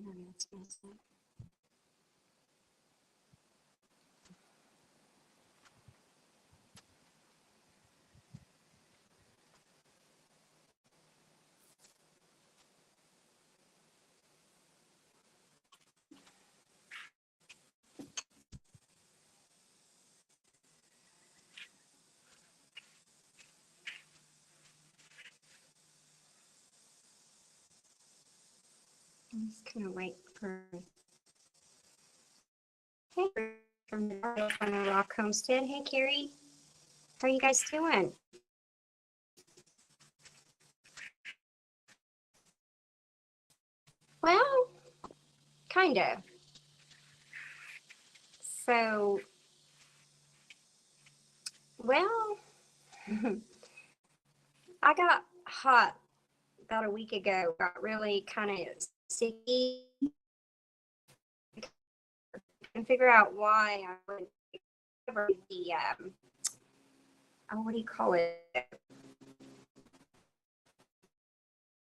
internet's messing. I'm just gonna wait for. Hey, from the Rock Homestead. Hey, Carrie. How are you guys doing? Well, kind of. So, well, I got hot about a week ago. Got really kind of sicky and figure out why I would cover the oh, what do you call it?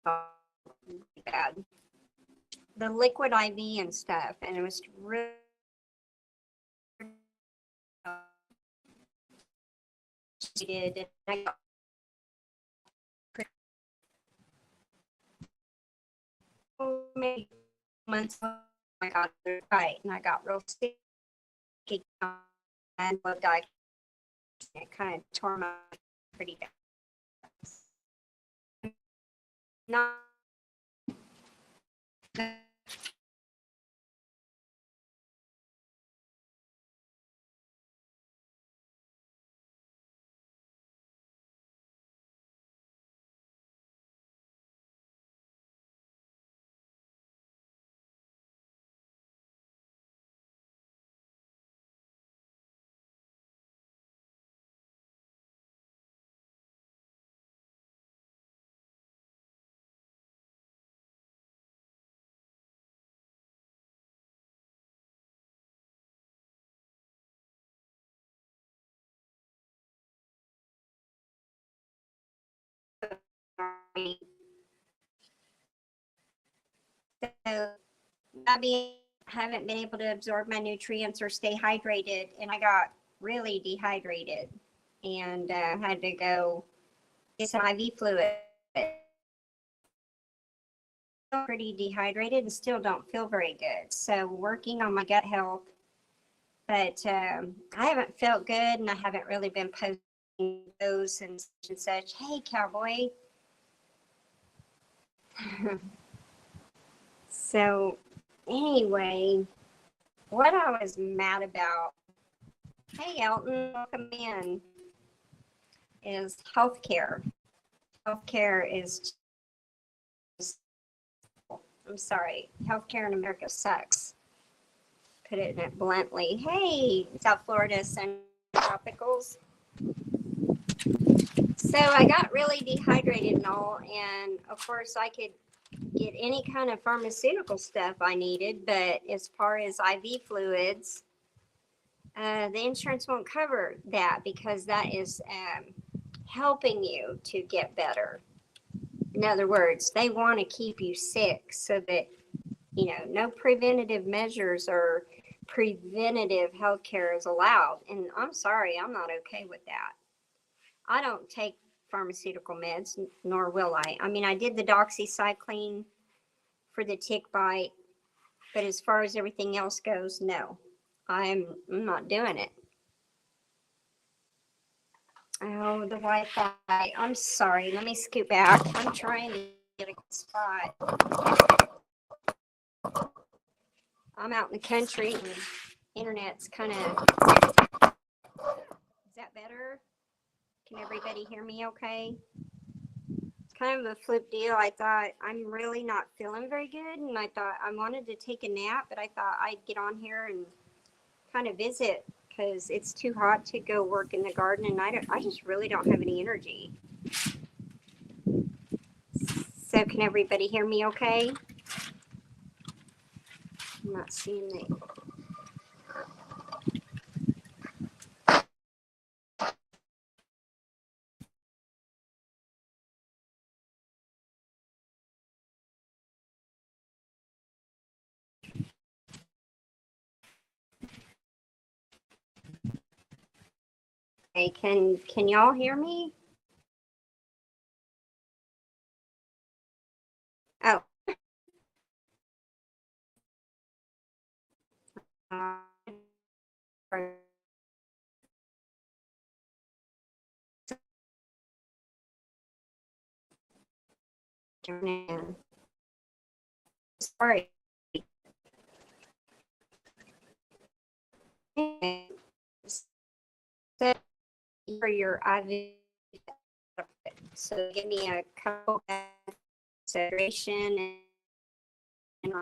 Bad. The liquid IV and stuff, and it was really did. I got maybe months. I got right, and I got real sick and what I it kind of tore my pretty bad. Not so I haven't been able to absorb my nutrients or stay hydrated, and I got really dehydrated and had to go get some IV fluid. Pretty dehydrated and still don't feel very good. So working on my gut health, but I haven't felt good, and I haven't really been posting those and such. Hey, cowboy. So anyway, what I was mad about, hey Elton, welcome in, is healthcare. Healthcare is, just, I'm sorry, healthcare in America sucks. Put it bluntly. Hey, South Florida Sun Tropicals. So I got really dehydrated and all, and of course I could get any kind of pharmaceutical stuff I needed, but as far as IV fluids, the insurance won't cover that because that is helping you to get better. In other words, they want to keep you sick so that, no preventative measures or preventative health care is allowed. And I'm sorry, I'm not okay with that. I don't take pharmaceutical meds, nor will I. I mean, I did the doxycycline for the tick bite, but as far as everything else goes, no, I'm not doing it. Oh, the Wi-Fi. I'm sorry. Let me scoot back. I'm trying to get a good spot. I'm out in the country and internet's kind of. Is that better? Can everybody hear me okay? It's kind of a flip deal. I thought I'm really not feeling very good, and I thought I wanted to take a nap, but I thought I'd get on here and kind of visit because it's too hot to go work in the garden, and I just really don't have any energy. So can everybody hear me okay? I'm not seeing the Can y'all hear me? Oh. Uh, Sorry. For your IV, so give me a couple consideration and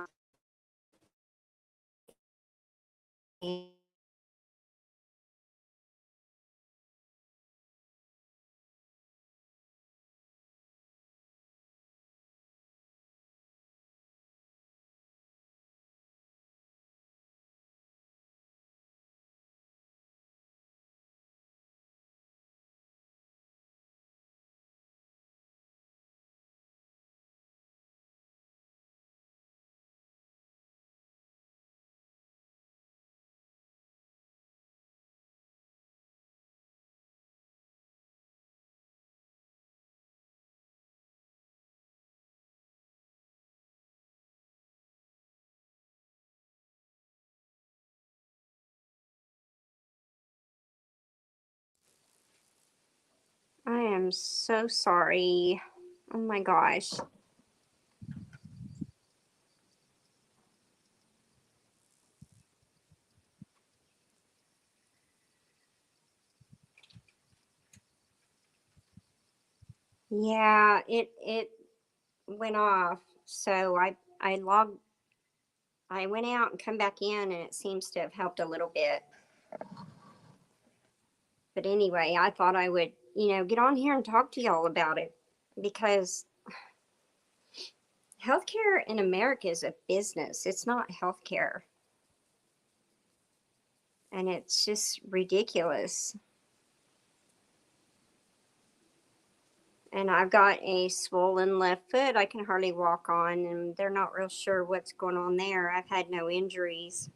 I am so sorry. Oh my gosh. Yeah, it went off. So I went out and come back in and it seems to have helped a little bit. But anyway, I thought I would, get on here and talk to y'all about it because healthcare in America is a business. It's not healthcare. And it's just ridiculous. And I've got a swollen left foot I can hardly walk on, and they're not real sure what's going on there. I've had no injuries.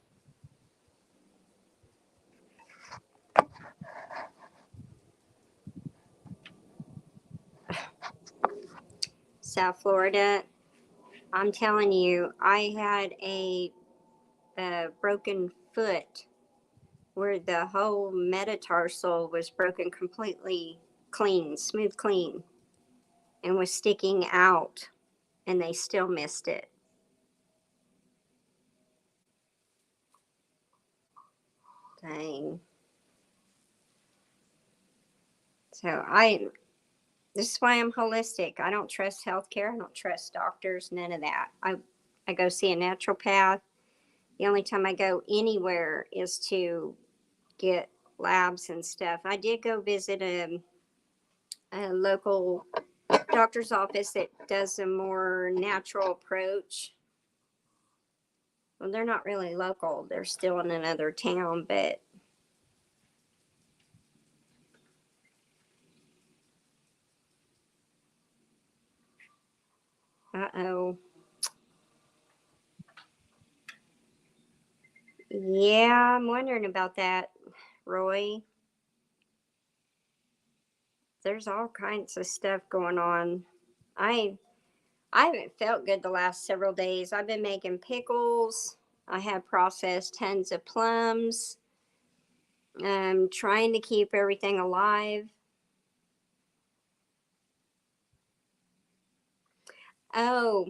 South Florida, I'm telling you, I had a broken foot where the whole metatarsal was broken completely clean, smooth clean, and was sticking out, and they still missed it. Dang. So this is why I'm holistic. I don't trust healthcare. I don't trust doctors, none of that. I go see a naturopath. The only time I go anywhere is to get labs and stuff. I did go visit a local doctor's office that does a more natural approach. Well, they're not really local. They're still in another town, but uh-oh. Yeah, I'm wondering about that, Roy. There's all kinds of stuff going on. I I haven't felt good the last several days. I've been making pickles. I have processed tons of plums. I'm trying to keep everything alive. Oh,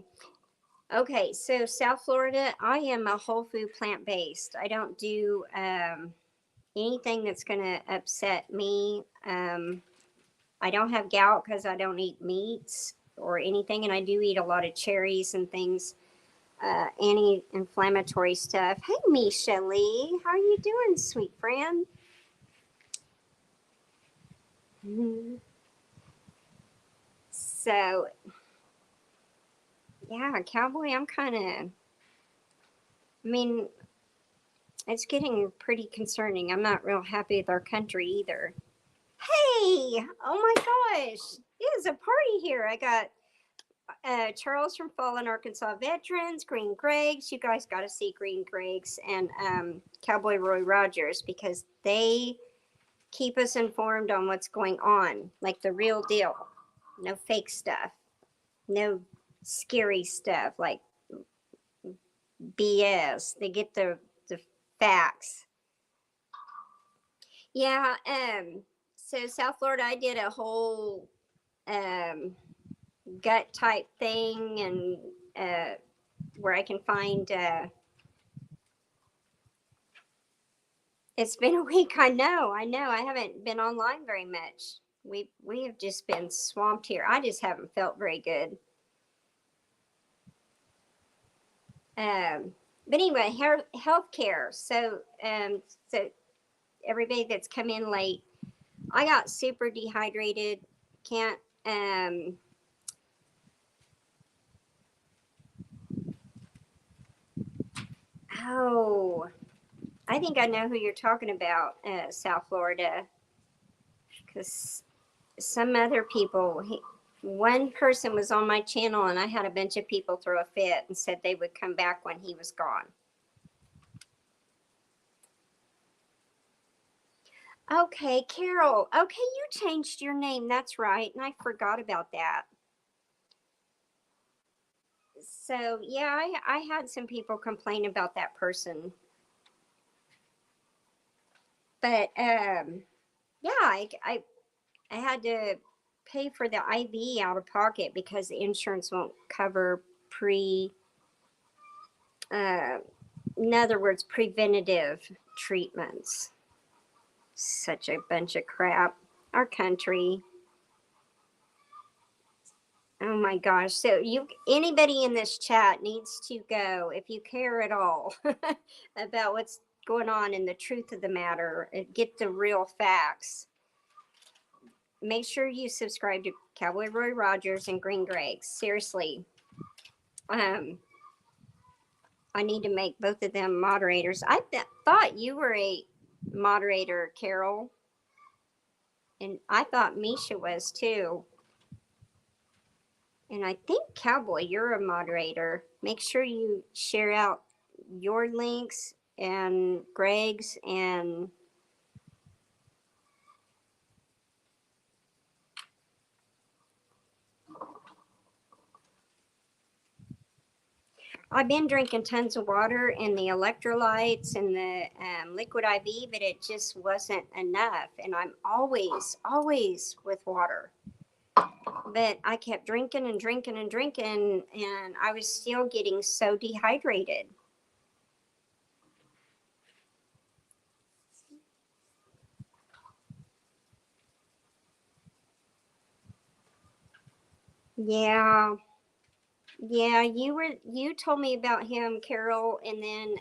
okay. So South Florida, I am a whole food plant based. I don't do anything that's going to upset me. I don't have gout because I don't eat meats or anything, and I do eat a lot of cherries and things, anti-inflammatory stuff. Hey, Misha Lee, how are you doing, sweet friend? Mhm. So, yeah, Cowboy, I'm kind of, I mean, it's getting pretty concerning. I'm not real happy with our country either. Hey, oh my gosh, there's a party here. I got Charles from Fallen Arkansas Veterans, Green Greg's. You guys got to see Green Greg's and Cowboy Roy Rogers because they keep us informed on what's going on, like the real deal. No fake stuff. No scary stuff like BS. They get the facts. Yeah, so South Florida, I did a whole um gut type thing, and where I can find it's been a week. I know. I haven't been online very much. We have just been swamped here. I just haven't felt very good. But anyway, healthcare. So everybody that's come in late, I got super dehydrated. Can't. Oh, I think I know who you're talking about, South Florida, because some other people. One person was on my channel, and I had a bunch of people throw a fit and said they would come back when he was gone. Okay, Carol. Okay, you changed your name. That's right. And I forgot about that. So, yeah, I had some people complain about that person. But, yeah, I had to pay for the IV out of pocket because the insurance won't cover uh, in other words, preventative treatments. Such a bunch of crap. Our country. Oh my gosh. So anybody in this chat needs to go, if you care at all about what's going on and the truth of the matter, and get the real facts. Make sure you subscribe to Cowboy Roy Rogers and Green Greg. Seriously. I need to make both of them moderators. I thought you were a moderator, Carol. And I thought Misha was too. And I think Cowboy, you're a moderator. Make sure you share out your links and Greg's, and I've been drinking tons of water and the electrolytes and the liquid IV, but it just wasn't enough. And I'm always with water. But I kept drinking and drinking and drinking, and I was still getting so dehydrated. Yeah. Yeah, you told me about him, Carol, and then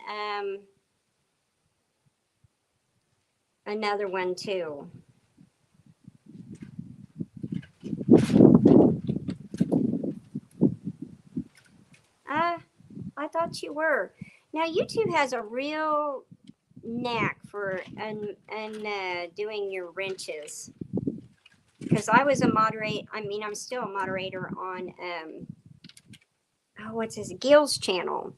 another one too. I thought you were. Now YouTube has a real knack for doing your wrenches. Because I was a moderator. I mean, I'm still a moderator on what's his Gil's channel.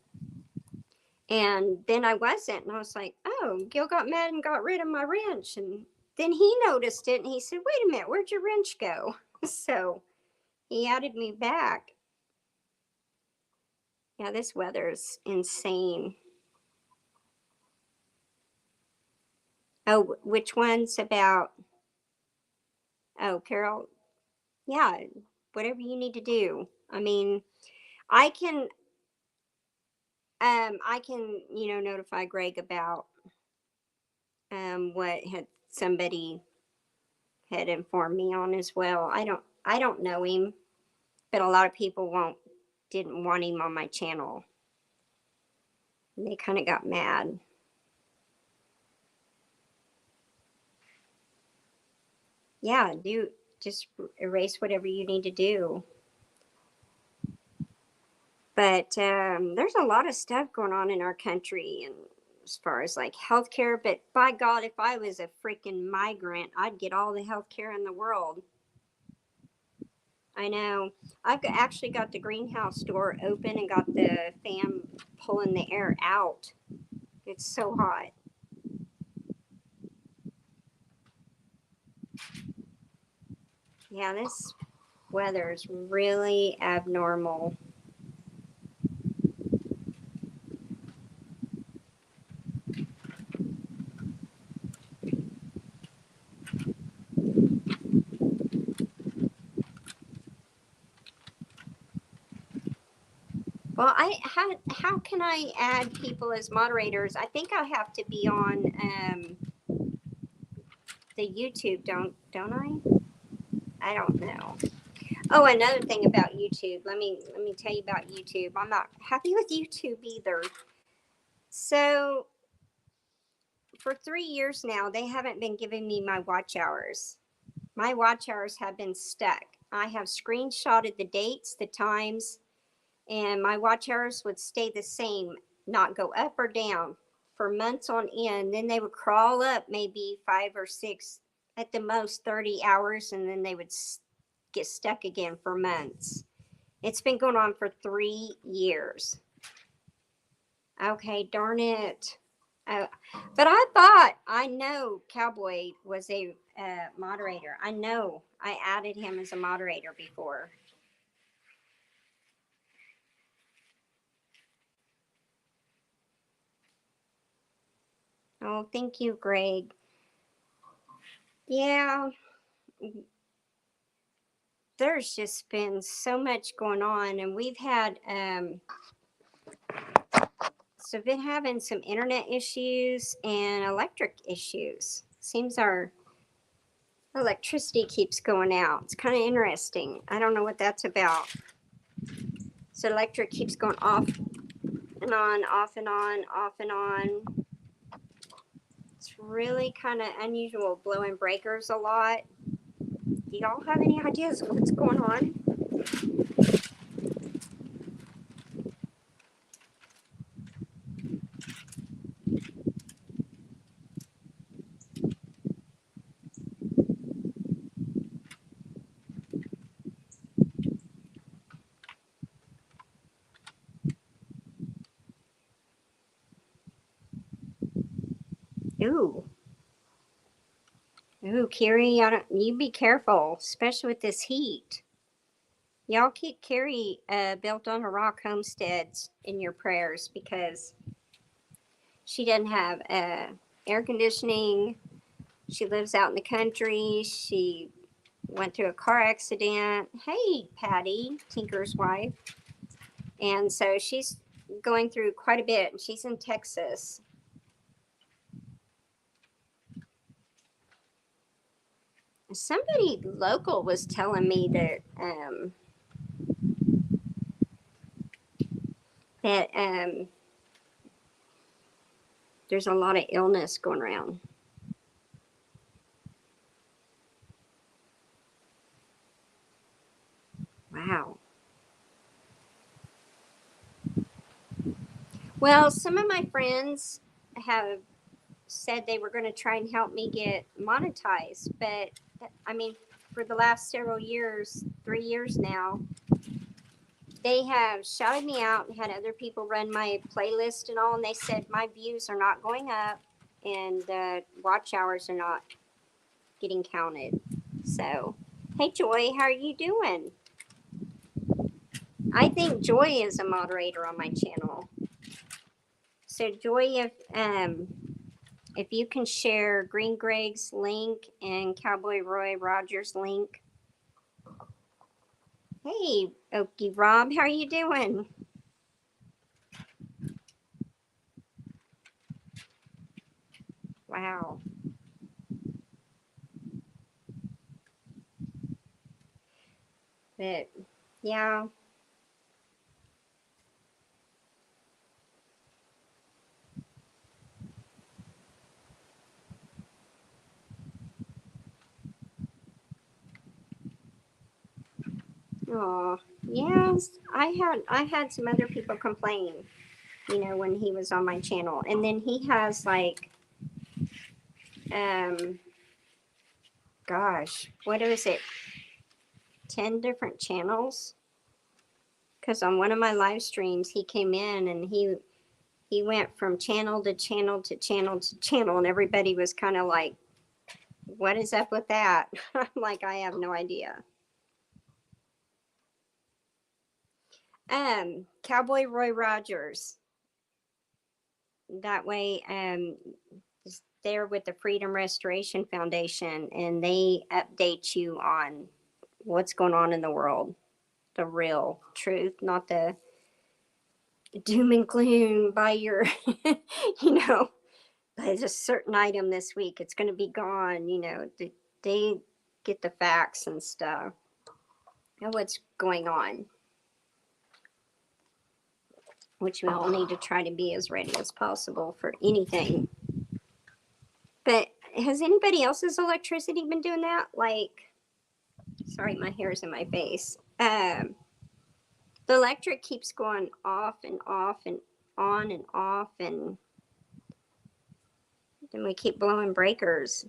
And then I wasn't, and I was like, oh, Gil got mad and got rid of my wrench. And then he noticed it, and he said, wait a minute, where'd your wrench go? So he added me back. Yeah, this weather's insane. Oh, which one's about? Oh, Carol. Yeah, whatever you need to do. I mean, I can, notify Greg about what had somebody had informed me on as well. I don't know him, but a lot of people didn't want him on my channel. And they kind of got mad. Yeah, just erase whatever you need to do. But there's a lot of stuff going on in our country, and as far as like healthcare. But by God, if I was a freaking migrant, I'd get all the healthcare in the world. I know. I've actually got the greenhouse door open and got the fan pulling the air out. It's so hot. Yeah, this weather is really abnormal. Well, how can I add people as moderators? I think I have to be on the YouTube, don't I? I don't know. Oh, another thing about YouTube. Let me tell you about YouTube. I'm not happy with YouTube either. So for 3 years now, they haven't been giving me my watch hours. My watch hours have been stuck. I have screenshotted the dates, the times, and my watch hours would stay the same, not go up or down for months on end. Then they would crawl up maybe 5 or 6, at the most 30 hours, and then they would get stuck again for months. It's been going on for 3 years. Okay, darn it. Uh, but I thought, I know Cowboy was a moderator. I know I added him as a moderator before. Oh, thank you, Greg. Yeah, there's just been so much going on, and we've had so been having some internet issues and electric issues. Seems our electricity keeps going out. It's kind of interesting. I don't know what that's about. So electric keeps going off and on, off and on, off and on. It's really kind of unusual, blowing breakers a lot. Do y'all have any ideas of what's going on? Ooh. Ooh, Carrie, you be careful, especially with this heat. Y'all keep Carrie Built on a Rock homesteads in your prayers, because she doesn't have air conditioning. She lives out in the country. She went through a car accident. Hey, Patty, Tinker's wife. And so she's going through quite a bit. She's in Texas. Somebody local was telling me that there's a lot of illness going around. Wow. Well, some of my friends have said they were going to try and help me get monetized, but I mean, for the last several years, 3 years now, they have shouted me out and had other people run my playlist and all, and they said my views are not going up and the watch hours are not getting counted. So, hey Joy, how are you doing? I think Joy is a moderator on my channel. So Joy, if you can share Green Greg's link and Cowboy Roy Rogers' link. Hey, Okie Rob, how are you doing? Wow. But yeah. Oh, yes. I had some other people complain, when he was on my channel. And then he has like um gosh, what is it? 10 different channels? Because on one of my live streams he came in and he went from channel to channel to channel to channel, and everybody was kind of like what is up with that? I'm like, I have no idea. Cowboy Roy Rogers. That way, is there with the Freedom Restoration Foundation, and they update you on what's going on in the world, the real truth, not the doom and gloom by your, you know, there's a certain item this week, it's going to be gone, you know, they get the facts and stuff, and what's going on, which we all need to try to be as ready as possible for anything. But has anybody else's electricity been doing that? Like, sorry, my hair's in my face. The electric keeps going off and off and on and off, and then we keep blowing breakers.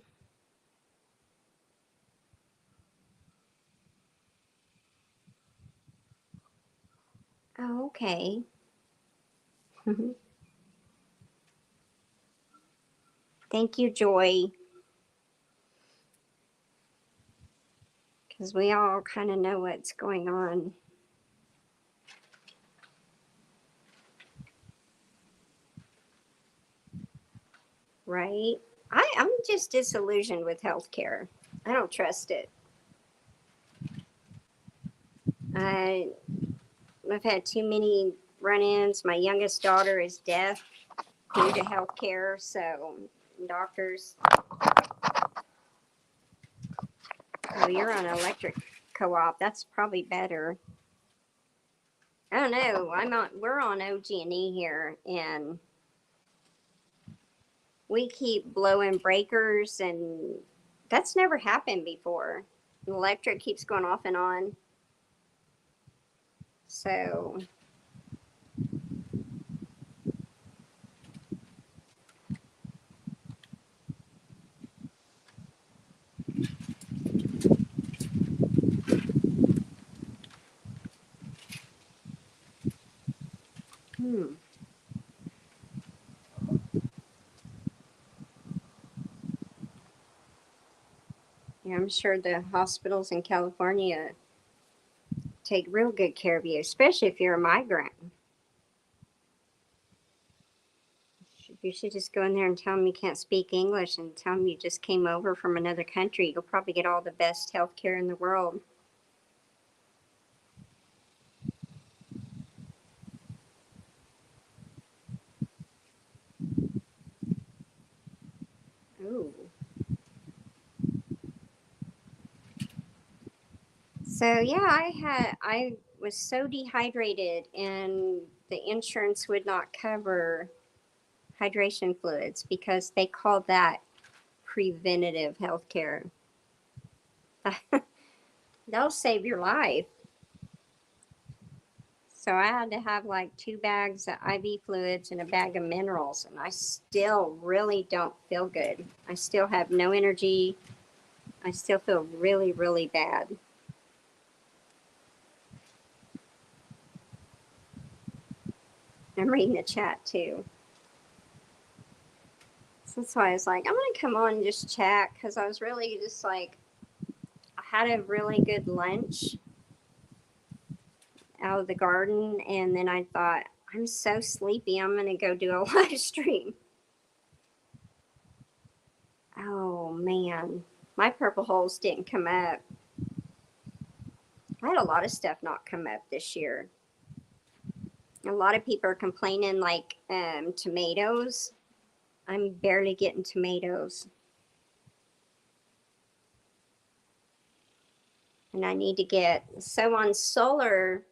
Oh, okay. Thank you, Joy. Because we all kind of know what's going on. Right? I'm just disillusioned with healthcare. I don't trust it. I've had too many run-ins. My youngest daughter is deaf due to healthcare, so doctors. Oh, you're on electric co-op. That's probably better. I don't know. We're on OG&E here, and we keep blowing breakers, and that's never happened before. The electric keeps going off and on. So yeah, I'm sure the hospitals in California take real good care of you, especially if you're a migrant. You should just go in there and tell them you can't speak English and tell them you just came over from another country. You'll probably get all the best health care in the world. Ooh. So yeah, I was so dehydrated, and the insurance would not cover hydration fluids because they call that preventative health care. They'll save your life. So I had to have like 2 bags of IV fluids and a bag of minerals, and I still really don't feel good. I still have no energy. I still feel really, really bad. I'm reading the chat too. So that's why I was like, I'm going to come on and just chat, because I was really just like, I had a really good lunch out of the garden, and then I thought, I'm so sleepy, I'm going to go do a live stream. Oh man, my purple holes didn't come up. I had a lot of stuff not come up this year. A lot of people are complaining, like tomatoes. I'm barely getting tomatoes. And I need to get, so on solar,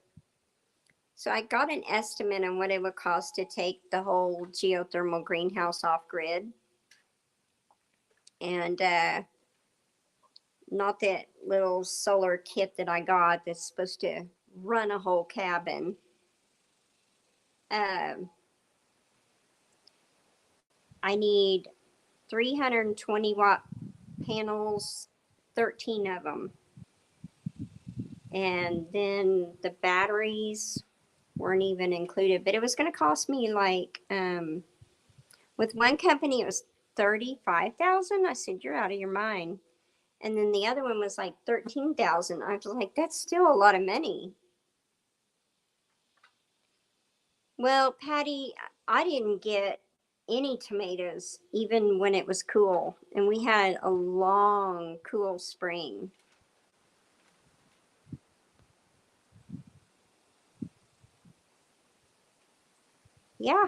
so I got an estimate on what it would cost to take the whole geothermal greenhouse off grid. And not that little solar kit that I got that's supposed to run a whole cabin. I need 320 watt panels, 13 of them. And then the batteries weren't even included, but it was going to cost me like, with one company, it was 35,000. I said, you're out of your mind. And then the other one was like 13,000. I was like, that's still a lot of money. Well, Patty, I didn't get any tomatoes even when it was cool, and we had a long, cool spring. Yeah,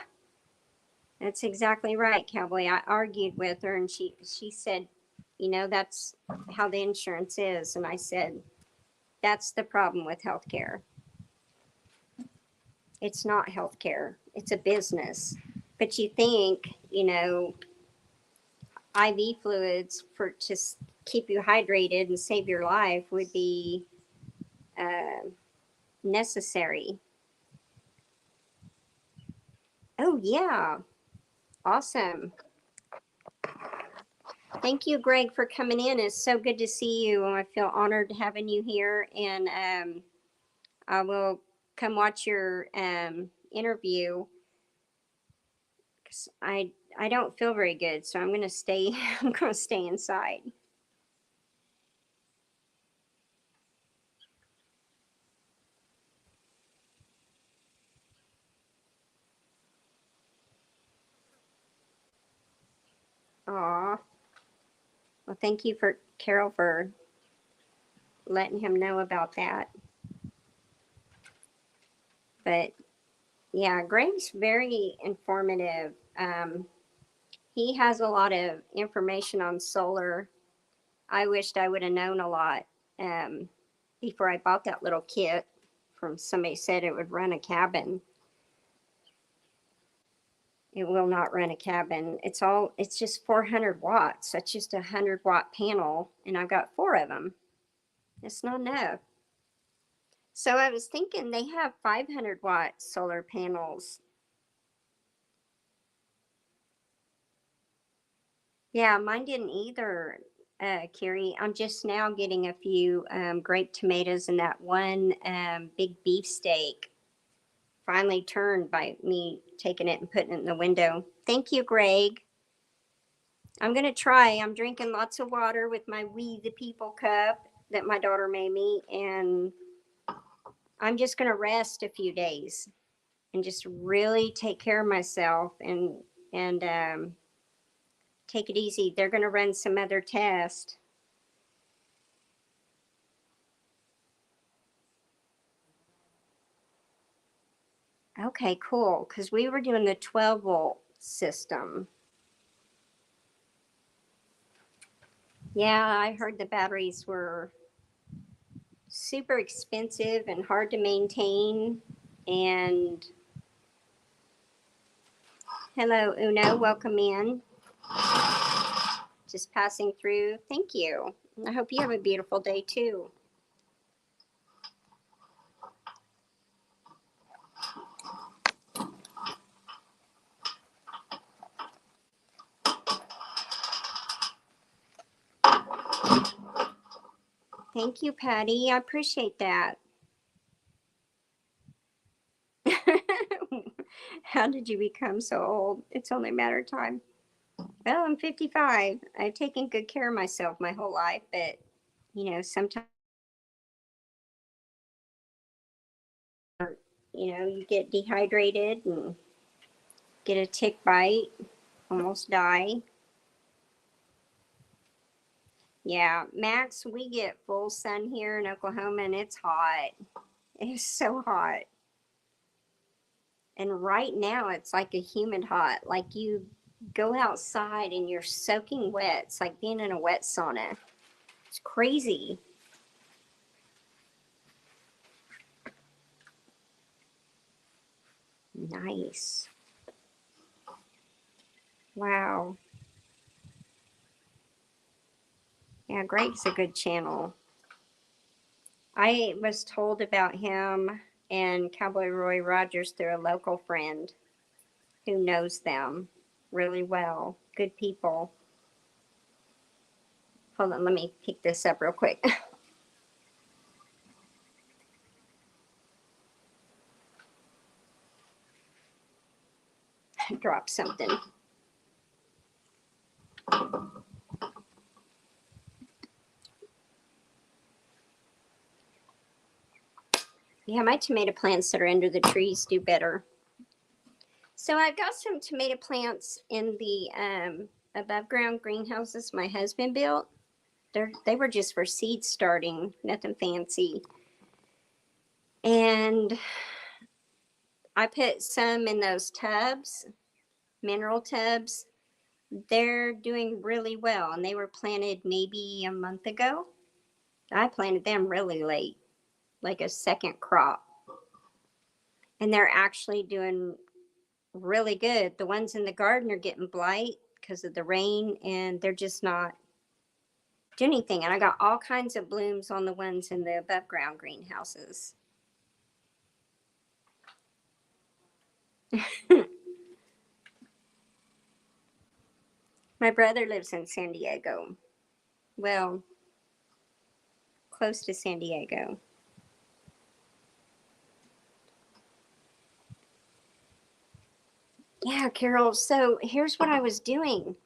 that's exactly right, Cowboy. I argued with her, and she said, you know, that's how the insurance is. And I said, that's the problem with healthcare. It's not healthcare, it's a business. But you think, you know, IV fluids for to keep you hydrated and save your life would be necessary. Oh, yeah. Awesome. Thank you, Greg, for coming in. It's so good to see you. I feel honored having you here. And I will come watch your interview because I don't feel very good. So I'm going to stay, I'm going to stay inside. Aw. Well, thank you for Carol for letting him know about that. But yeah, Greg's very informative. He has a lot of information on solar. I wished I would have known a lot before I bought that little kit from somebody said it would run a cabin. It will not run a cabin. It's just 400 watts. That's just a 100-watt panel, and I've got 4 of them. It's not enough. So I was thinking they have 500-watt solar panels. Yeah, mine didn't either, Carrie. I'm just now getting a few grape tomatoes, and that one big beefsteak finally turned by me taking it and putting it in the window. Thank you, Greg. I'm going to try. I'm drinking lots of water with my We the People cup that my daughter made me, and I'm just going to rest a few days and just really take care of myself and take it easy. They're going to run some other tests. Okay, cool. Because we were doing the 12-volt system. Yeah, I heard the batteries were super expensive and hard to maintain. And hello, Uno, welcome in. Just passing through. Thank you. I hope you have a beautiful day too. Thank you, Patty. I appreciate that. How did you become so old? It's only a matter of time. Well, I'm 55. I've taken good care of myself my whole life, but you know, sometimes you get dehydrated and get a tick bite, almost die. Yeah, Max, we get full sun here in Oklahoma and it's hot. It's so hot. And right now it's like a humid hot. Like you go outside and you're soaking wet. It's like being in a wet sauna. It's crazy. Nice. Wow. Yeah, Greg's a good channel. I was told about him and Cowboy Roy Rogers through a local friend who knows them really well. Good people. Hold on, let me pick this up real quick. Drop something. Yeah, my tomato plants that are under the trees do better. So I've got some tomato plants in the above ground greenhouses my husband built. They were just for seed starting, nothing fancy. And I put some in those tubs, mineral tubs. They're doing really well, and they were planted maybe a month ago. I planted them really late, like a second crop. And they're actually doing really good. The ones in the garden are getting blight because of the rain, and they're just not doing anything. And I got all kinds of blooms on the ones in the above ground greenhouses. My brother lives in San Diego. Well, close to San Diego. Yeah, Carol. So here's what I was doing.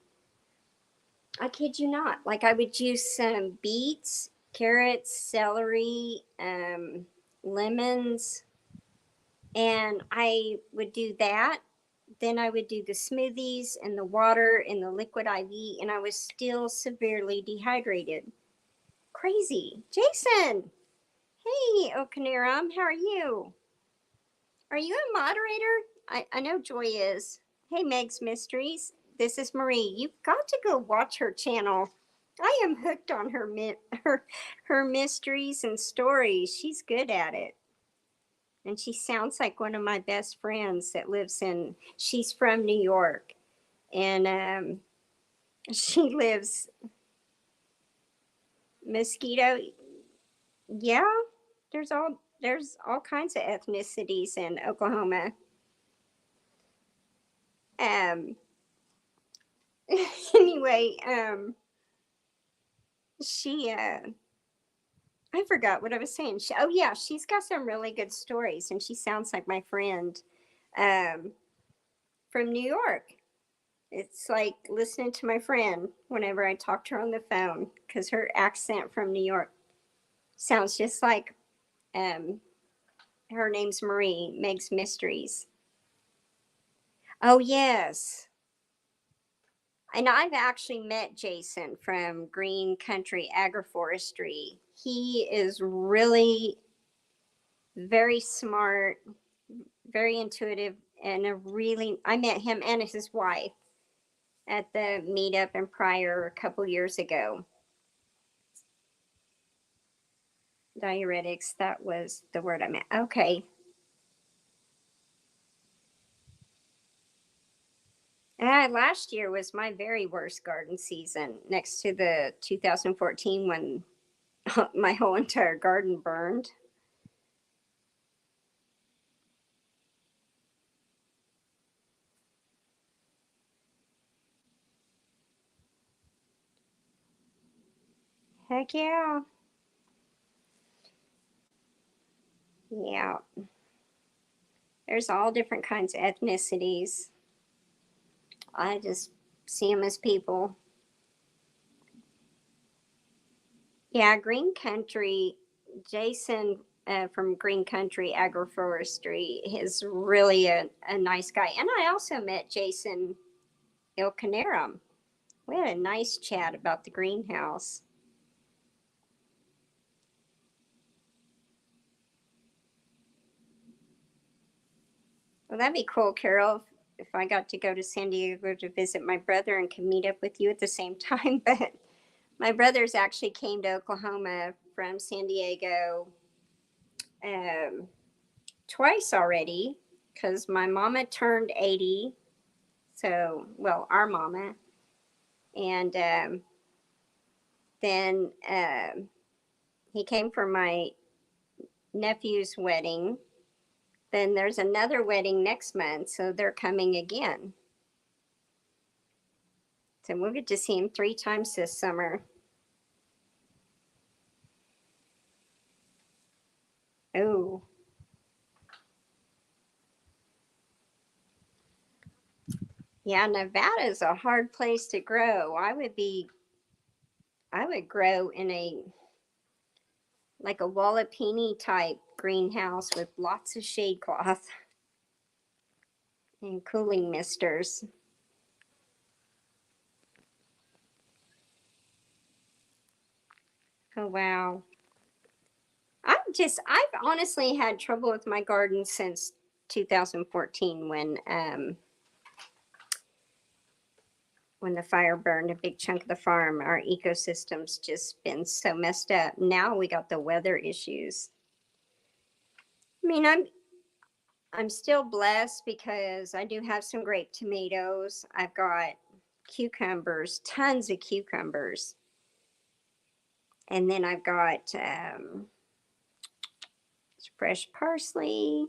I kid you not. Like I would use some beets, carrots, celery, lemons, and I would do that. Then I would do the smoothies and the water and the liquid IV, and I was still severely dehydrated. Crazy. Jason, hey, Okanaram, how are you? Are you a moderator? I know Joy is. Hey, Meg's Mysteries. This is Marie. You've got to go watch her channel. I am hooked on her mysteries and stories. She's good at it. And she sounds like one of my best friends that lives in, she's from New York. And she lives, Mosquito. Yeah, there's all kinds of ethnicities in Oklahoma. Um, anyway, she I forgot what I was saying. Oh yeah, she's got some really good stories, and she sounds like my friend um, from New York. It's like listening to my friend whenever I talk to her on the phone because her accent from New York sounds just like um, her name's Marie, Meg's Mysteries. Oh yes. And I've actually met Jason from Green Country Agroforestry. He is really very smart, very intuitive, and I met him and his wife at the meetup in Pryor a couple years ago. Diuretics, that was the word I meant. Okay. Last year was my very worst garden season, next to the 2014 when my whole entire garden burned. Heck yeah. Yeah. There's all different kinds of ethnicities. I just see them as people. Yeah, Green Country, Jason from Green Country Agroforestry is really a nice guy. And I also met Jason Ilcanarum. We had a nice chat about the greenhouse. Well, that'd be cool, Carol, if I got to go to San Diego to visit my brother and could meet up with you at the same time. But my brothers actually came to Oklahoma from San Diego um, twice already because my mama turned 80. So, well, our mama. And then he came for my nephew's wedding. Then there's another wedding next month. So they're coming again. So we'll get to see him 3 times this summer. Oh. Yeah, Nevada is a hard place to grow. I would grow in a like a Wallapini type greenhouse with lots of shade cloth and cooling misters. Oh, wow. I've honestly had trouble with my garden since 2014 when the fire burned a big chunk of the farm. Our ecosystem's just been so messed up. Now we got the weather issues. I mean, I'm still blessed because I do have some grape tomatoes. I've got cucumbers, tons of cucumbers. And then I've got fresh parsley.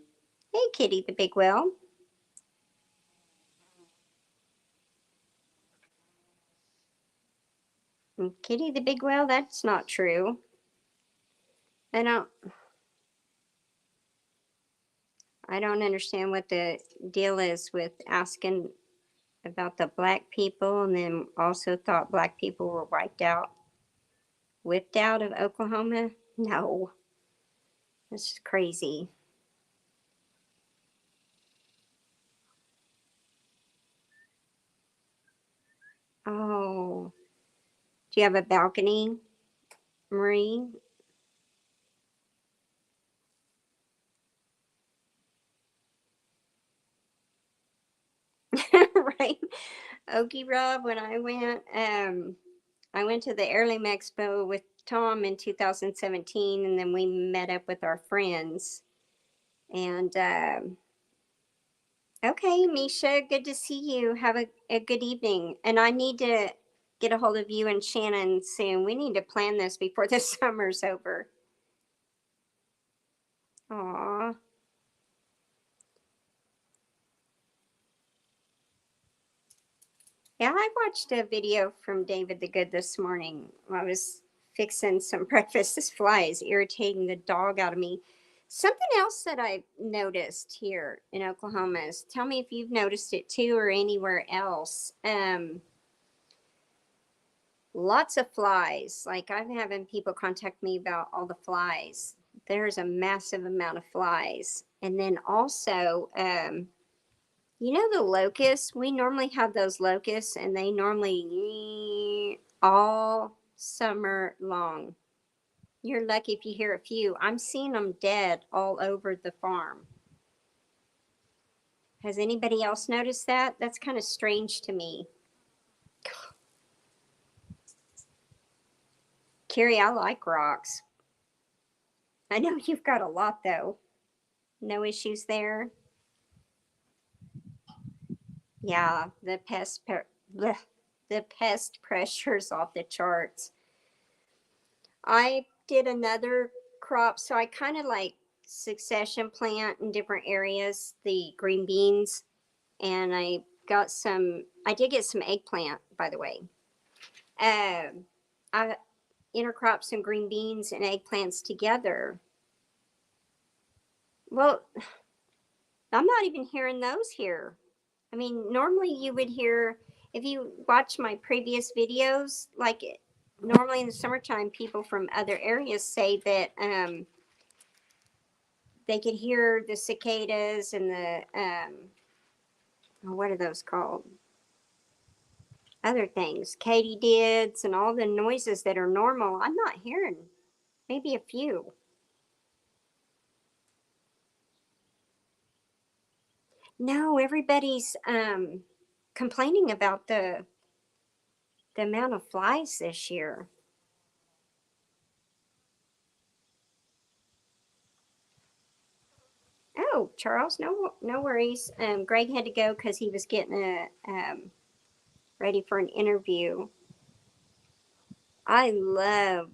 Hey, Kitty the Big Whale. And Kitty the Big Whale, that's not true. I don't I don't understand what the deal is with asking about the black people and then also thought black people were whipped out of Oklahoma. No, that's just crazy. Oh, do you have a balcony, Marie? Right. Okie Rob, when I went to the Airline Expo with Tom in 2017, and then we met up with our friends. And okay, Misha, good to see you. Have a good evening. And I need to get a hold of you and Shannon soon. We need to plan this before the summer's over. Aw. Yeah, I watched a video from David the Good this morning. I was fixing some breakfast. This fly is irritating the dog out of me. Something else that I noticed here in Oklahoma is, tell me if you've noticed it too or anywhere else. Lots of flies. Like, I'm having people contact me about all the flies. There's a massive amount of flies. And then also, you know, the locusts, we normally have those locusts and they normally all summer long. You're lucky if you hear a few. I'm seeing them dead all over the farm. Has anybody else noticed that? That's kind of strange to me. Carrie, I like rocks. I know you've got a lot though. No issues there. Yeah, the pest pressure's off the charts. I did another crop, so I kind of like succession plant in different areas the green beans, and I did get some eggplant, by the way. I intercrop some green beans and eggplants together. Well, I'm not even hearing those here. I mean, normally you would hear, if you watch my previous videos, like normally in the summertime, people from other areas say that they could hear the cicadas and the, what are those called? Other things, katydids and all the noises that are normal. I'm not hearing, maybe a few. No, everybody's complaining about the amount of flies this year. Oh, Charles, no worries. Greg had to go because he was getting ready for an interview. I love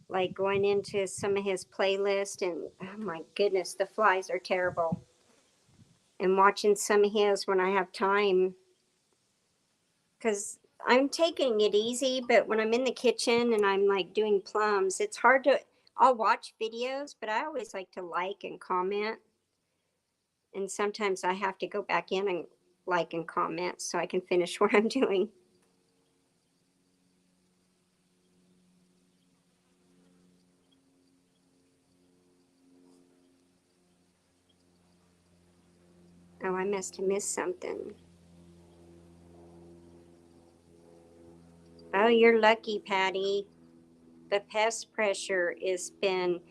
like going into some of his playlist, and oh my goodness, the flies are terrible. And watching some of his when I have time, because I'm taking it easy, but when I'm in the kitchen and I'm like doing plums, it's hard to. I'll watch videos, but I always like and comment, and sometimes I have to go back in and like and comment so I can finish what I'm doing. must have missed something. Oh, you're lucky, Patty. The pest pressure has been,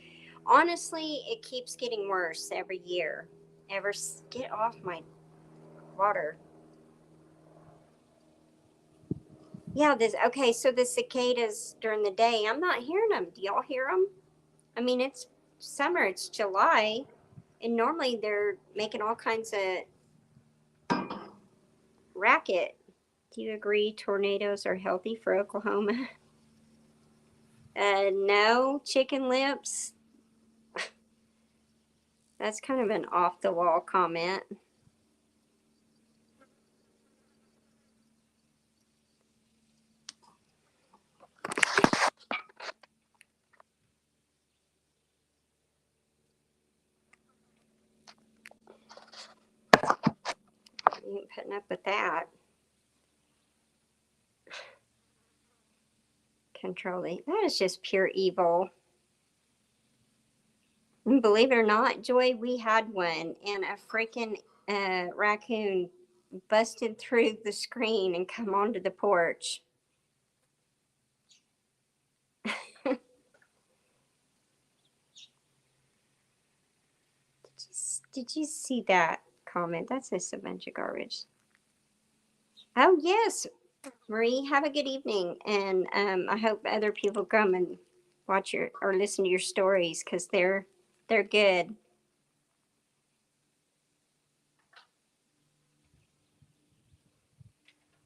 honestly, it keeps getting worse every year. Get off my water. Yeah, okay, so the cicadas during the day, I'm not hearing them. Do y'all hear them? I mean, it's summer, it's July, and normally they're making all kinds of racket. Do you agree tornadoes are healthy for Oklahoma? No, chicken lips. That's kind of an off the wall comment. You ain't putting up with that. Controlling. That is just pure evil. And believe it or not, Joy, we had one, and a freaking raccoon busted through the screen and come onto the porch. Did you see that comment? That's just a bunch of garbage. Oh, yes. Marie, have a good evening. And I hope other people come and watch your or listen to your stories because they're good.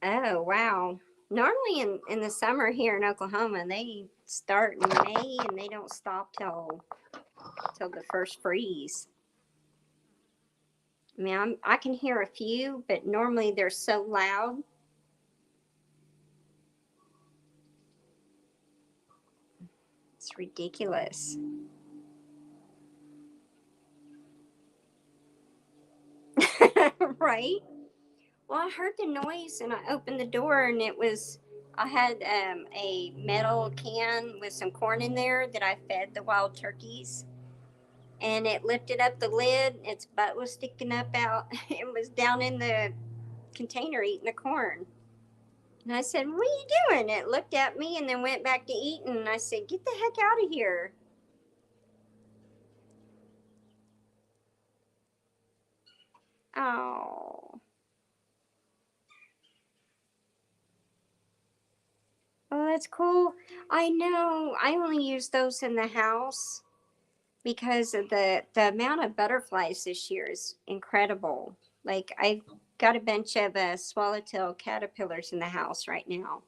Oh, wow. Normally in the summer here in Oklahoma, they start in May and they don't stop till the first freeze. I mean, I can hear a few, but normally they're so loud. It's ridiculous. Right? Well, I heard the noise and I opened the door and I had a metal can with some corn in there that I fed the wild turkeys. And it lifted up the lid. Its butt was sticking up out. It was down in the container eating the corn. And I said, "What are you doing?" It looked at me and then went back to eating. And I said, "Get the heck out of here." Oh. Oh, that's cool. I know. I only use those in the house because of the amount of butterflies this year is incredible. Like I've got a bunch of swallowtail caterpillars in the house right now.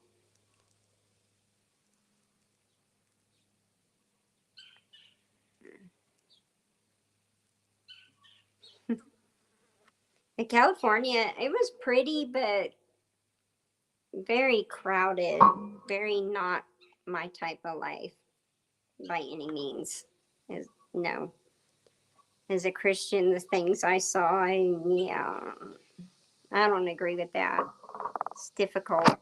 In California, it was pretty, but very crowded, very not my type of life by any means. As, no. As a Christian, the things I saw, yeah, I don't agree with that. It's difficult.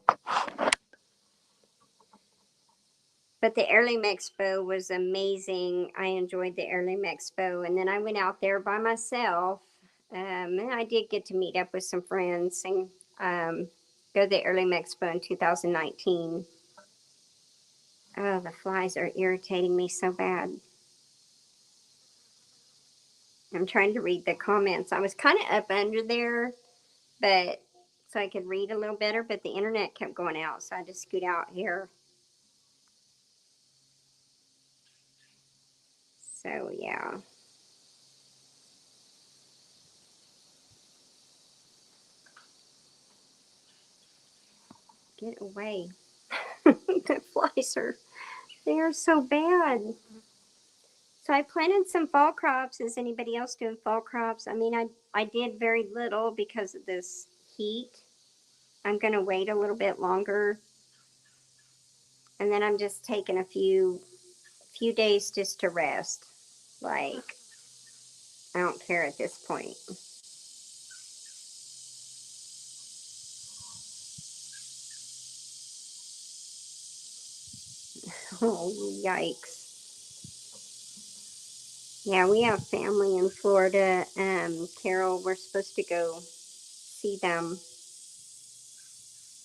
But the Airline Expo was amazing. I enjoyed the Airline Expo. And then I went out there by myself. And I did get to meet up with some friends and go to the Airline Expo in 2019. Oh, the flies are irritating me so bad. I'm trying to read the comments. I was kind of up under there, but so I could read a little better, but the internet kept going out. So I just scoot out here. So, yeah. Get away. The flies they are so bad. So I planted some fall crops. Is anybody else doing fall crops? I mean, I did very little because of this heat. I'm going to wait a little bit longer. And then I'm just taking a few days just to rest. Like, I don't care at this point. Oh, yikes. Yeah, we have family in Florida. Carol, we're supposed to go see them.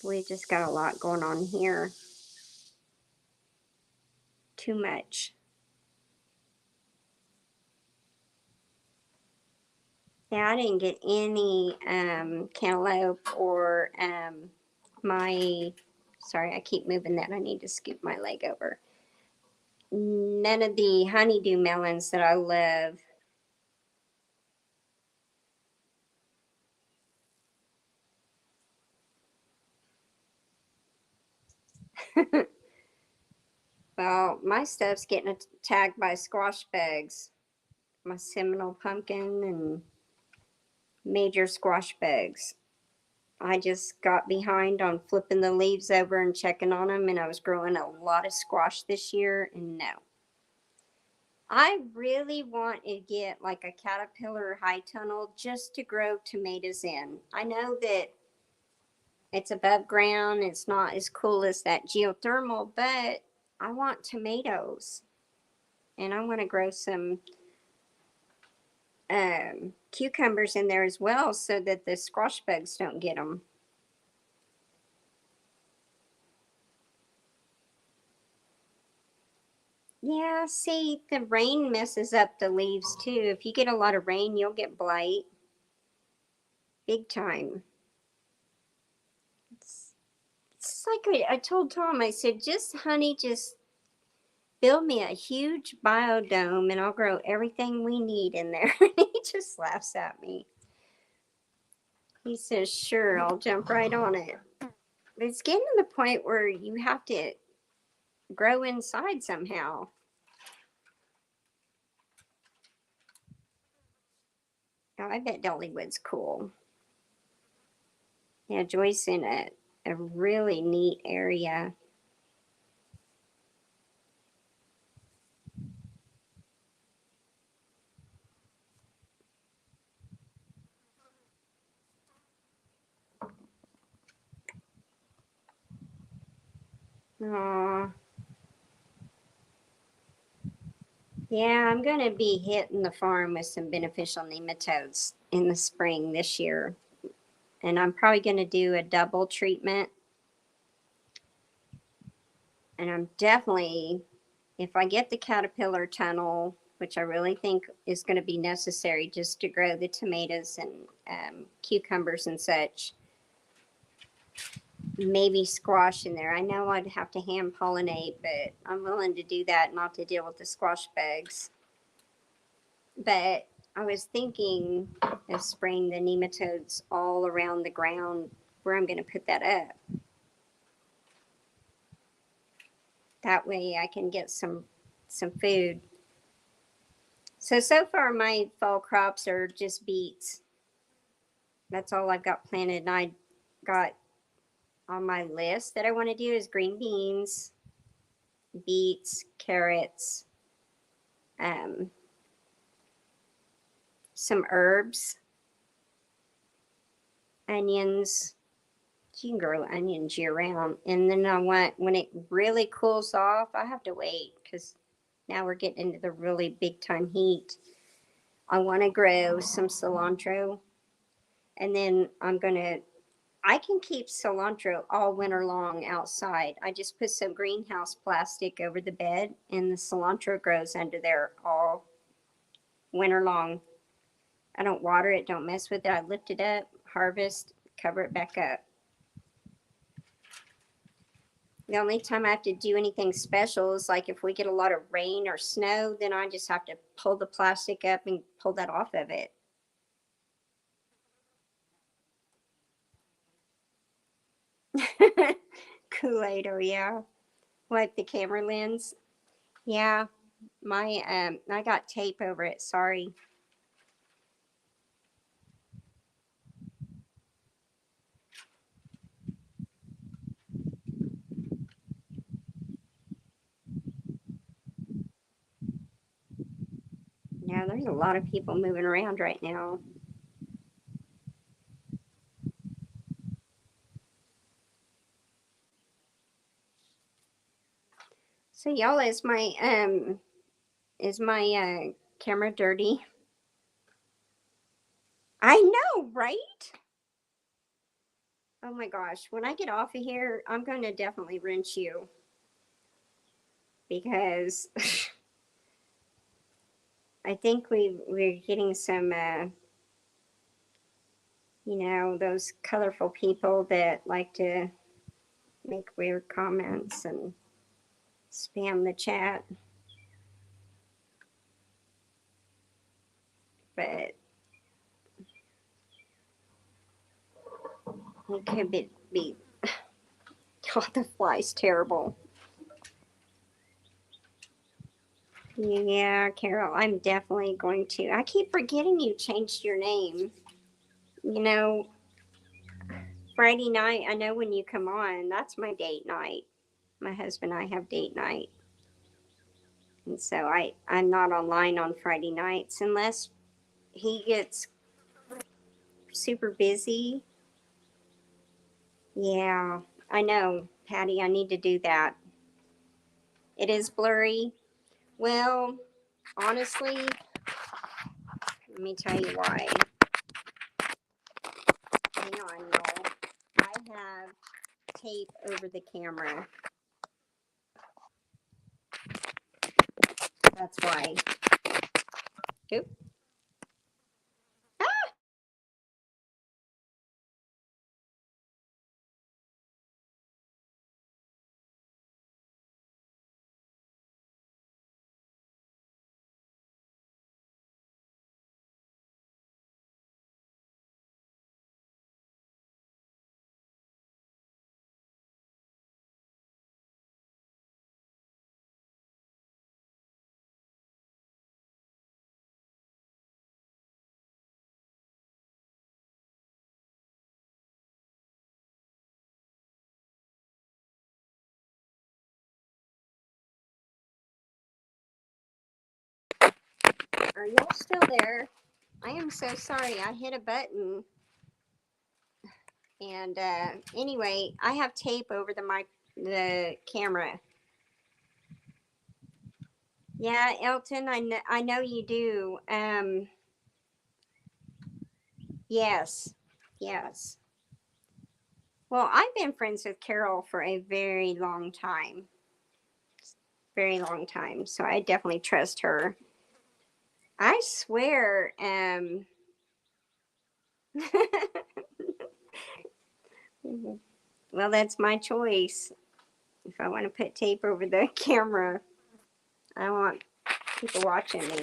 We just got a lot going on here. Too much. Yeah, I didn't get any cantaloupe or sorry, I keep moving that. I need to scoop my leg over. None of the honeydew melons that I love. Well, my stuff's getting attacked by squash bugs. My Seminole pumpkin and major squash bugs. I just got behind on flipping the leaves over and checking on them, and I was growing a lot of squash this year, and no. I really want to get like a caterpillar high tunnel just to grow tomatoes in. I know that it's above ground, it's not as cool as that geothermal, but I want tomatoes, and I want to grow some cucumbers in there as well so that the squash bugs don't get them. Yeah, see, the rain messes up the leaves too. If you get a lot of rain, you'll get blight. Big time. It's like I told Tom, I said, just build me a huge biodome and I'll grow everything we need in there. He just laughs at me. He says, sure, I'll jump right on it. But it's getting to the point where you have to grow inside somehow. Oh, I bet Dollywood's cool. Yeah, Joy's in a really neat area. Aw. Yeah, I'm going to be hitting the farm with some beneficial nematodes in the spring this year. And I'm probably going to do a double treatment. And I'm definitely, if I get the caterpillar tunnel, which I really think is going to be necessary just to grow the tomatoes and cucumbers and such, maybe squash in there. I know I'd have to hand pollinate, but I'm willing to do that not to deal with the squash bugs. But I was thinking of spraying the nematodes all around the ground where I'm going to put that up. That way I can get some food. So far my fall crops are just beets. That's all I've got planted. And I got on my list that I want to do is green beans, beets, carrots, um, some herbs, onions. You can grow onions year round. And then I want, when it really cools off, I have to wait because now we're getting into the really big time heat. I want to grow some cilantro. And then I can keep cilantro all winter long outside. I just put some greenhouse plastic over the bed and the cilantro grows under there all winter long. I don't water it, don't mess with it. I lift it up, harvest, cover it back up. The only time I have to do anything special is like if we get a lot of rain or snow, then I just have to pull the plastic up and pull that off of it. Kool-Aid, oh yeah. Wipe the camera lens. Yeah, I got tape over it. Sorry. Yeah, there's a lot of people moving around right now. So y'all, is my camera dirty? I know, right? Oh my gosh, when I get off of here, I'm going to definitely rinse you because I think we're getting some, those colorful people that like to make weird comments and spam the chat. But it could be God, the fly's terrible. Yeah, Carol, I'm definitely going to. I keep forgetting you changed your name. You know, Friday night, I know when you come on, that's my date night. My husband and I have date night. And so I'm not online on Friday nights unless he gets super busy. Yeah, I know, Patty, I need to do that. It is blurry. Well, honestly, let me tell you why. Hang on, y'all. I have tape over the camera. That's why. Oop. Are y'all still there? I am so sorry. I hit a button. And anyway, I have tape over the camera. Yeah, Elton, I know you do. Yes, yes. Well, I've been friends with Carol for a very very long time. So I definitely trust her. I swear. Well, that's my choice. If I want to put tape over the camera, I want people watching me.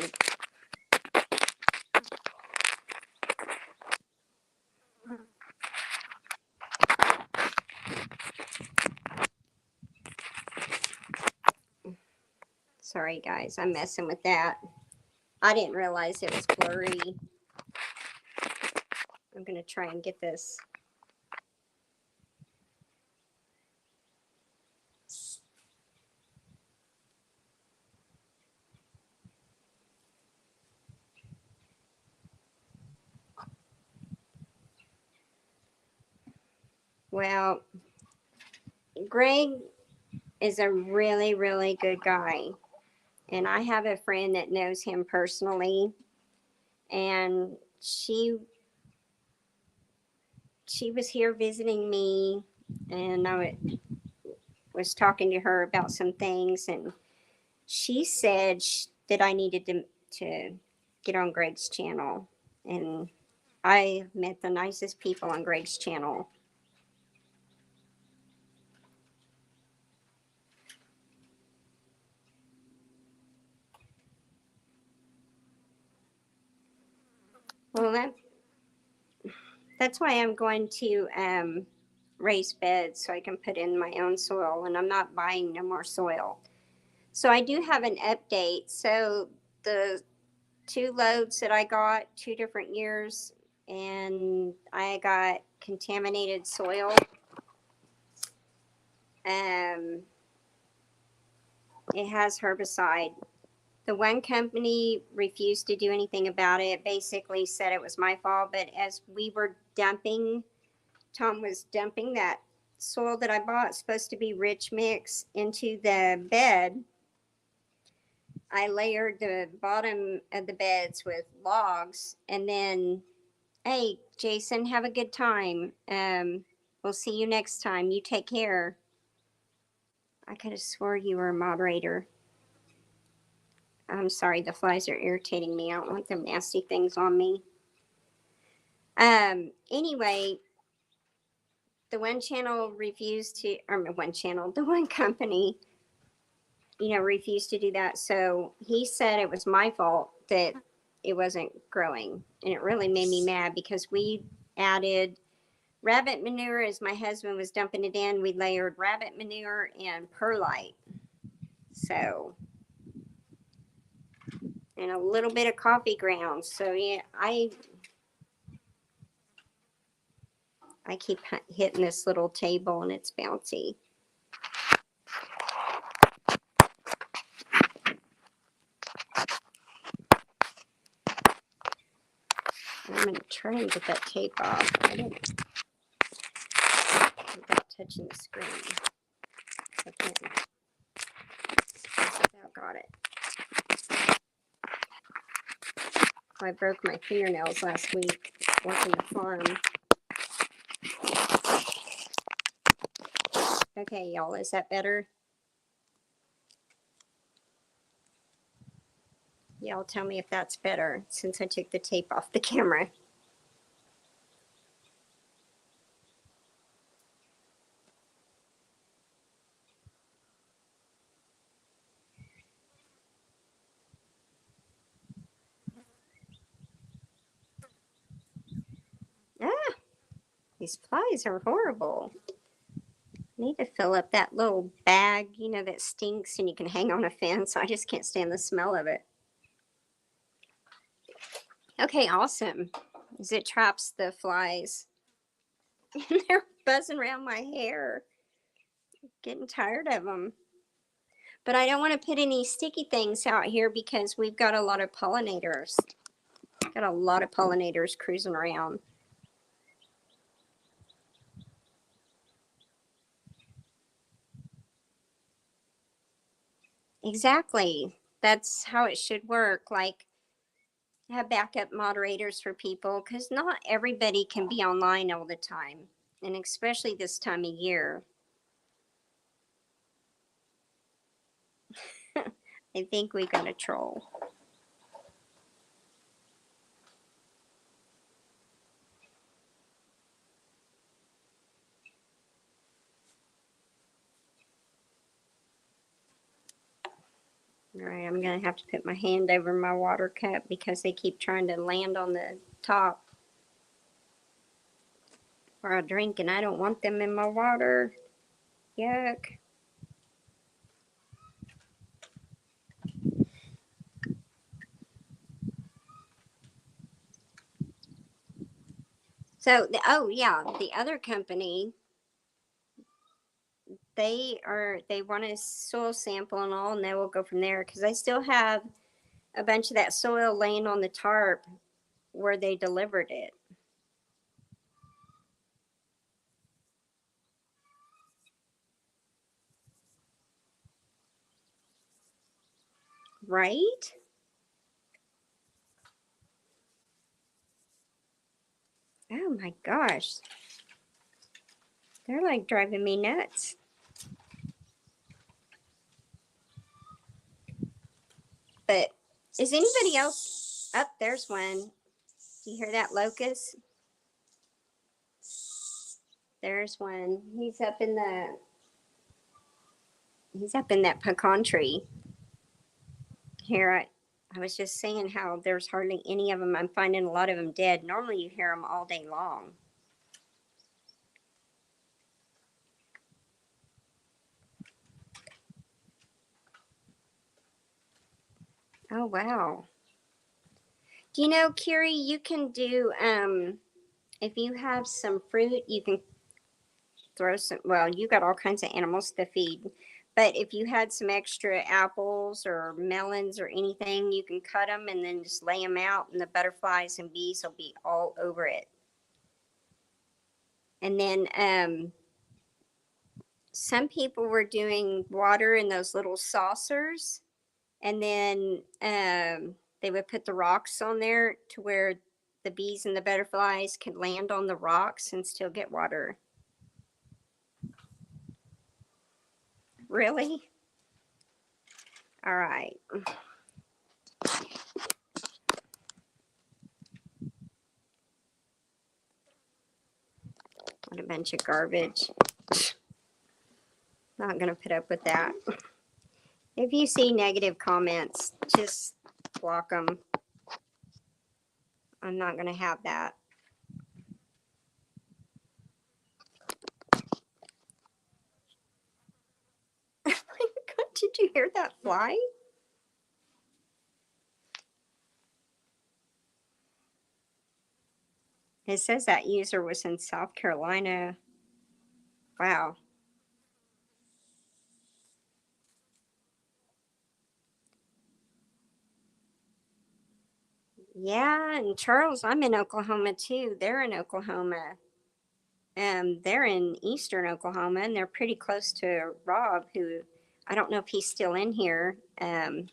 Sorry, guys, I'm messing with that. I didn't realize it was blurry. I'm going to try and get this. Well, Greg is a really, really good guy. And I have a friend that knows him personally. And she was here visiting me. And I was talking to her about some things. And she said that I needed to get on Greg's channel. And I met the nicest people on Greg's channel. Well, that's why I'm going to raise beds so I can put in my own soil, and I'm not buying no more soil. So I do have an update. So the 2 loads that I got 2 different years, and I got contaminated soil. Um, it has herbicide. The one company refused to do anything about it, basically said it was my fault. But as we were Tom was dumping that soil that I bought, supposed to be rich mix, into the bed. I layered the bottom of the beds with logs, and then, hey, Jason, have a good time. We'll see you next time. You take care. I could have swore you were a moderator. I'm sorry, the flies are irritating me. I don't want them nasty things on me. Anyway, the one channel refused to, or one channel, the one company, refused to do that. So he said it was my fault that it wasn't growing. And it really made me mad because we added rabbit manure as my husband was dumping it in. We layered rabbit manure and perlite. So, and a little bit of coffee grounds. So yeah, I keep hitting this little table and it's bouncy. I'm going to try and get that tape off. I didn't, without touching the screen. Okay. Now got it. I broke my fingernails last week working the farm. Okay, y'all, is that better? Y'all tell me if that's better since I took the tape off the camera. Ah, these flies are horrible. I need to fill up that little bag, that stinks and you can hang on a fence. I just can't stand the smell of it. Okay, awesome. As it traps the flies. And they're buzzing around my hair. Getting tired of them. But I don't want to put any sticky things out here because we've got a lot of pollinators. Got a lot of pollinators cruising around. Exactly. That's how it should work. Like, have backup moderators for people because not everybody can be online all the time. And especially this time of year. I think we got a troll. All right, I'm going to have to put my hand over my water cup because they keep trying to land on the top where I drink, and I don't want them in my water. Yuck. So, oh yeah, the other company, they want a soil sample and all, and they will go from there because I still have a bunch of that soil laying on the tarp where they delivered it. Right? Oh my gosh. They're like driving me nuts. But is anybody else up? There's one. Do you hear that locust? There's one. He's up in that pecan tree. Here, I was just saying how there's hardly any of them. I'm finding a lot of them dead. Normally you hear them all day long. Oh, wow. Do you know, Kiri, you can do, if you have some fruit, you can throw some, well, you got all kinds of animals to feed. But if you had some extra apples or melons or anything, you can cut them and then just lay them out, and the butterflies and bees will be all over it. And then some people were doing water in those little saucers, and then they would put the rocks on there to where the bees and the butterflies could land on the rocks and still get water. Really? All right. What a bunch of garbage. Not going to put up with that. If you see negative comments, just block them. I'm not going to have that. Did you hear that fly? It says that user was in South Carolina. Wow. Yeah, and Charles, I'm in Oklahoma too. They're in Oklahoma. They're in eastern Oklahoma, and they're pretty close to Rob, who I don't know if he's still in here. Good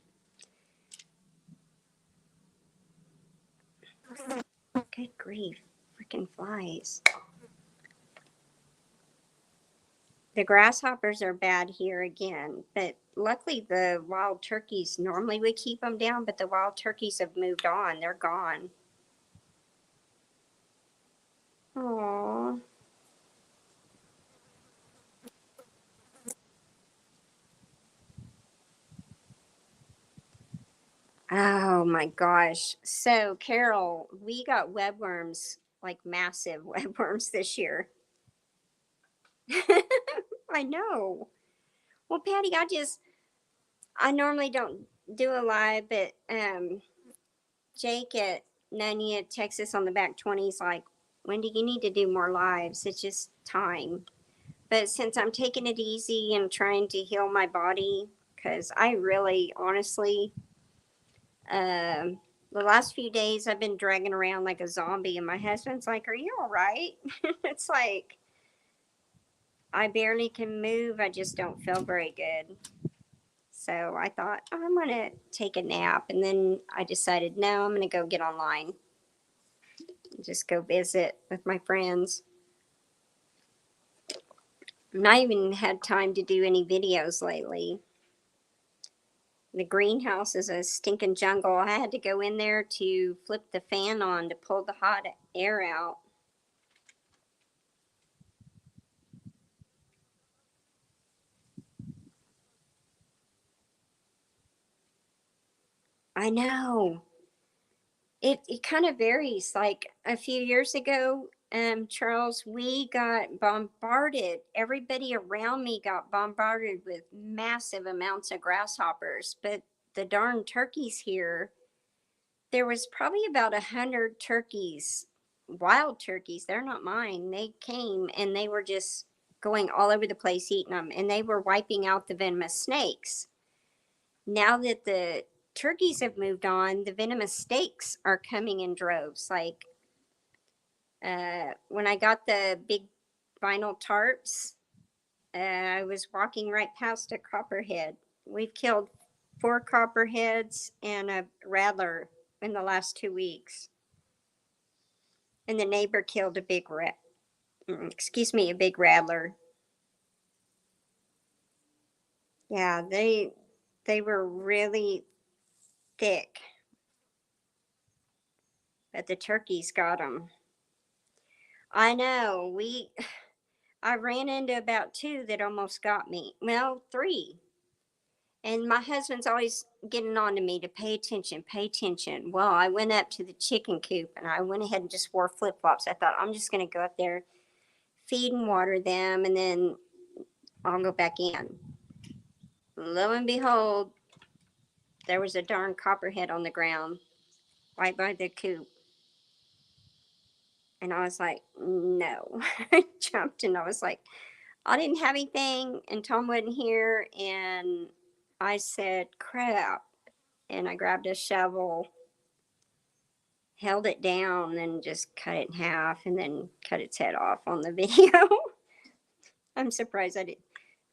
grief, freaking flies. The grasshoppers are bad here again, but luckily the wild turkeys normally would keep them down, but the wild turkeys have moved on. They're gone. Aww. Oh my gosh. So, Carol, we got webworms, like massive webworms this year. I know. Well, Patty, I normally don't do a live, but Jake at 90 Texas on the back 20's like, Wendy, you need to do more lives. It's just time. But since I'm taking it easy and trying to heal my body, because I really, honestly, the last few days I've been dragging around like a zombie, and my husband's like, "Are you all right?" It's like I barely can move. I just don't feel very good. So I thought, oh, I'm going to take a nap. And then I decided, no, I'm going to go get online and just go visit with my friends. And I even had time to do any videos lately. The greenhouse is a stinking jungle. I had to go in there to flip the fan on to pull the hot air out. I know. It kind of varies. Like a few years ago, Charles, we got bombarded. Everybody around me got bombarded with massive amounts of grasshoppers. But the darn turkeys here, there was probably about 100 turkeys, wild turkeys. They're not mine. They came and they were just going all over the place eating them, and they were wiping out the venomous snakes. Now that the turkeys have moved on, the venomous snakes are coming in droves. Like when I got the big vinyl tarps, I was walking right past a copperhead. We've killed 4 copperheads and a rattler in the last 2 weeks. And the neighbor killed a big a big rattler. Yeah, they were really thick, but the turkeys got them. I know. I ran into about 2 that almost got me. Well, 3. And my husband's always getting on to me to pay attention, pay attention. Well, I went up to the chicken coop and I went ahead and just wore flip flops. I thought, I'm just going to go up there, feed and water them, and then I'll go back in. Lo and behold, there was a darn copperhead on the ground right by the coop. And I was like, no. I jumped and I was like, I didn't have anything, and Tom wasn't here. And I said, crap. And I grabbed a shovel, held it down, and just cut it in half and then cut its head off on the video. I'm surprised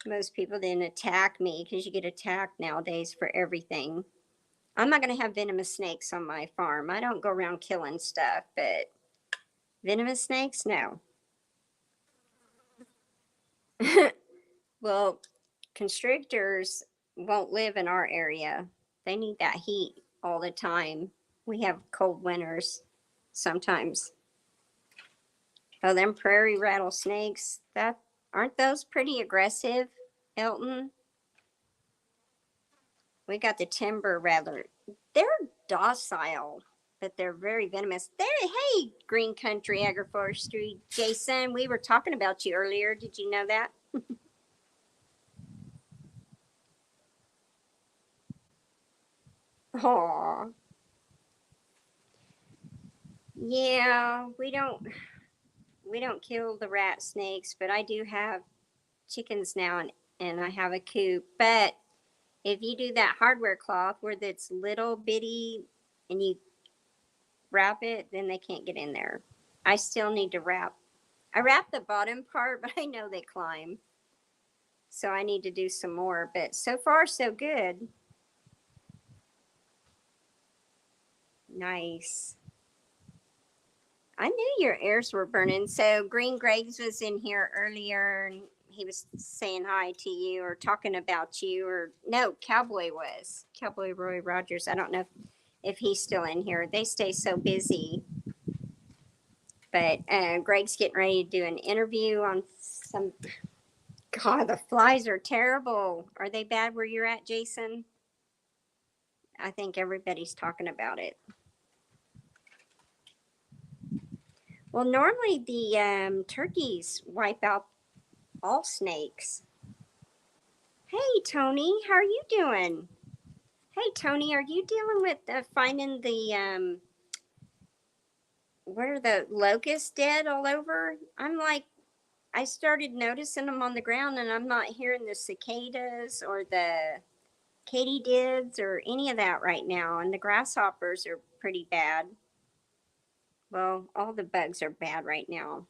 most people didn't attack me, because you get attacked nowadays for everything. I'm not going to have venomous snakes on my farm. I don't go around killing stuff, but venomous snakes, no. Well, constrictors won't live in our area. They need that heat all the time. We have cold winters sometimes. Oh, them prairie rattlesnakes, that aren't those pretty aggressive, Elton? We got the timber rattler. They're docile, but they're very venomous. There, hey, Green Country Agroforestry, Jason, we were talking about you earlier. Did you know that? Aw, yeah, we don't kill the rat snakes, but I do have chickens now, and I have a coop. But if you do that hardware cloth where it's little bitty and you wrap it, then they can't get in there. I still need to wrap. I wrap the bottom part, but I know they climb. So I need to do some more. But so far, so good. Nice. I knew your ears were burning. So Green Graves was in here earlier and he was saying hi to you or talking about you, or no, Cowboy was. Cowboy Roy Rogers. I don't know if he's still in here. They stay so busy. But Greg's getting ready to do an interview on some. God, the flies are terrible. Are they bad where you're at, Jason? I think everybody's talking about it. Well, normally the turkeys wipe out all snakes. Hey, Tony, how are you doing? Hey, Tony, are you dealing with finding the what are the locusts dead all over? I'm like, I started noticing them on the ground, and I'm not hearing the cicadas or the katydids or any of that right now. And the grasshoppers are pretty bad. Well, all the bugs are bad right now.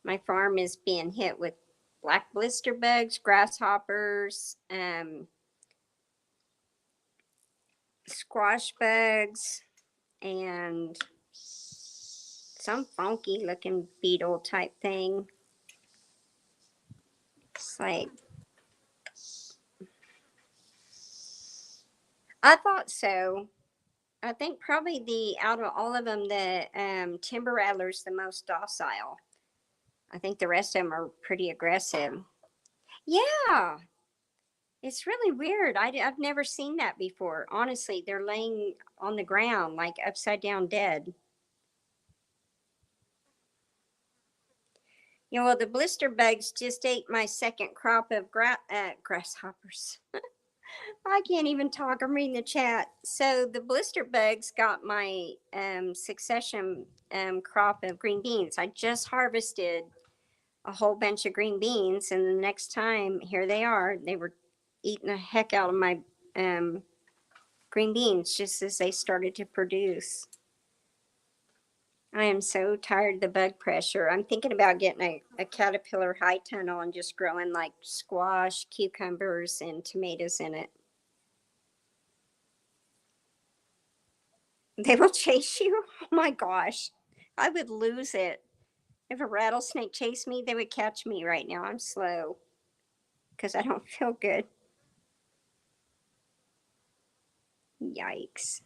My farm is being hit with black blister bugs, grasshoppers, squash bugs, and some funky looking beetle type thing. It's like, I thought so. I think probably the out of all of them, the timber rattler's the most docile. I think the rest of them are pretty aggressive. Yeah, it's really weird. I've never seen that before. Honestly, they're laying on the ground like upside down dead. You know, well, the blister bugs just ate my second crop of grasshoppers. I can't even talk. I'm reading the chat. So the blister bugs got my succession crop of green beans. I just harvested a whole bunch of green beans, and the next time, here they are. They were eating the heck out of my green beans just as they started to produce. I am so tired of the bug pressure. I'm thinking about getting a caterpillar high tunnel and just growing like squash, cucumbers, and tomatoes in it. They will chase you? Oh my gosh. I would lose it. If a rattlesnake chased me, they would catch me right now. I'm slow because I don't feel good. Yikes.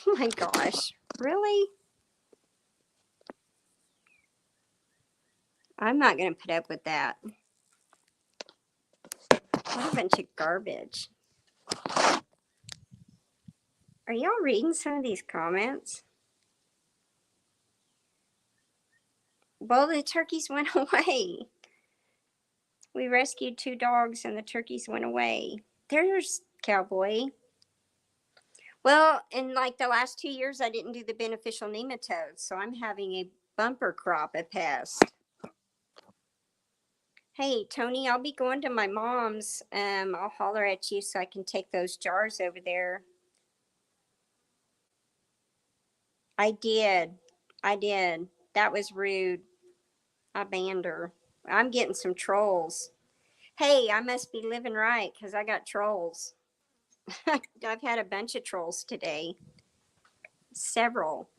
Oh my gosh. Really? I'm not going to put up with that. What a bunch of garbage. Are y'all reading some of these comments? Well, the turkeys went away. We rescued two dogs and the turkeys went away. There's Cowboy. Well, in like the last 2 years, I didn't do the beneficial nematodes, so I'm having a bumper crop of pests. Hey, Tony, I'll be going to my mom's. I'll holler at you so I can take those jars over there. I did. I did. That was rude. I banned her. I'm getting some trolls. Hey, I must be living right because I got trolls. I've had a bunch of trolls today. several.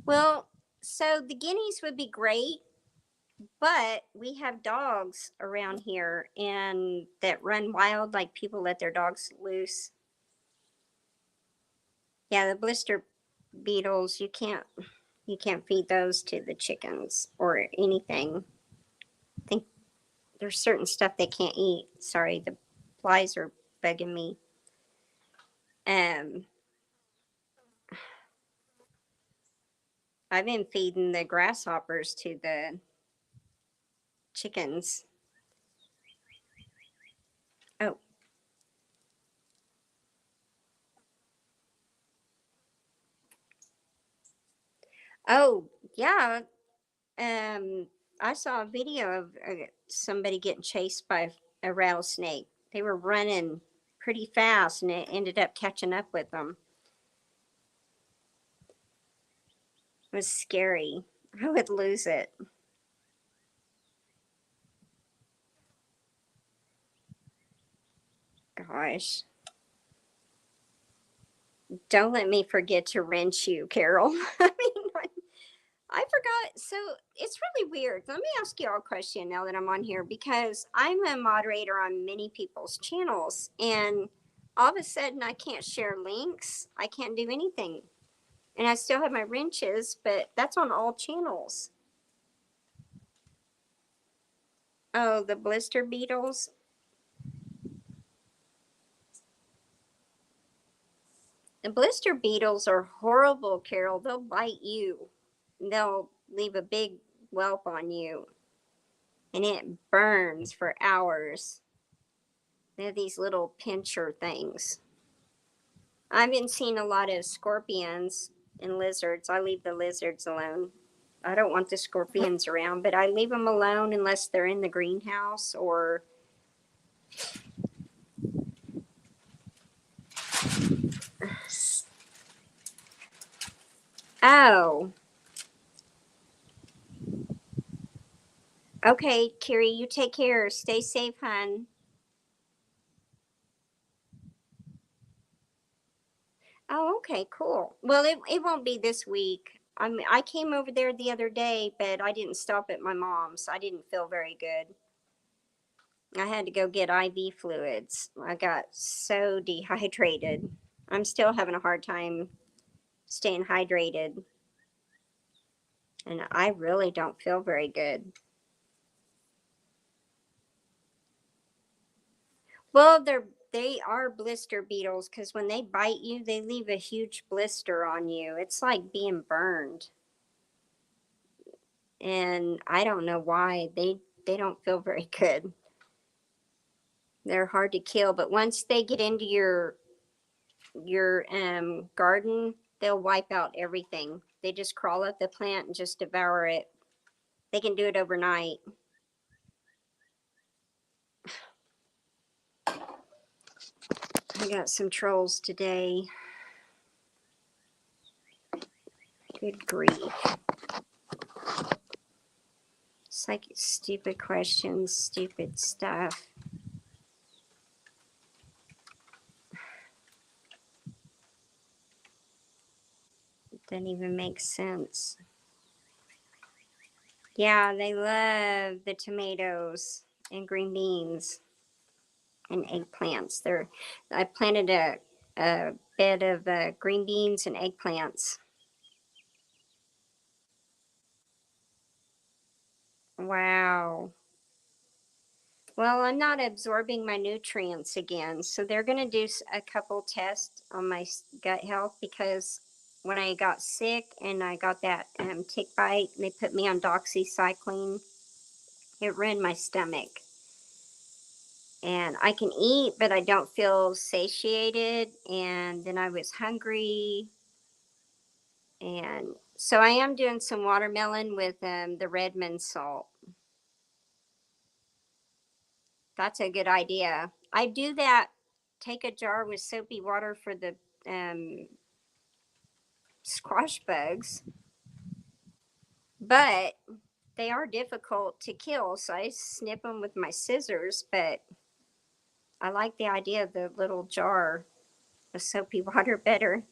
Well, so the guineas would be great, but we have dogs around here and that run wild, like people let their dogs loose. Yeah, the blister beetles, you can't feed those to the chickens or anything. I think there's certain stuff they can't eat. Sorry, the flies are bugging me. Um, I've been feeding the grasshoppers to the chickens. Oh, oh, yeah. Um, I saw a video of somebody getting chased by a rattlesnake. They were running pretty fast, and it ended up catching up with them. It was scary. I would lose it. Gosh. Don't let me forget to wrench you, Carol. I mean, I forgot. So it's really weird. Let me ask you all a question now that I'm on here because I'm a moderator on many people's channels, and all of a sudden I can't share links. I can't do anything. And I still have my wrenches, but that's on all channels. Oh, the blister beetles. The blister beetles are horrible, Carol. They'll bite you. They'll leave a big whelp on you, and it burns for hours. They have these little pincher things. I've been seeing a lot of scorpions and lizards. I leave the lizards alone. I don't want the scorpions around, but I leave them alone unless they're in the greenhouse or. Oh, okay, Kiri, you take care. Stay safe, hun. Oh, okay, cool. Well, it won't be this week. I came over there the other day, but I didn't stop at my mom's. I didn't feel very good. I had to go get IV fluids. I got so dehydrated. I'm still having a hard time staying hydrated, and I really don't feel very good. Well, they are blister beetles because when they bite you, they leave a huge blister on you. It's like being burned, and I don't know why they don't feel very good. They're hard to kill, but once they get into your garden, they'll wipe out everything. They just crawl up the plant and just devour it. They can do it overnight. I got some trolls today. Good grief. It's like stupid questions, stupid stuff. It doesn't even make sense. Yeah, they love the tomatoes and green beans and eggplants. I planted a bed of green beans and eggplants. Wow. Well, I'm not absorbing my nutrients again. So they're going to do a couple tests on my gut health because when I got sick and I got that tick bite, they put me on doxycycline. It ruined my stomach. And I can eat, but I don't feel satiated. And then I was hungry. And so I am doing some watermelon with the Redmond salt. That's a good idea. I do that. Take a jar with soapy water for the um, squash bugs, but they are difficult to kill. So I snip them with my scissors. But I like the idea of the little jar of soapy water better.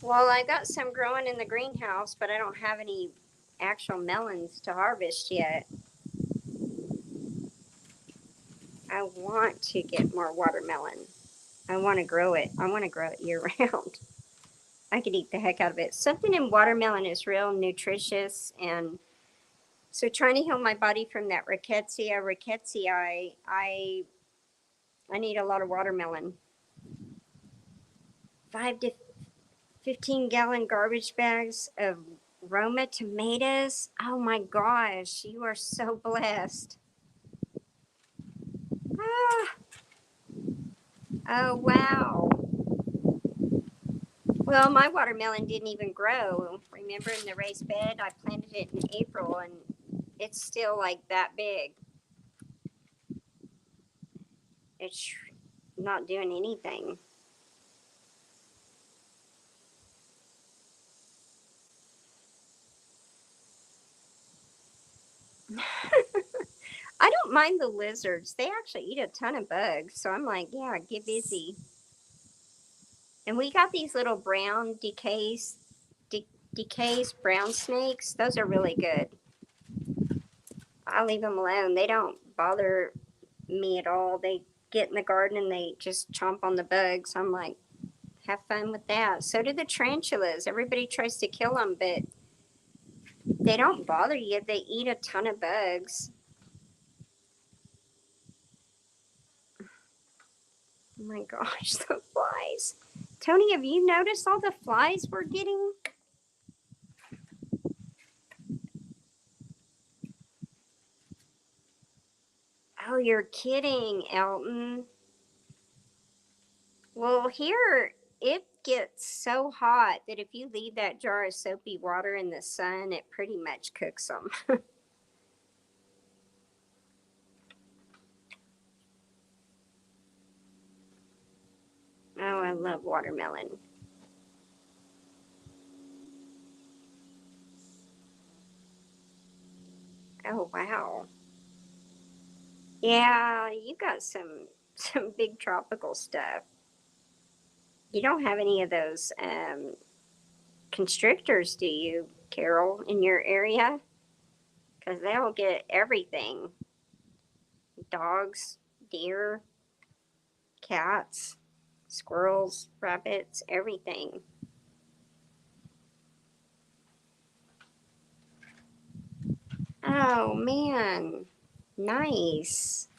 Well, I got some growing in the greenhouse, but I don't have any actual melons to harvest yet. I want to get more watermelon. I want to grow it. I want to grow it year round. I could eat the heck out of it. Something in watermelon is real nutritious, and so trying to heal my body from that rickettsia, I need a lot of watermelon. 5 to 15 gallon garbage bags of Roma tomatoes. Oh my gosh, you are so blessed. Ah, oh wow. Well, my watermelon didn't even grow. Remember in the raised bed, I planted it in April and it's still like that big. It's not doing anything. I don't mind the lizards. They actually eat a ton of bugs. So I'm like, yeah, get busy. And we got these little brown decays brown snakes. Those are really good. I leave them alone. They don't bother me at all. They get in the garden and they just chomp on the bugs. I'm like, have fun with that. So do the tarantulas. Everybody tries to kill them, but they don't bother you. They eat a ton of bugs. Oh my gosh, the flies. Tony, have you noticed all the flies we're getting? Oh, you're kidding, Elton. Well, here it gets so hot that if you leave that jar of soapy water in the sun, it pretty much cooks them. Oh, I love watermelon. Oh, wow. Yeah, you got some big tropical stuff. You don't have any of those constrictors, do you, Carol, in your area? Because they'll get everything: dogs, deer, cats, squirrels, rabbits, everything. Oh man, nice.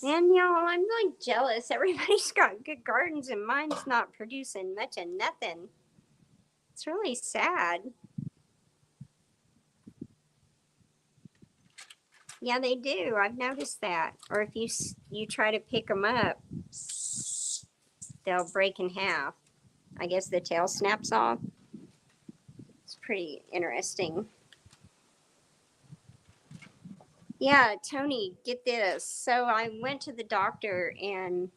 And y'all, I'm like jealous. Everybody's got good gardens and mine's not producing much of nothing. It's really sad. Yeah, they do. I've noticed that. Or if you try to pick them up, they'll break in half. I guess the tail snaps off. It's pretty interesting. Yeah, Tony, get this. So I went to the doctor and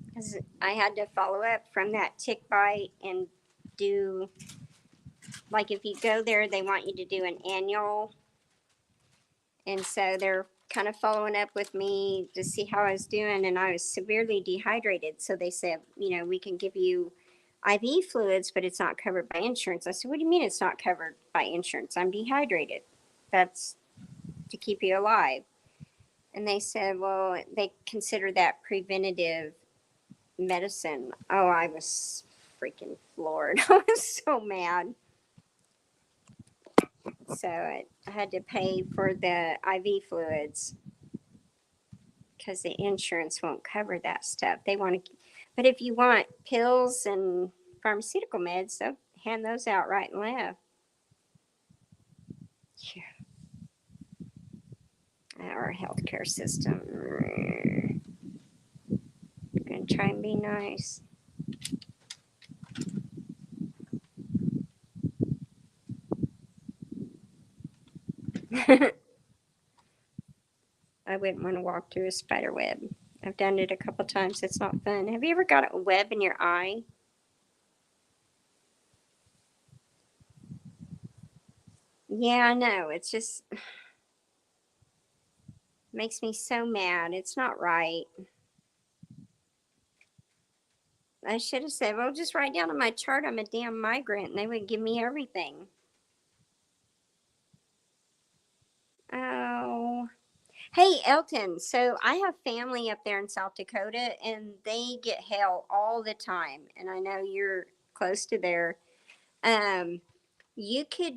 because I had to follow up from that tick bite and do, like, if you go there, they want you to do an annual. And so they're kind of following up with me to see how I was doing. And I was severely dehydrated. So they said, we can give you IV fluids, but it's not covered by insurance. I said, what do you mean it's not covered by insurance? I'm dehydrated. That's to keep you alive. And they said, well, they consider that preventative medicine. Oh, I was freaking floored. I was so mad. So I had to pay for the IV fluids because the insurance won't cover that stuff. They want to, but if you want pills and pharmaceutical meds, they'll hand those out right and left. Yeah. Our healthcare system. I'm gonna try and be nice. I wouldn't want to walk through a spider web. I've done it a couple times. It's not fun. Have you ever got a web in your eye? Yeah, I know. It's just makes me so mad. It's not right. I should have said, well, just write down on my chart I'm a damn migrant, and they would give me everything. Oh. Hey, Elton. So I have family up there in South Dakota, and they get hail all the time. And I know you're close to there. Um, you could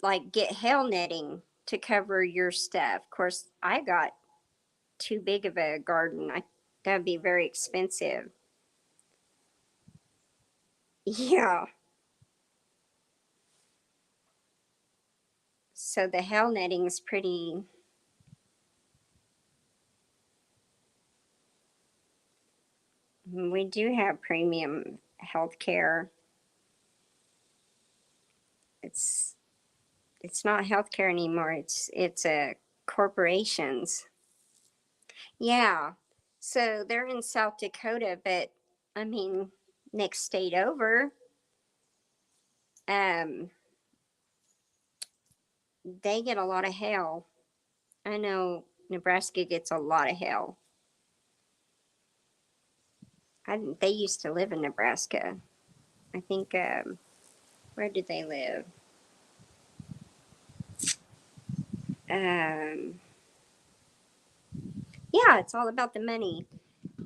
like get hail netting to cover your stuff. Of course, I got too big of a garden. That'd be very expensive. Yeah. So the hail netting is pretty. We do have premium health care. It's it's not healthcare anymore. It's a corporations. Yeah. So they're in South Dakota, but I mean, next state over, um, they get a lot of hail. I know Nebraska gets a lot of hail. They used to live in Nebraska. I think, where did they live? Um, yeah, it's all about the money.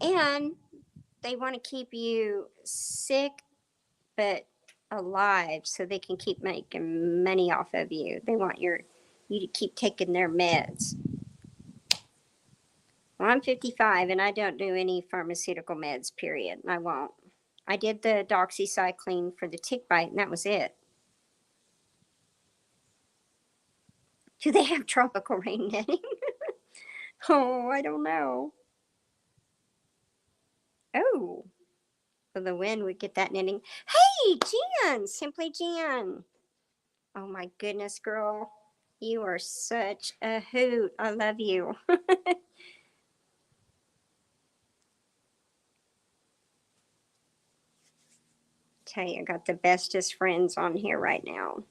And they want to keep you sick but alive so they can keep making money off of you. They want you to keep taking their meds. Well, I'm 55 and I don't do any pharmaceutical meds, period. I won't. I did the doxycycline for the tick bite and that was it. Do they have tropical rain netting? Oh, I don't know. Oh, well, the wind would get that netting. Hey, Jan, Simply Jan. Oh my goodness, girl. You are such a hoot. I love you. Tell you, I got the bestest friends on here right now.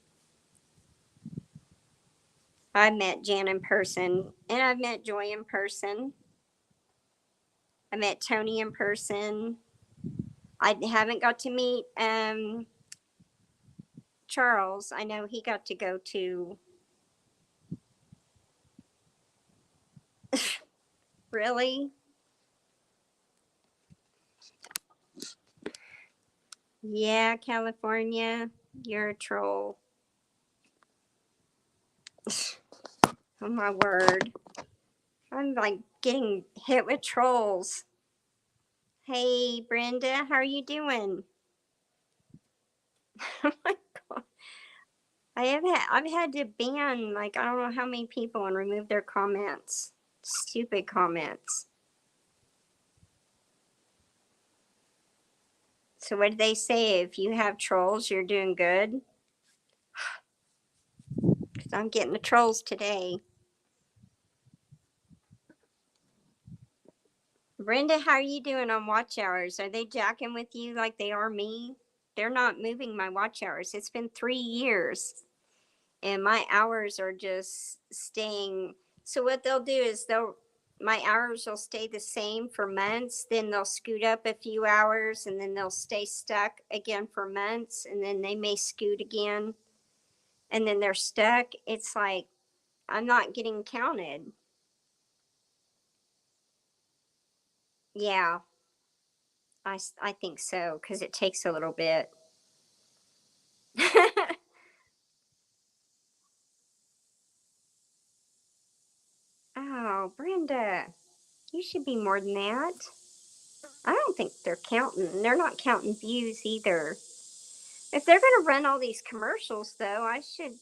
I met Jan in person, and I've met Joy in person. I met Tony in person. I haven't got to meet Charles. I know he got to go to. Really? Yeah, California. You're a troll. Oh my word. I'm like getting hit with trolls. Hey, Brenda, how are you doing? Oh my god. I've had to ban like I don't know how many people and remove their comments. Stupid comments. So what did they say? If you have trolls, you're doing good? Because I'm getting the trolls today. Brenda, how are you doing on watch hours? Are they jacking with you like they are me? They're not moving my watch hours. It's been 3 years and my hours are just staying. So what they'll do is my hours will stay the same for months, then they'll scoot up a few hours and then they'll stay stuck again for months and then they may scoot again and then they're stuck. It's like I'm not getting counted. Yeah, I think so because it takes a little bit. Oh, Brenda, you should be more than that. I don't think they're counting. They're not counting views either. If they're going to run all these commercials, though, I should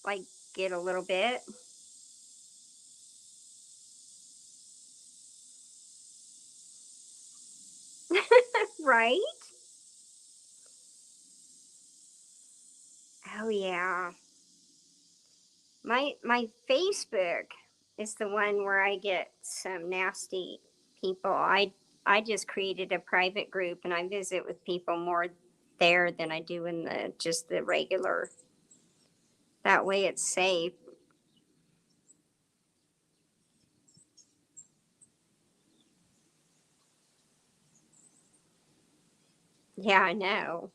like get a little bit. Right? Oh yeah. My Facebook is the one where I get some nasty people. I just created a private group and I visit with people more there than I do in the just the regular. That way it's safe. Yeah, I know.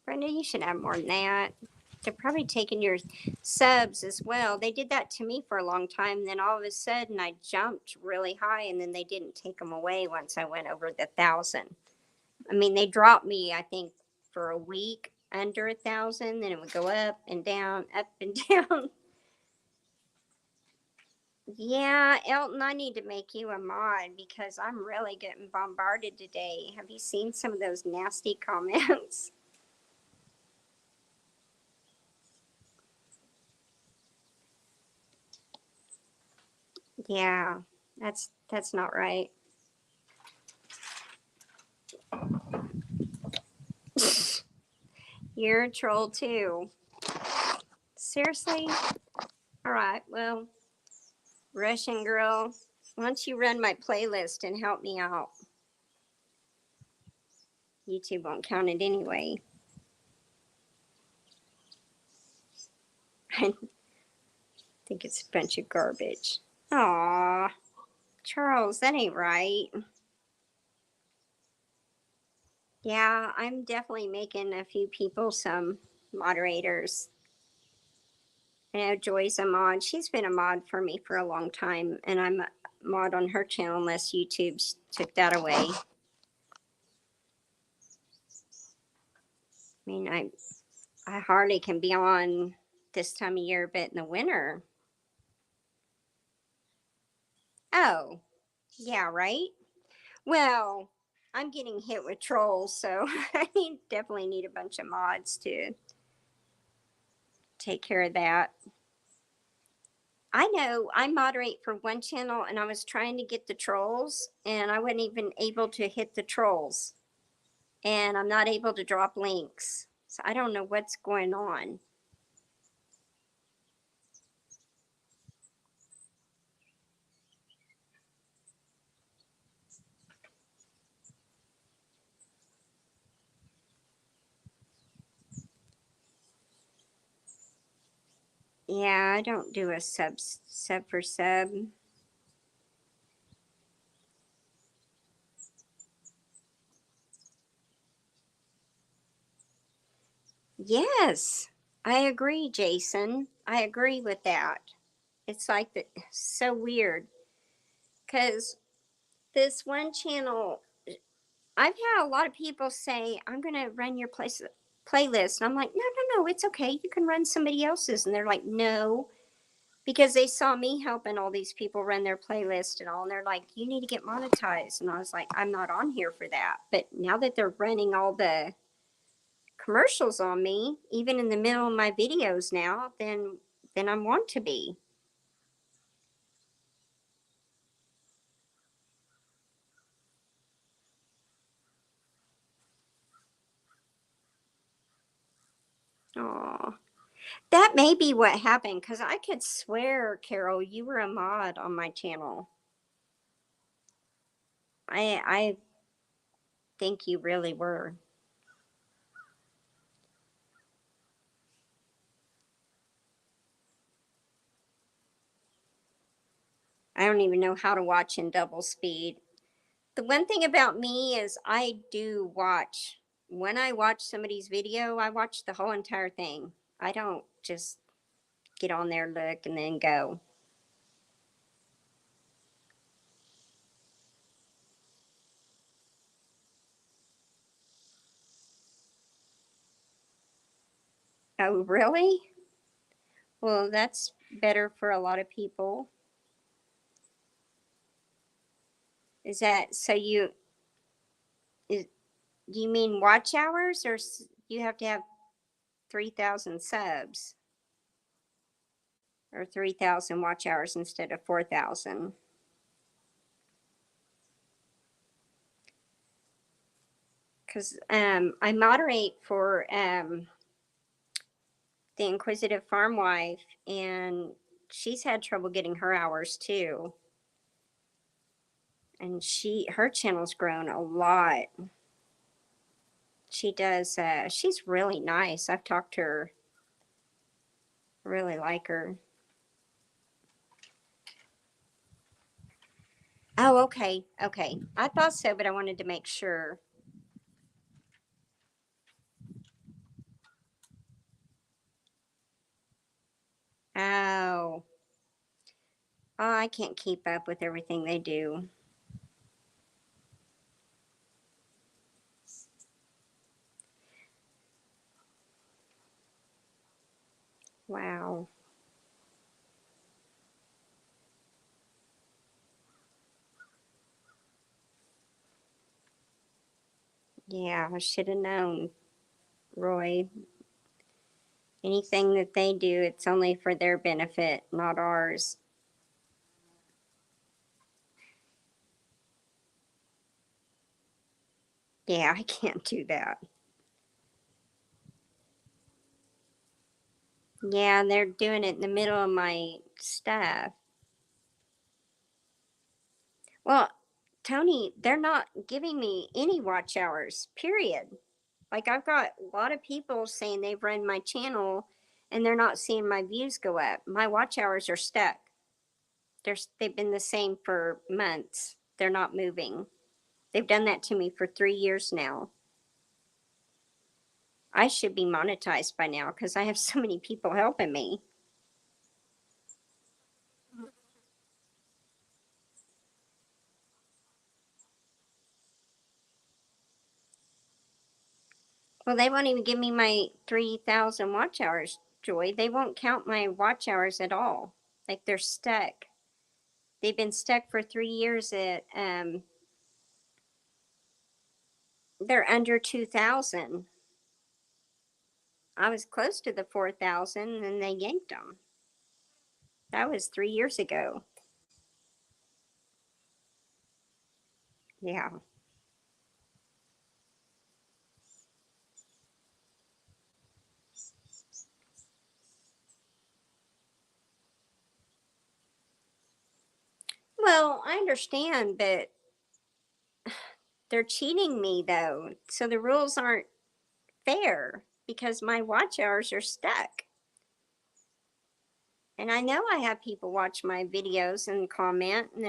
Brenda, you should have more than that. They're probably taking your subs as well. They did that to me for a long time. Then all of a sudden, I jumped really high, and then they didn't take them away once I went over the 1,000. I mean, they dropped me, I think, for a week under 1,000. Then it would go up and down, up and down. Yeah, Elton, I need to make you a mod because I'm really getting bombarded today. Have you seen some of those nasty comments? Yeah, that's not right. You're a troll too. Seriously? All right. Well, Russian girl, why don't you run my playlist and help me out? YouTube won't count it anyway. I think it's a bunch of garbage. Aw, Charles, that ain't right. Yeah, I'm definitely making a few people some moderators. I know Joy's a mod. She's been a mod for me for a long time, and I'm a mod on her channel unless YouTube took that away. I mean, I hardly can be on this time of year, but in the winter. Oh, yeah, right? Well, I'm getting hit with trolls, so I definitely need a bunch of mods to take care of that. I know I moderate for one channel and I was trying to get the trolls and I wasn't even able to hit the trolls. And I'm not able to drop links. So I don't know what's going on. Yeah, I don't do a sub for sub. Yes, I agree, Jason. I agree with that. It's like so weird because this one channel, I've had a lot of people say, I'm going to run your playlist. And I'm like, no, no, no, it's okay. You can run somebody else's. And they're like, no, because they saw me helping all these people run their playlist and all. And they're like, you need to get monetized. And I was like, I'm not on here for that. But now that they're running all the commercials on me, even in the middle of my videos now, then I want to be. Oh, that may be what happened because I could swear, Carol, you were a mod on my channel. I think you really were. I don't even know how to watch in double speed. The one thing about me is I do watch. When I watch somebody's video, I watch the whole entire thing. I don't just get on there, look, and then go. Oh, really? Well, that's better for a lot of people. Is that so? Is, do you mean watch hours, or you have to have 3,000 subs or 3,000 watch hours instead of 4,000? Because I moderate for the Inquisitive Farm Wife, and she's had trouble getting her hours too. And her channel's grown a lot. She does. She's really nice. I've talked to her. Really like her. Oh, okay. Okay. I thought so, but I wanted to make sure. Oh. Oh, I can't keep up with everything they do. Wow. Yeah, I should have known, Roy. Anything that they do, it's only for their benefit, not ours. Yeah, I can't do that. Yeah, they're doing it in the middle of my stuff. Well, Tony, they're not giving me any watch hours, period. Like, I've got a lot of people saying they've run my channel and they're not seeing my views go up. My watch hours are stuck. They've been the same for months. They're not moving. They've done that to me for 3 years now. I should be monetized by now because I have so many people helping me. Well, they won't even give me my 3,000 watch hours, Joy. They won't count my watch hours at all. Like, they're stuck. They've been stuck for 3 years at, they're under 2,000. I was close to the 4,000 and they yanked them. That was 3 years ago. Yeah. Well, I understand, but they're cheating me though. So the rules aren't fair because my watch hours are stuck. And I know I have people watch my videos and comment. And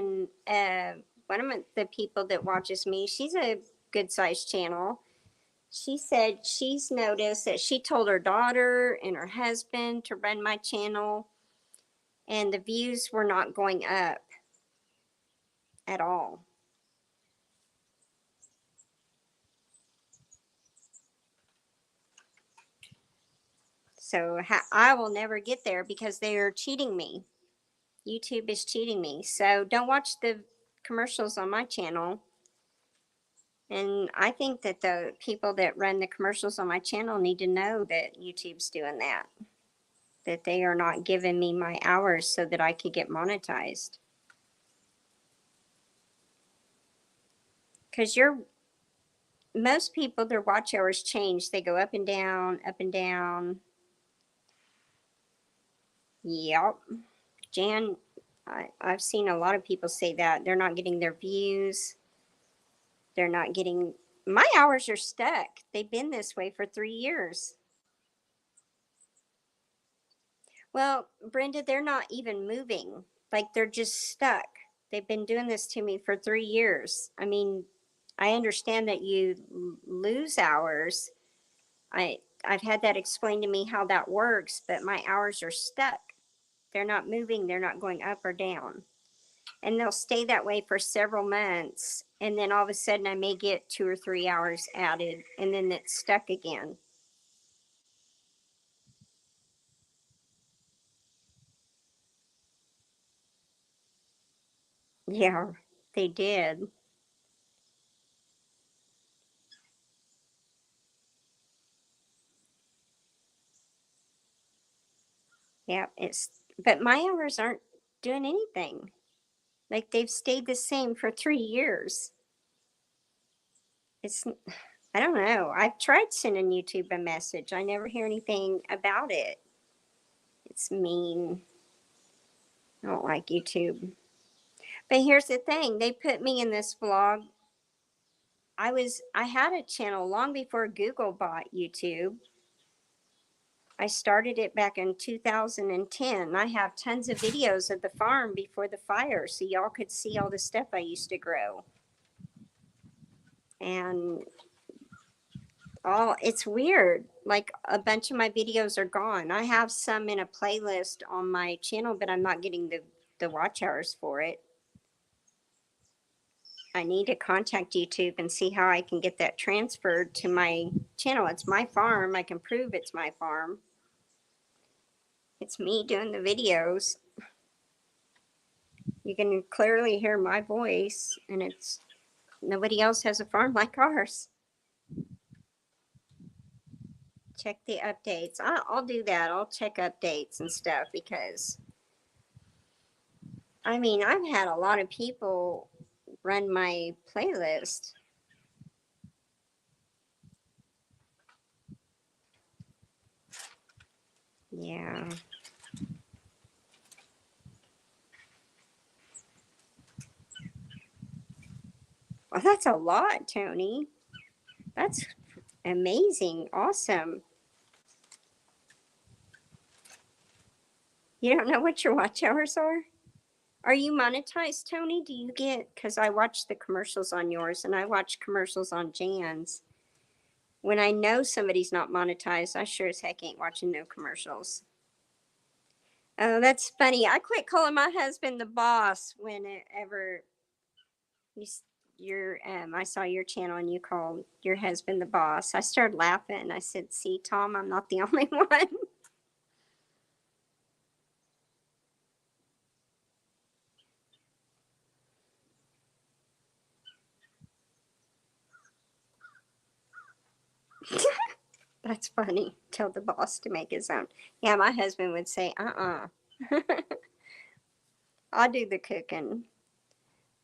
then one of the people that watches me, she's a good sized channel. She said she's noticed that she told her daughter and her husband to run my channel, and the views were not going up at all. So I will never get there because they are cheating me. YouTube is cheating me. So don't watch the commercials on my channel. And I think that the people that run the commercials on my channel need to know that YouTube's doing that, that they are not giving me my hours so that I could get monetized. Because most people, their watch hours change. They go up and down, up and down. Yep. Jan, I've seen a lot of people say that. They're not getting their views. They're not getting, my hours are stuck. They've been this way for 3 years. Well, Brenda, they're not even moving. Like, they're just stuck. They've been doing this to me for 3 years. I mean, I understand that you lose hours. I've had that explained to me how that works, but my hours are stuck. They're not moving, they're not going up or down. And they'll stay that way for several months. And then all of a sudden, I may get 2 or 3 hours added, and then it's stuck again. Yeah, they did. Yeah, but my hours aren't doing anything. Like, they've stayed the same for 3 years. It's, I don't know. I've tried sending YouTube a message. I never hear anything about it. It's mean. I don't like YouTube. But here's the thing, they put me in this vlog. I had a channel long before Google bought YouTube. I started it back in 2010. I have tons of videos of the farm before the fire so y'all could see all the stuff I used to grow. And it's weird. Like a bunch of my videos are gone. I have some in a playlist on my channel, but I'm not getting the watch hours for it. I need to contact YouTube and see how I can get that transferred to my channel. It's my farm. I can prove it's my farm. It's me doing the videos. You can clearly hear my voice, and it's nobody else has a farm like ours. Check the updates. I'll do that. I'll check updates and stuff because, I mean, I've had a lot of people run my playlist. Yeah. Well, that's a lot, Tony. That's amazing. Awesome. You don't know what your watch hours are? Are you monetized, Tony? Do you get, because I watch the commercials on yours and I watch commercials on Jan's. When I know somebody's not monetized, I sure as heck ain't watching no commercials. Oh, that's funny. I quit calling my husband the boss whenever I saw your channel and you called your husband the boss. I started laughing. I said, see, Tom, I'm not the only one. That's funny. Tell the boss to make his own. Yeah, my husband would say, I'll do the cooking.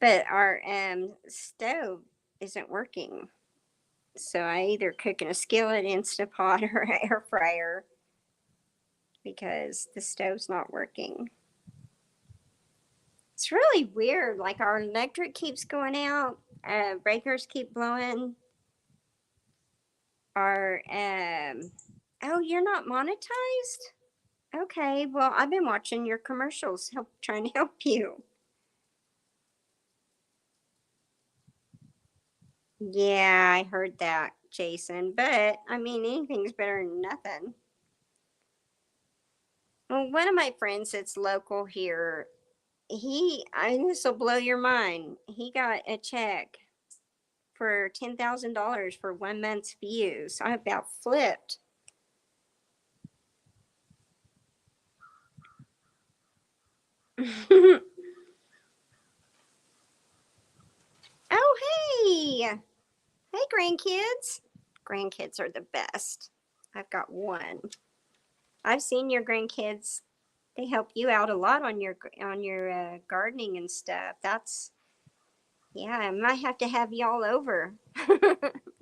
But our stove isn't working. So I either cook in a skillet, Instapot, or an air fryer because the stove's not working. It's really weird. Like our electric keeps going out, breakers keep blowing. Our oh, you're not monetized? Okay, well, I've been watching your commercials, trying to help you. Yeah, I heard that, Jason. But I mean, anything's better than nothing. Well, one of my friends that's local here, this will blow your mind. He got a check for $10,000 for 1 month's views. I about flipped. Oh, hey. Hey, grandkids. Grandkids are the best. I've got one. I've seen your grandkids. They help you out a lot on your gardening and stuff. Yeah, I might have to have y'all over.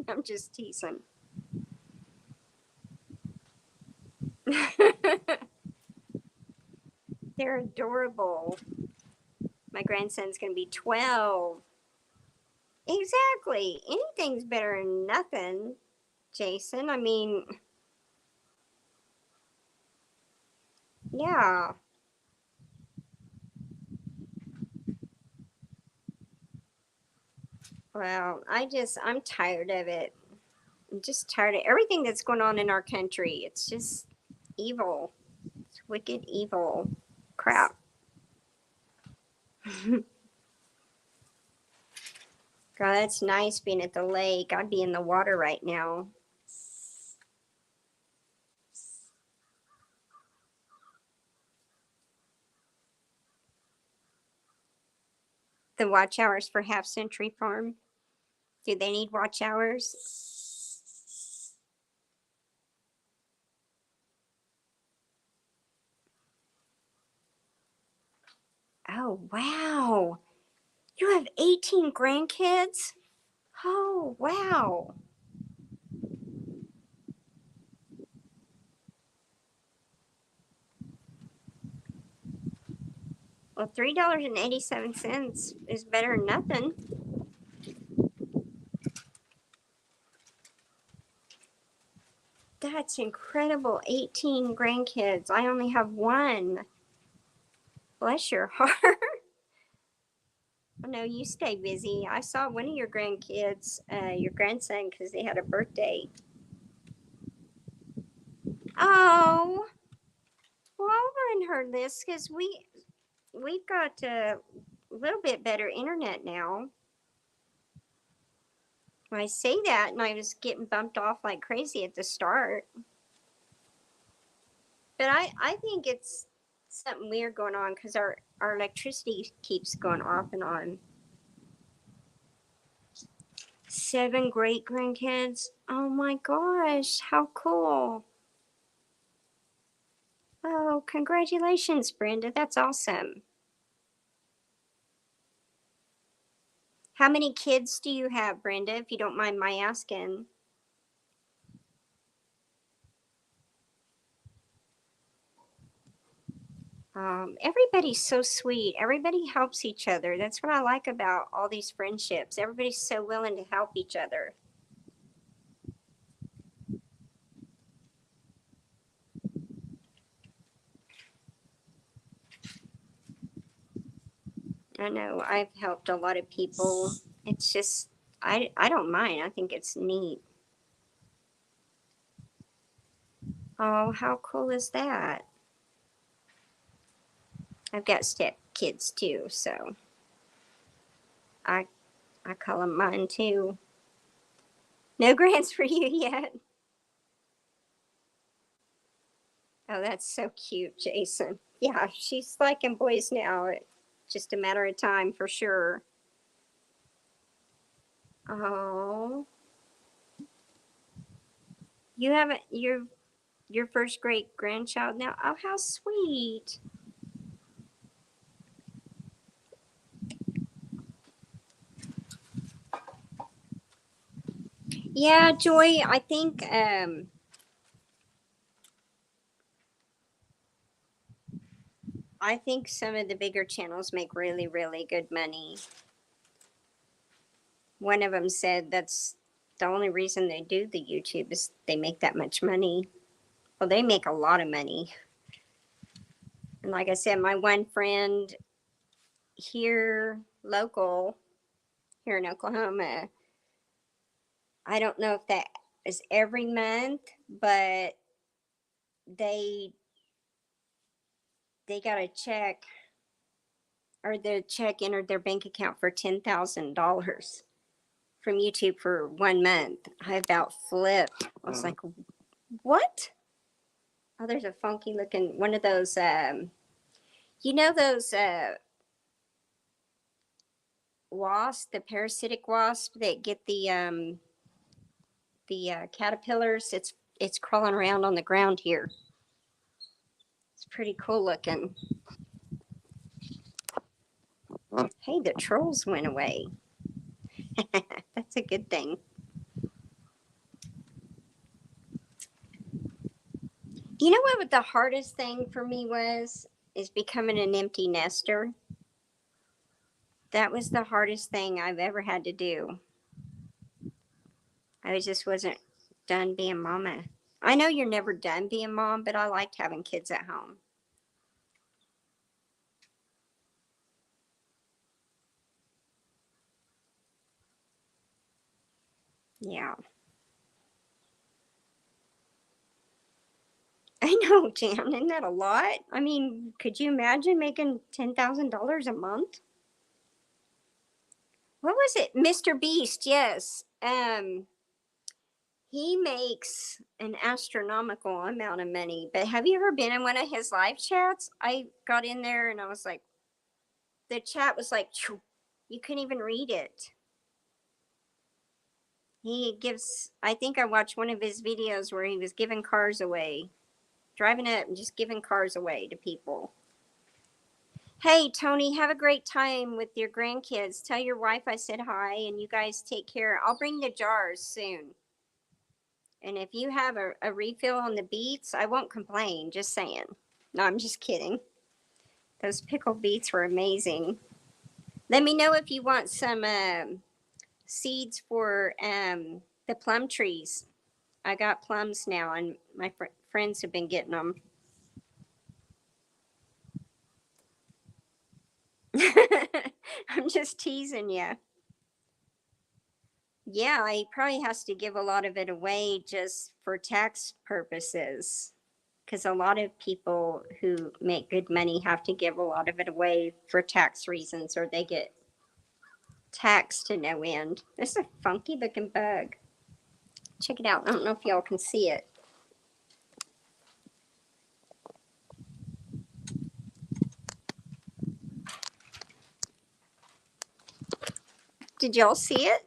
I'm just teasing. They're adorable. My grandson's going to be 12. Exactly. Anything's better than nothing, Jason. I mean, yeah. Well, I'm tired of it. I'm just tired of everything that's going on in our country. It's just evil. It's wicked evil crap. God, that's nice being at the lake. I'd be in the water right now. The watch hours for Half Century Farm. Do they need watch hours? Oh, wow. You have 18 grandkids? Oh, wow. Well, $3.87 is better than nothing. That's incredible. 18 grandkids. I only have one. Bless your heart. Oh, no, you stay busy. I saw one of your grandkids, your grandson, because they had a birthday. Oh, well, I'll run her list because we've got a little bit better internet now. When I say that, and I was getting bumped off like crazy at the start, but I think it's something weird going on because our electricity keeps going off and on. 7 great grandkids. Oh my gosh, how cool. Oh, congratulations, Brenda. That's awesome. How many kids do you have, Brenda, if you don't mind my asking? Everybody's so sweet. Everybody helps each other. That's what I like about all these friendships. Everybody's so willing to help each other. I know I've helped a lot of people. It's just, I don't mind. I think it's neat. Oh, how cool is that? I've got step kids too, so I I call them mine too. No grants for you yet. Oh, that's so cute, Jason. Yeah, she's liking boys now. It's just a matter of time for sure. Oh, you haven't your first great grandchild now. Oh, how sweet. Yeah, Joy. I think some of the bigger channels make really really good money. One of them said that's the only reason they do the YouTube is they make that much money. Well, they make a lot of money. And like I said, my one friend here, local, here in Oklahoma, I don't know if that is every month, but they they got a check or the check entered their bank account for $10,000 from YouTube for 1 month. I about flipped. I was like, what? Oh, there's a funky looking one of those. You know those wasps, the parasitic wasp that get the caterpillars. It's crawling around on the ground here. It's pretty cool looking. Hey, the trolls went away. That's a good thing. You know what the hardest thing for me was? Is becoming an empty nester. That was the hardest thing I've ever had to do. I just wasn't done being mama. I know you're never done being mom, but I liked having kids at home. Yeah. I know, Jan. Isn't that a lot? I mean, could you imagine making $10,000 a month? What was it? Mr. Beast, yes. He makes an astronomical amount of money. But have you ever been in one of his live chats? I got in there and I was like, the chat was like, you couldn't even read it. He gives, I think I watched one of his videos where he was giving cars away, driving up and just giving cars away to people. Hey, Tony, have a great time with your grandkids. Tell your wife I said hi and you guys take care. I'll bring the jars soon. And if you have a refill on the beets, I won't complain. Just saying. No, I'm just kidding. Those pickled beets were amazing. Let me know if you want some seeds for the plum trees. I got plums now, and my friends have been getting them. I'm just teasing you. Yeah, he probably has to give a lot of it away just for tax purposes. Because a lot of people who make good money have to give a lot of it away for tax reasons, or they get taxed to no end. This is a funky looking bug. Check it out. I don't know if y'all can see it. Did y'all see it?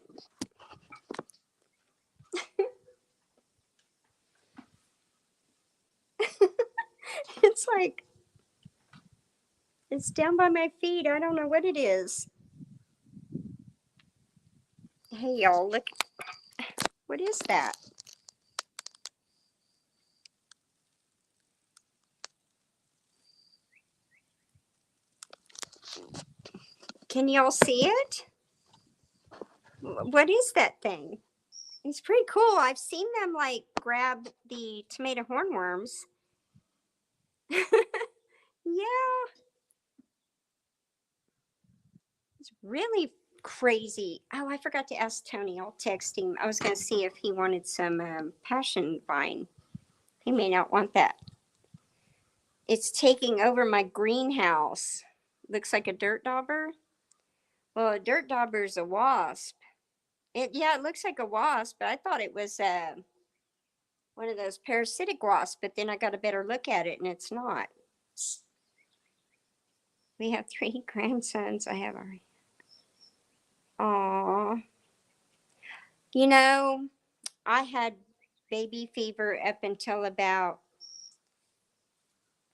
It's like, it's down by my feet. I don't know what it is. Hey, y'all, look. What is that? Can y'all see it? What is that thing? It's pretty cool. I've seen them like grab the tomato hornworms. Yeah, it's really crazy. Oh, I forgot to ask Tony. I'll text him. I was going to see if he wanted some passion vine. He may not want that. It's taking over my greenhouse. Looks like a dirt dauber. Well, a dirt dauber is a wasp. Yeah, it looks like a wasp, but I thought it was one of those parasitic wasps. But then I got a better look at it, and it's not. We have 3 grandsons. I have our. Aww. You know, I had baby fever up until about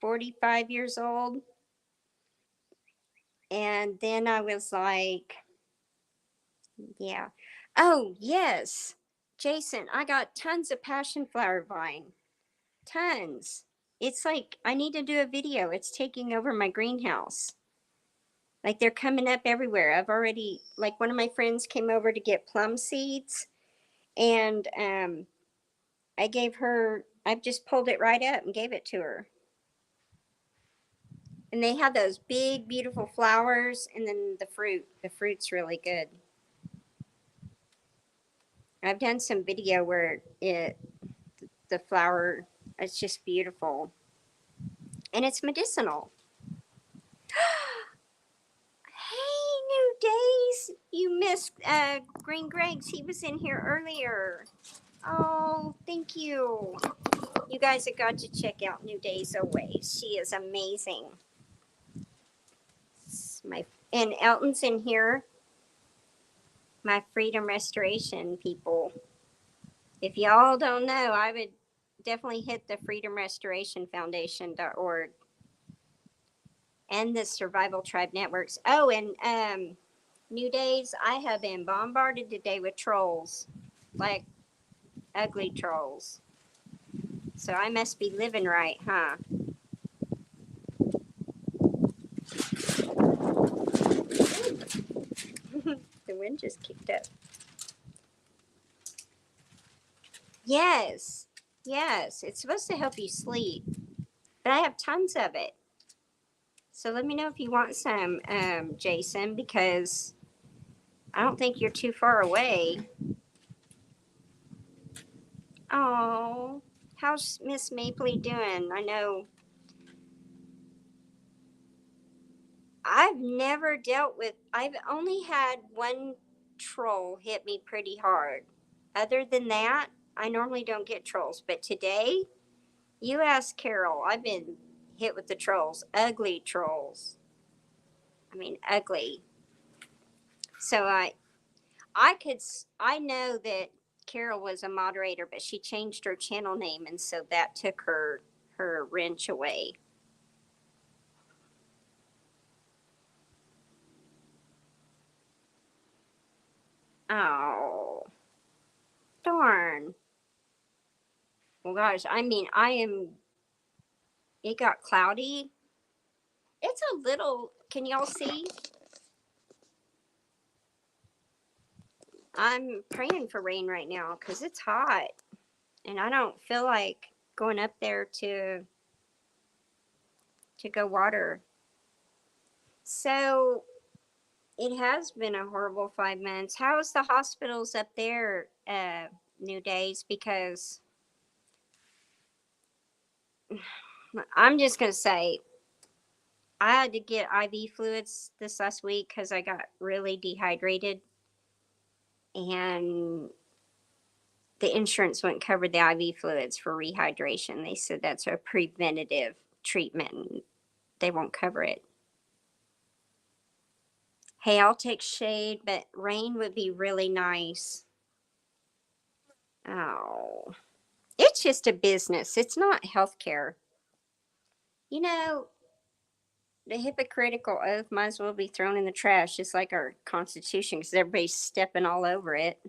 45 years old. And then I was like, yeah. Oh, yes. Jason, I got tons of passion flower vine. Tons. It's like, I need to do a video. It's taking over my greenhouse. Like, they're coming up everywhere. I've already, like, one of my friends came over to get plum seeds, and I gave her, I just pulled it right up and gave it to her. And they have those big, beautiful flowers, and then the fruit. The fruit's really good. I've done some video where the flower, it's just beautiful. And it's medicinal. Hey, New Days! You missed Green Greg's. He was in here earlier. Oh, thank you. You guys have got to check out New Days always. She is amazing. And Elton's in here. My Freedom Restoration people. If y'all don't know, I would definitely hit the freedomrestorationfoundation.org and the Survival Tribe Networks. Oh, and New Days, I have been bombarded today with trolls, like ugly trolls. So I must be living right, huh? The wind just kicked up. Yes, yes, it's supposed to help you sleep, but I have tons of it. So let me know if you want some, Jason, because I don't think you're too far away. Oh, how's Miss Mapley doing? I know I've never dealt with, I've only had one troll hit me pretty hard. Other than that, I normally don't get trolls. But today, you ask Carol, I've been hit with the trolls, ugly trolls. I mean, ugly. So I know that Carol was a moderator, but she changed her channel name, and so that took her wrench away. Oh, darn. Well, gosh, I mean, it got cloudy. It's a little, can y'all see? I'm praying for rain right now because it's hot. and I don't feel like going up there to go water. So it has been a horrible 5 months. How's the hospitals up there, New Days? Because I'm just gonna say I had to get IV fluids this last week because I got really dehydrated, and the insurance wouldn't cover the IV fluids for rehydration. They said that's a preventative treatment. They won't cover it. Hey, I'll take shade, but rain would be really nice. Oh, it's just a business. It's not healthcare. You know, the hypocritical oath might as well be thrown in the trash, just like our Constitution, because everybody's stepping all over it.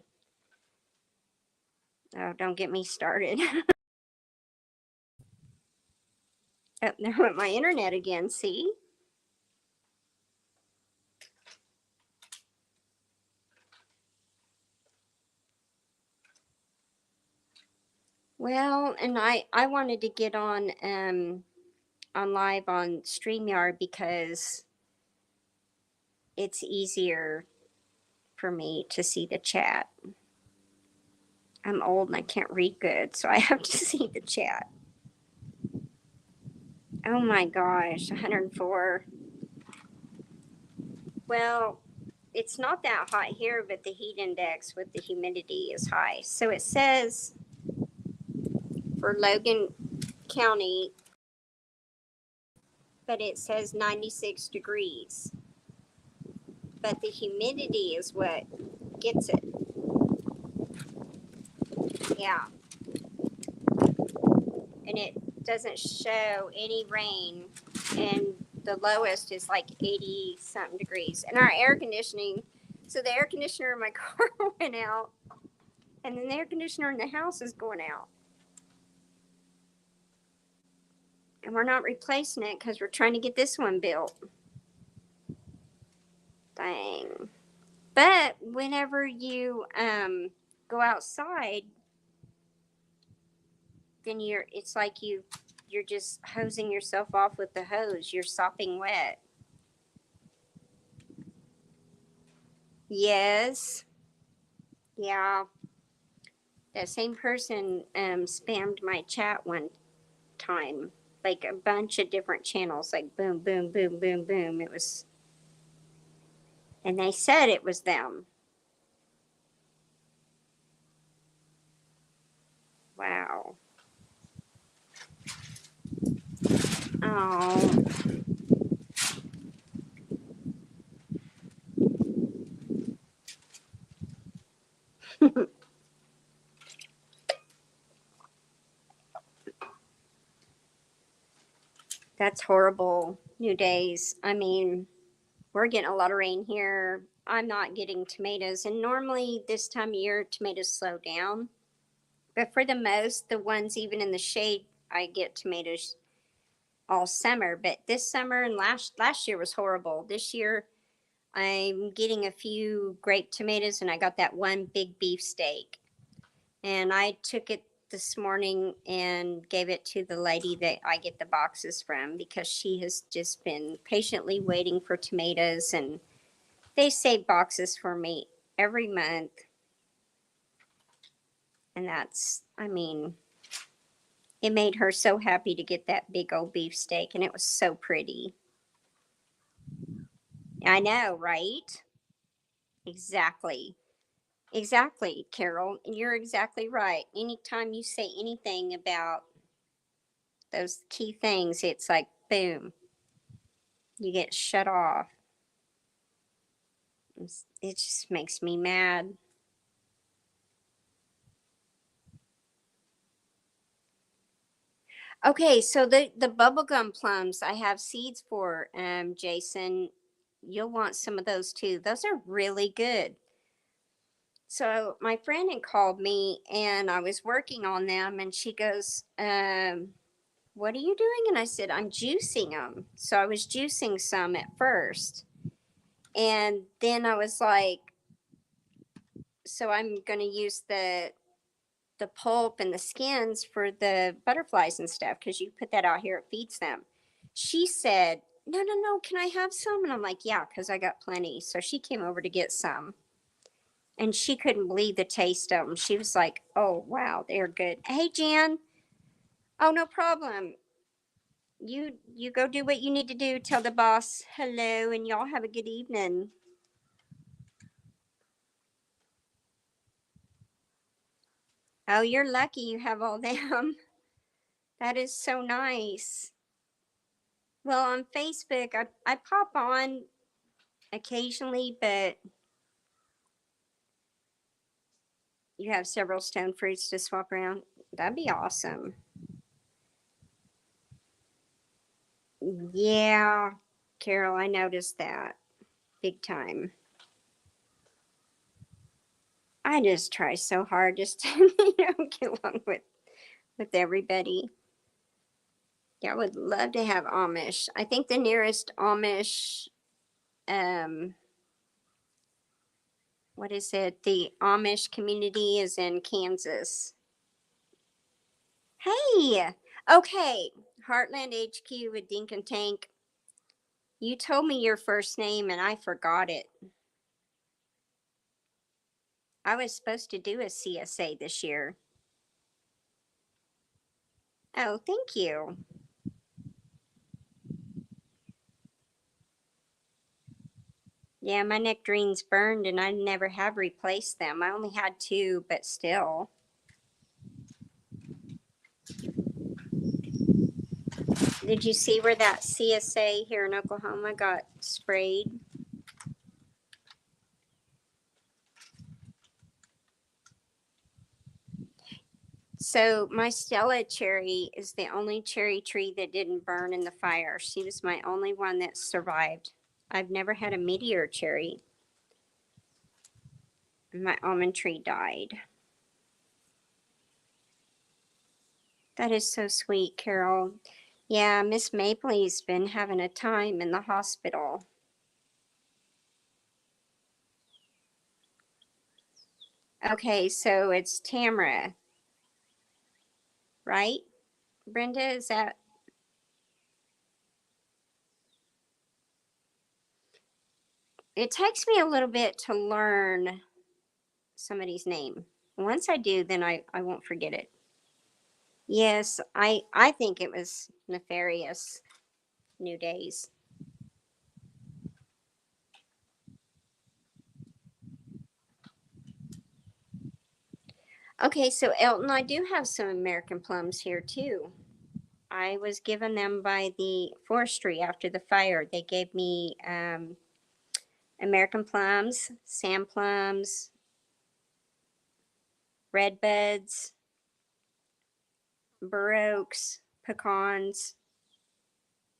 Oh, don't get me started. Oh, there went my internet again. See? Well, and I wanted to get on live on StreamYard because it's easier for me to see the chat. I'm old and I can't read good, so I have to see the chat. Oh my gosh, 104. Well, it's not that hot here, but the heat index with the humidity is high. So it says for Logan County, but it says 96 degrees. But the humidity is what gets it. Yeah. And it doesn't show any rain. And the lowest is like 80 something degrees. And our air conditioning, so the air conditioner in my car went out. And then the air conditioner in the house is going out. And we're not replacing it because we're trying to get this one built. Dang. But whenever you go outside, then it's like you're just hosing yourself off with the hose. You're sopping wet. Yes. Yeah. That same person spammed my chat one time. Like a bunch of different channels, like boom, boom, boom, boom, boom. It was, and they said it was them. Wow. Oh. That's horrible. New days. I mean, we're getting a lot of rain here. I'm not getting tomatoes. And normally this time of year, tomatoes slow down. But for the most, the ones even in the shade, I get tomatoes all summer. But this summer and last year was horrible. This year, I'm getting a few grape tomatoes, and I got that one big beef steak. And I took it this morning and gave it to the lady that I get the boxes from because she has just been patiently waiting for tomatoes, and they save boxes for me every month. And that's, I mean, it made her so happy to get that big old beef steak, and it was so pretty. I know, right? Exactly. Exactly, Carol. You're exactly right. Anytime you say anything about those key things, it's like, boom, you get shut off. It just makes me mad. Okay, so the bubblegum plums I have seeds for, Jason. You'll want some of those too. Those are really good. So my friend had called me and I was working on them, and she goes, what are you doing? And I said, I'm juicing them. So I was juicing some at first. And then I was like, so I'm going to use the pulp and the skins for the butterflies and stuff because you put that out here, it feeds them. She said, no, no, no, can I have some? And I'm like, yeah, because I got plenty. So she came over to get some and she couldn't believe the taste of them. She was like, oh, wow, they're good. Hey, Jan. Oh, no problem. You go do what you need to do. Tell the boss hello and y'all have a good evening. Oh, you're lucky you have all them. That is so nice. Well, on Facebook, I pop on occasionally, but you have several stone fruits to swap around. That'd be awesome. Yeah, Carol, I noticed that big time. I just try so hard just to get along with everybody. Yeah, I would love to have Amish. I think the nearest Amish, um, what is it? The Amish community is in Kansas. Hey, okay, Heartland HQ with Dink and Tank. You told me your first name and I forgot it. I was supposed to do a CSA this year. Oh, thank you. Yeah, my nectarines burned and I never have replaced them. I only had two, but still. Did you see where that CSA here in Oklahoma got sprayed? So my Stella cherry is the only cherry tree that didn't burn in the fire. She was my only one that survived. I've never had a meteor cherry. My almond tree died. That is so sweet, Carol. Yeah, Miss Mapley's been having a time in the hospital. Okay, so it's Tamara, right? Brenda, is that? It takes me a little bit to learn somebody's name. Once I do, then I won't forget it. Yes, I think it was nefarious. New Days. Okay, so Elton, I do have some American plums here too. I was given them by the forestry after the fire. They gave me American plums, sand plums, red buds, bur oaks, pecans,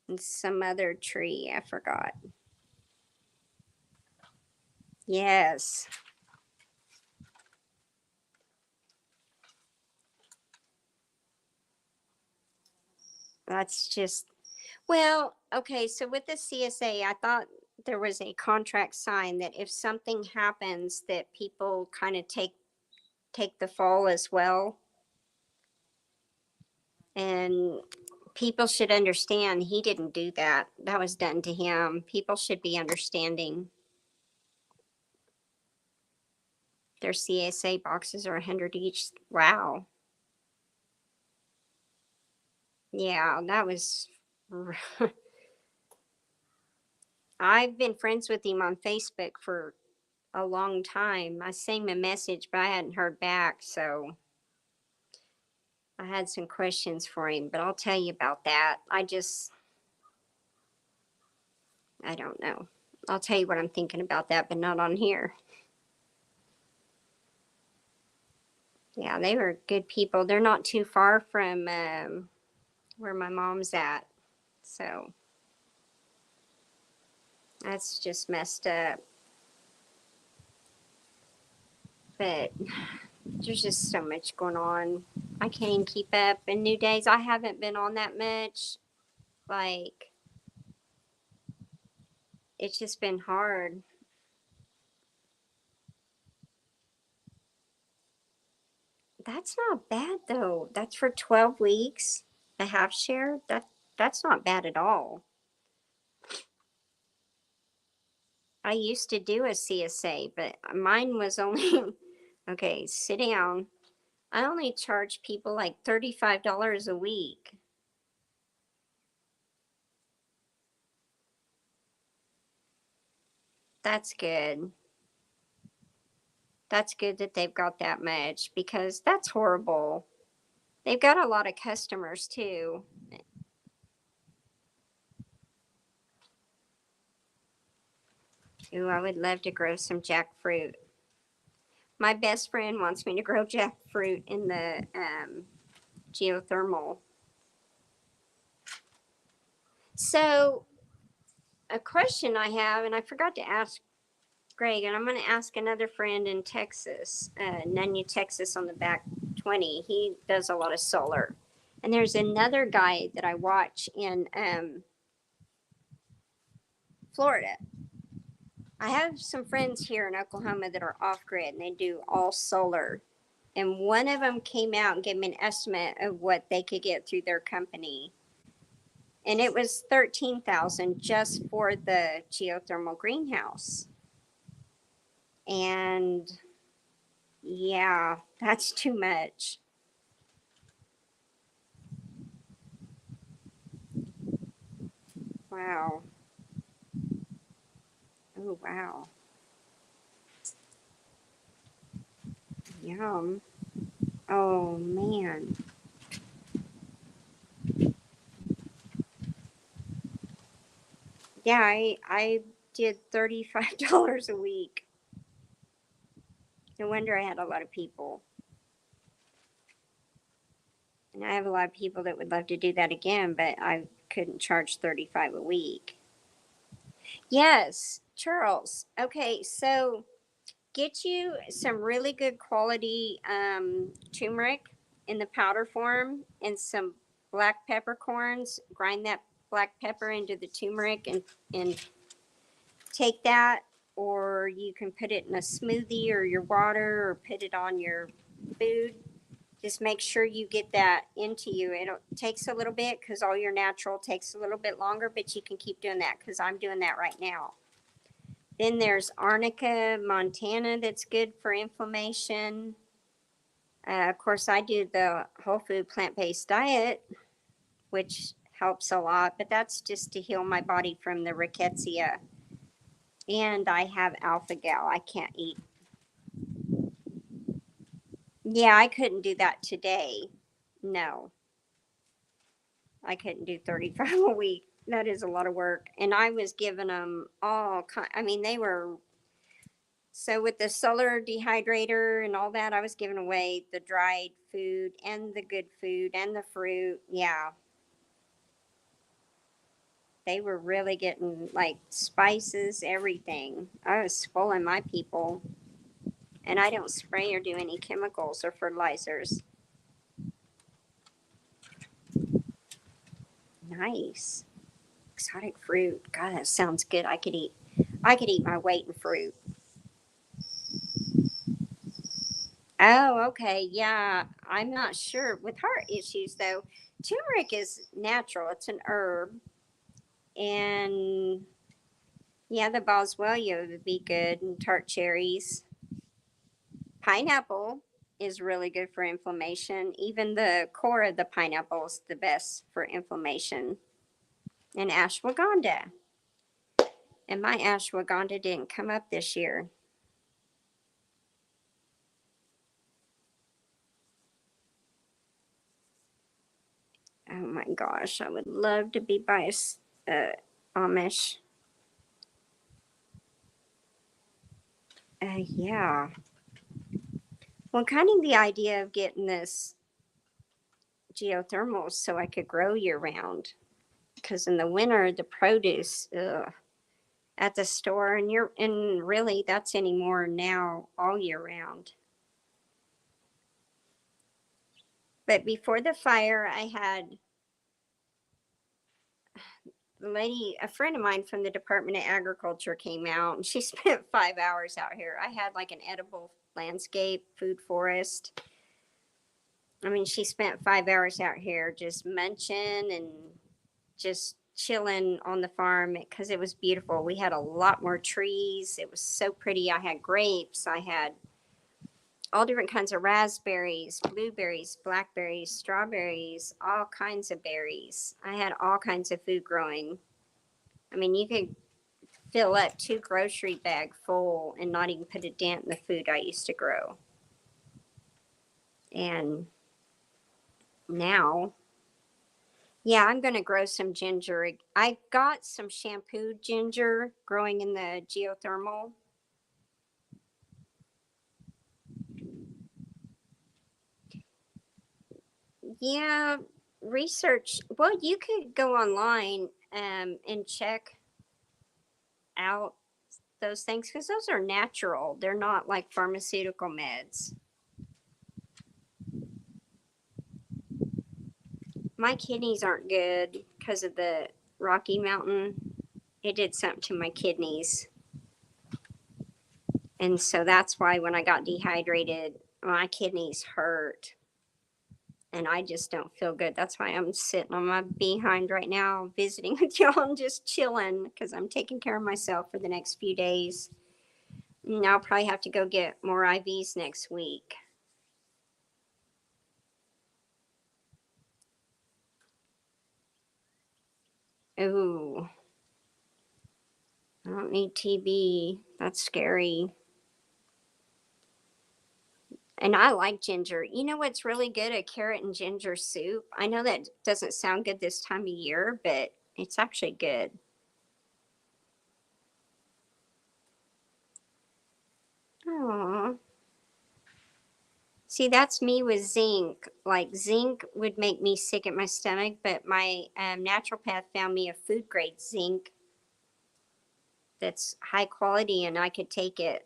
and some other tree I forgot. Yes, that's just, well, okay, so with the CSA, I thought there was a contract signed that if something happens that people kind of take the fall as well. And people should understand he didn't do that. That was done to him. People should be understanding. Their CSA boxes are 100 each. Wow. Yeah, that was. I've been friends with him on Facebook for a long time. I sent him a message, but I hadn't heard back. So I had some questions for him, but I'll tell you about that. I don't know. I'll tell you what I'm thinking about that, but not on here. Yeah, they were good people. They're not too far from where my mom's at. So that's just messed up. But there's just so much going on. I can't even keep up. And New Days, I haven't been on that much. Like, it's just been hard. That's not bad though. That's for 12 weeks, a half share. That's not bad at all. I used to do a CSA, but mine was only okay, sit down. I only charge people like $35 a week. That's good. That's good that they've got that much because that's horrible. They've got a lot of customers too. Ooh, I would love to grow some jackfruit. My best friend wants me to grow jackfruit in the geothermal. So, a question I have, and I forgot to ask Greg, and I'm going to ask another friend in Texas, Nunya, Texas, on the back 20. He does a lot of solar. And there's another guy that I watch in Florida. I have some friends here in Oklahoma that are off grid and they do all solar. And one of them came out and gave me an estimate of what they could get through their company. And it was 13,000 just for the geothermal greenhouse. And yeah, that's too much. Wow. Oh, wow. Yum. Oh, man. Yeah, I did $35 a week. No wonder I had a lot of people. And I have a lot of people that would love to do that again, but I couldn't charge 35 a week. Yes, Charles. Okay, so get you some really good quality turmeric in the powder form and some black peppercorns. Grind that black pepper into the turmeric and take that, or you can put it in a smoothie or your water or put it on your food. Just make sure you get that into you. It takes a little bit because all your natural takes a little bit longer, but you can keep doing that because I'm doing that right now. Then there's arnica montana that's good for inflammation. Of course, I do the whole food plant based diet, which helps a lot, but that's just to heal my body from the rickettsia. And I have alpha gal. I can't eat. Yeah, I couldn't do that today. No, I couldn't do 35 a week. That is a lot of work. And I was giving them all I mean, they were so with the solar dehydrator and all that, I was giving away the dried food and the good food and the fruit. Yeah, they were really getting like spices, everything. I was spoiling my people. And I don't spray or do any chemicals or fertilizers. Nice. Exotic fruit. God, that sounds good. I could eat my weight in fruit. Oh, okay. Yeah. I'm not sure. With heart issues though, turmeric is natural. It's an herb. And yeah, the boswellia would be good and tart cherries. Pineapple is really good for inflammation. Even the core of the pineapple is the best for inflammation. And ashwagandha. And my ashwagandha didn't come up this year. Oh my gosh, I would love to be by Amish. Yeah. Well, kind of the idea of getting this geothermal so I could grow year round. Because in the winter, the produce at the store, and really that's anymore now all year round. But before the fire, I had the lady, a friend of mine from the Department of Agriculture came out and she spent 5 hours out here. I had like an edible landscape food forest. I mean, she spent 5 hours out here just munching and just chilling on the farm because it was beautiful. We had a lot more trees. It was so pretty. I had grapes. I had all different kinds of raspberries, blueberries, blackberries, strawberries, all kinds of berries. I had all kinds of food growing. I mean, you could fill up 2 grocery bag full and not even put a dent in the food I used to grow. And now, yeah, I'm going to grow some ginger. I got some shampooed ginger growing in the geothermal. Yeah, research. Well, you could go online and check out those things because those are natural. They're not like pharmaceutical meds. My kidneys aren't good because of the Rocky Mountain. It did something to my kidneys. And so that's why when I got dehydrated, my kidneys hurt and I just don't feel good. That's why I'm sitting on my behind right now, visiting with y'all and just chilling because I'm taking care of myself for the next few days. And I'll probably have to go get more IVs next week. Ooh, I don't need TB. That's scary. And I like ginger. You know what's really good? A carrot and ginger soup. I know that doesn't sound good this time of year, but it's actually good. Aww. See, that's me with zinc. Like, zinc would make me sick at my stomach, but my naturopath found me a food grade zinc that's high quality and I could take it.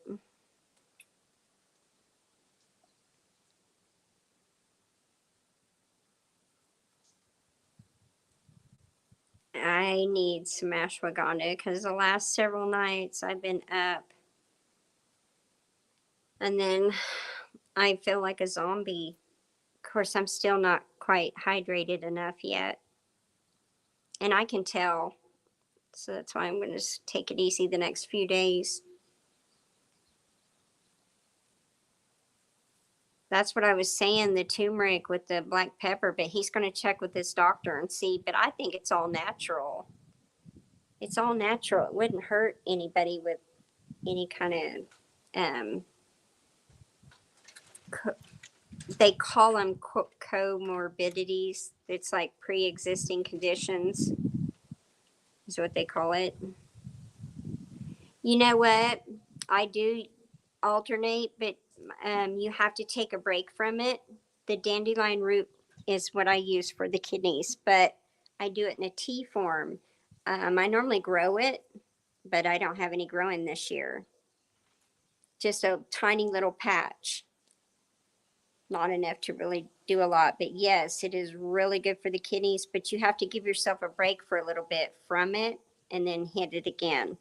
I need some ashwagandha because the last several nights I've been up and then I feel like a zombie. Of course, I'm still not quite hydrated enough yet. And I can tell. So that's why I'm going to take it easy the next few days. That's what I was saying, the turmeric with the black pepper, but he's going to check with his doctor and see. But I think it's all natural. It's all natural. It wouldn't hurt anybody with any kind of, they call them comorbidities. It's like pre existing conditions, is what they call it. You know what? I do alternate, but you have to take a break from it. The dandelion root is what I use for the kidneys, but I do it in a tea form. I normally grow it, but I don't have any growing this year. Just a tiny little patch, not enough to really do a lot. But yes, it is really good for the kidneys, but you have to give yourself a break for a little bit from it and then hit it again.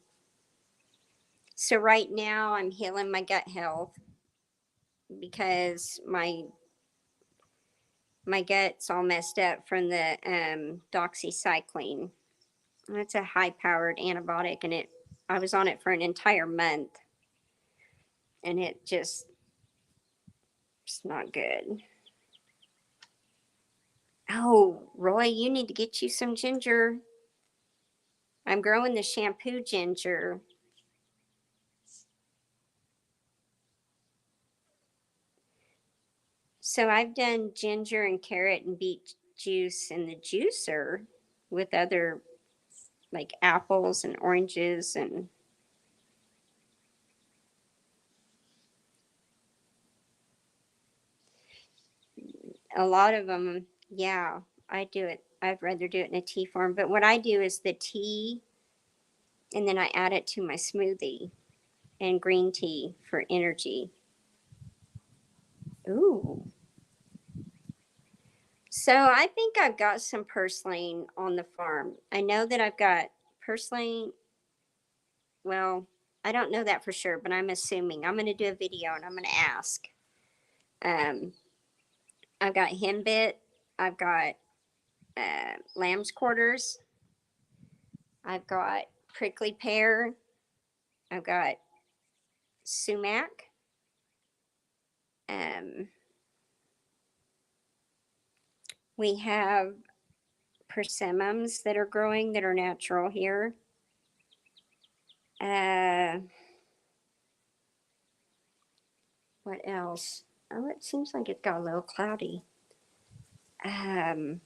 So right now I'm healing my gut health because my gut's all messed up from the doxycycline. It's a high powered antibiotic and I was on it for an entire month and it's not good. Oh, Roy, you need to get you some ginger. I'm growing the shampoo ginger. So I've done ginger and carrot and beet juice in the juicer with other like apples and oranges and a lot of them. Yeah, I do it. I'd rather do it in a tea form. But what I do is the tea and then I add it to my smoothie and green tea for energy. Ooh. So I think I've got some purslane on the farm. I know that I've got purslane. Well, I don't know that for sure, but I'm assuming. I'm going to do a video and I'm going to ask. Um, I've got henbit. I've got lamb's quarters. I've got prickly pear. I've got sumac. Um, we have persimmons that are growing that are natural here. What else? Oh, it seems like it got a little cloudy. My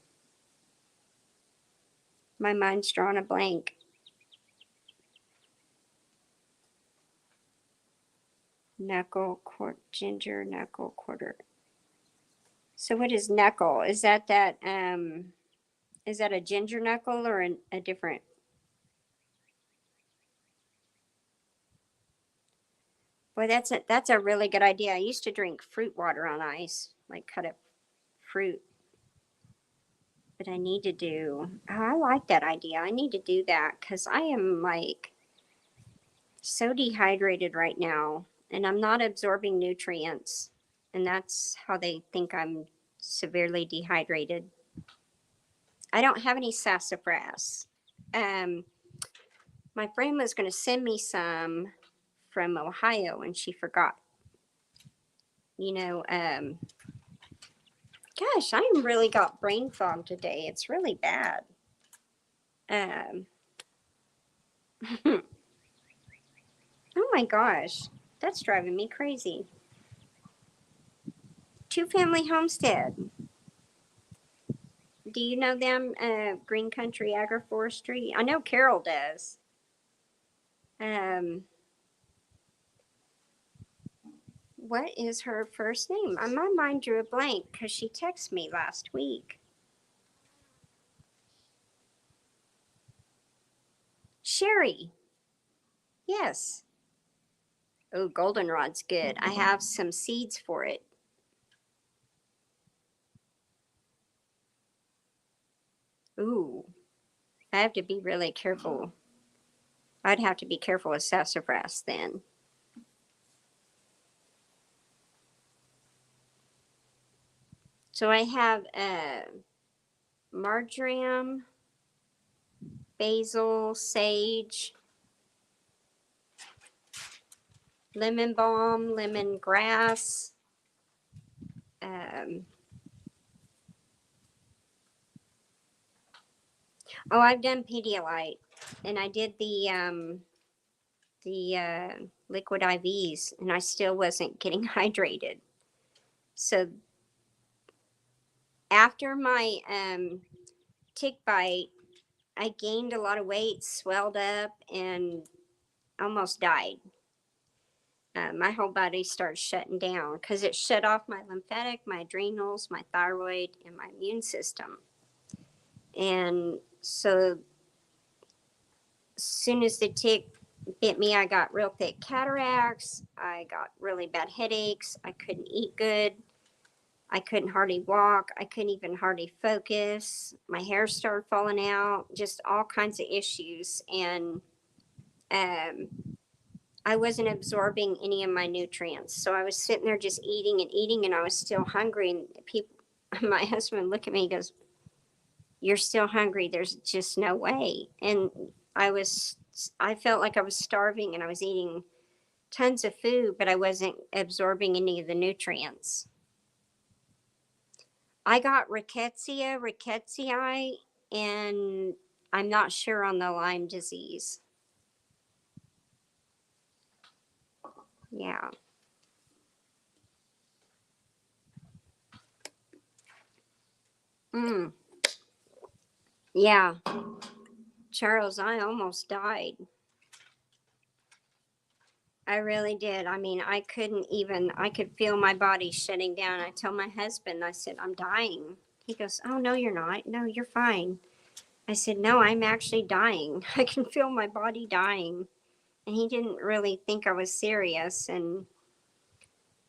mind's drawn a blank. Ginger knuckle quarter. So what is knuckle? Is that a ginger knuckle or a different? Boy, that's a really good idea. I used to drink fruit water on ice, like cut up fruit. But I need to do. Oh, I like that idea. I need to do that because I am like so dehydrated right now, and I'm not absorbing nutrients, and that's how they think I'm severely dehydrated. I don't have any sassafras. Um, my friend was going to send me some from Ohio, and she forgot. You know, gosh, I really got brain fog today. It's really bad. Oh my gosh, that's driving me crazy. Two Family Homestead. Do you know them? Green Country Agroforestry. I know Carol does. What is her first name? My mind drew a blank because she texted me last week. Sherry. Yes. Oh, goldenrod's good. I have some seeds for it. Ooh, I have to be really careful. I'd have to be careful with sassafras then. So I have marjoram, basil, sage, lemon balm, lemongrass. Oh, I've done Pedialyte, and I did the liquid IVs, and I still wasn't getting hydrated. So after my tick bite, I gained a lot of weight, swelled up, and almost died. My whole body started shutting down because it shut off my lymphatic, my adrenals, my thyroid, and my immune system. And so, as soon as the tick bit me, I got real thick cataracts. I got really bad headaches. I couldn't eat good. I couldn't hardly walk. I couldn't even hardly focus. My hair started falling out, just all kinds of issues. And I wasn't absorbing any of my nutrients. So I was sitting there just eating and eating, and I was still hungry. And people, my husband would look at me and goes, "You're still hungry. There's just no way." And I felt like I was starving, and I was eating tons of food, but I wasn't absorbing any of the nutrients. I got rickettsii, and I'm not sure on the Lyme disease. Yeah. Yeah. Charles, I almost died. I really did. I mean, I could feel my body shutting down. I told my husband, I said, "I'm dying." He goes, "Oh, no, you're not. No, you're fine." I said, "No, I'm actually dying. I can feel my body dying." And he didn't really think I was serious. And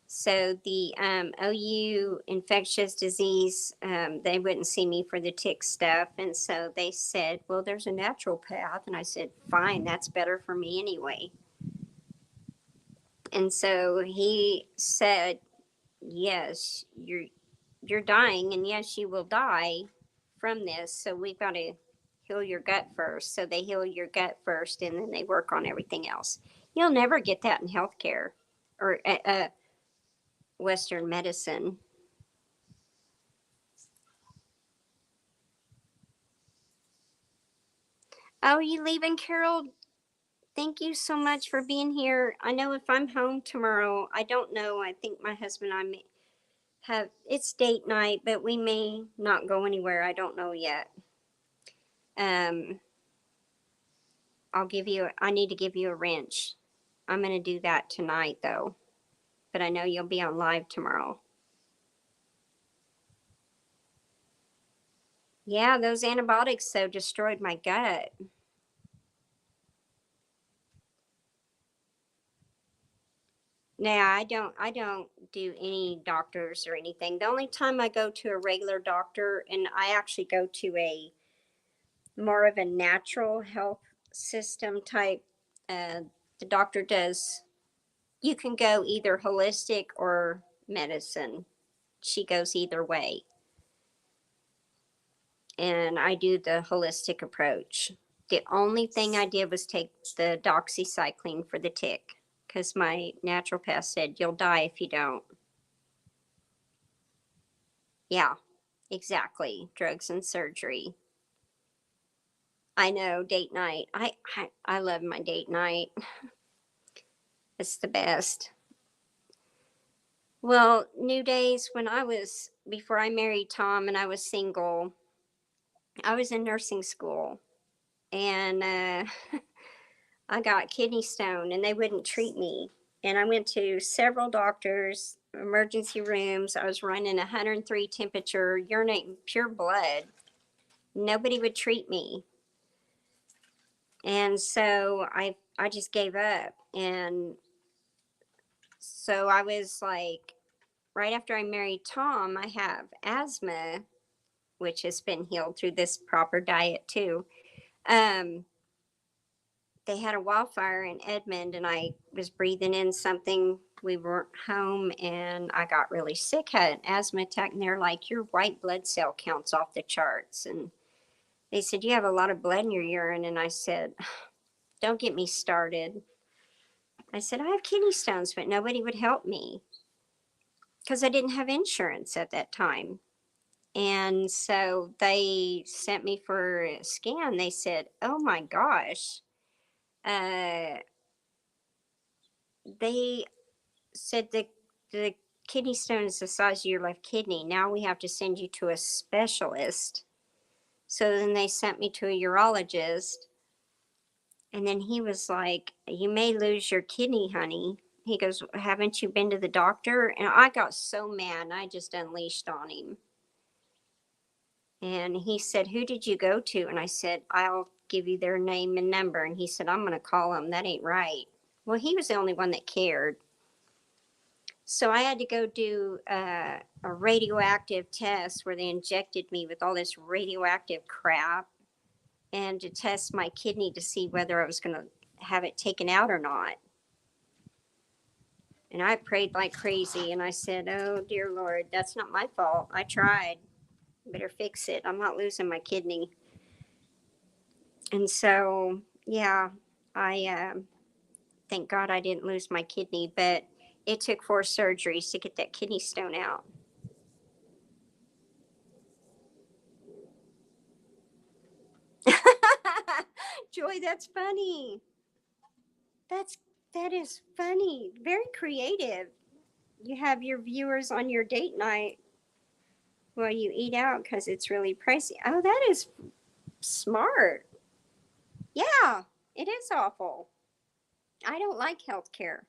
so the OU infectious disease, they wouldn't see me for the tick stuff. And so they said, "Well, there's a natural path." And I said, "Fine, that's better for me anyway." And so he said, "Yes, you're dying, and yes, you will die from this. So we've got to heal your gut first. So they heal your gut first, and then they work on everything else. You'll never get that in healthcare or Western medicine. Oh, you leaving, Carol? Thank you so much for being here. I know if I'm home tomorrow, I don't know. I think my husband and I may have, it's date night, but we may not go anywhere. I don't know yet. Um, I need to give you a wrench. I'm going to do that tonight though, but I know you'll be on live tomorrow. Yeah, those antibiotics so destroyed my gut. Now I don't do any doctors or anything. The only time I go to a regular doctor, and I actually go to a more of a natural health system type, uh, the doctor does, you can go either holistic or medicine. She goes either way. And I do the holistic approach. The only thing I did was take the doxycycline for the tick because my naturopath said you'll die if you don't. Yeah, exactly. Drugs and surgery. I know, date night. I love my date night. It's the best. Well, New Days, when I was, before I married Tom and I was single, I was in nursing school, and I got kidney stone and they wouldn't treat me. And I went to several doctors, emergency rooms. I was running 103 temperature, urinating pure blood. Nobody would treat me. And so I just gave up. And so I was like, right after I married Tom, I have asthma, which has been healed through this proper diet too. Um, they had a wildfire in Edmond, and I was breathing in something. We weren't home, and I got really sick, had an asthma attack, and they're like, your white blood cell count's off the charts. And they said, you have a lot of blood in your urine. And I said, don't get me started. I said, I have kidney stones, but nobody would help me because I didn't have insurance at that time. And so they sent me for a scan. They said, oh my gosh. Uh, they said the kidney stone is the size of your left kidney. Now we have to send you to a specialist. So then they sent me to a urologist. And then he was like, you may lose your kidney, honey. He goes, haven't you been to the doctor? And I got so mad, and I just unleashed on him. And he said, who did you go to? And I said, I'll give you their name and number. And he said, I'm going to call them. That ain't right. Well, he was the only one that cared. So I had to go do a radioactive test where they injected me with all this radioactive crap and to test my kidney to see whether I was going to have it taken out or not. And I prayed like crazy, and I said, oh, dear Lord, that's not my fault. I tried. Better fix it. I'm not losing my kidney. And so, yeah, I thank God I didn't lose my kidney, but it took 4 surgeries to get that kidney stone out. Joy, that's funny. That's that is funny. Very creative. You have your viewers on your date night while you eat out because it's really pricey. Oh, that is smart. Yeah, it is awful. I don't like healthcare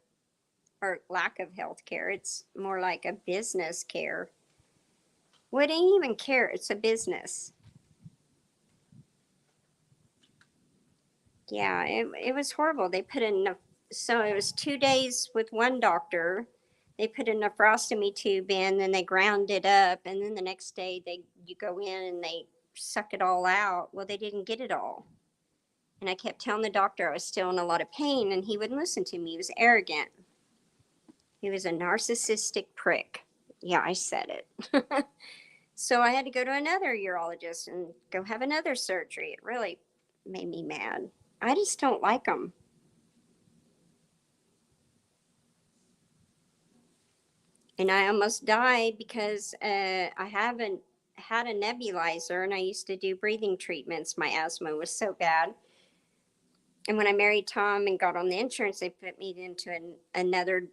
or lack of healthcare. It's more like a business care. What ain't even care? It's a business. Yeah, it was horrible. They put in so it was 2 days with one doctor. They put a nephrostomy tube in, then they ground it up, and then the next day you go in and they suck it all out. Well, they didn't get it all. And I kept telling the doctor I was still in a lot of pain, and he wouldn't listen to me. He was arrogant. He was a narcissistic prick. Yeah, I said it. So I had to go to another urologist and go have another surgery. It really made me mad. I just don't like them. And I almost died because I haven't had a nebulizer, and I used to do breathing treatments. My asthma was so bad. And when I married Tom and got on the insurance, they put me into another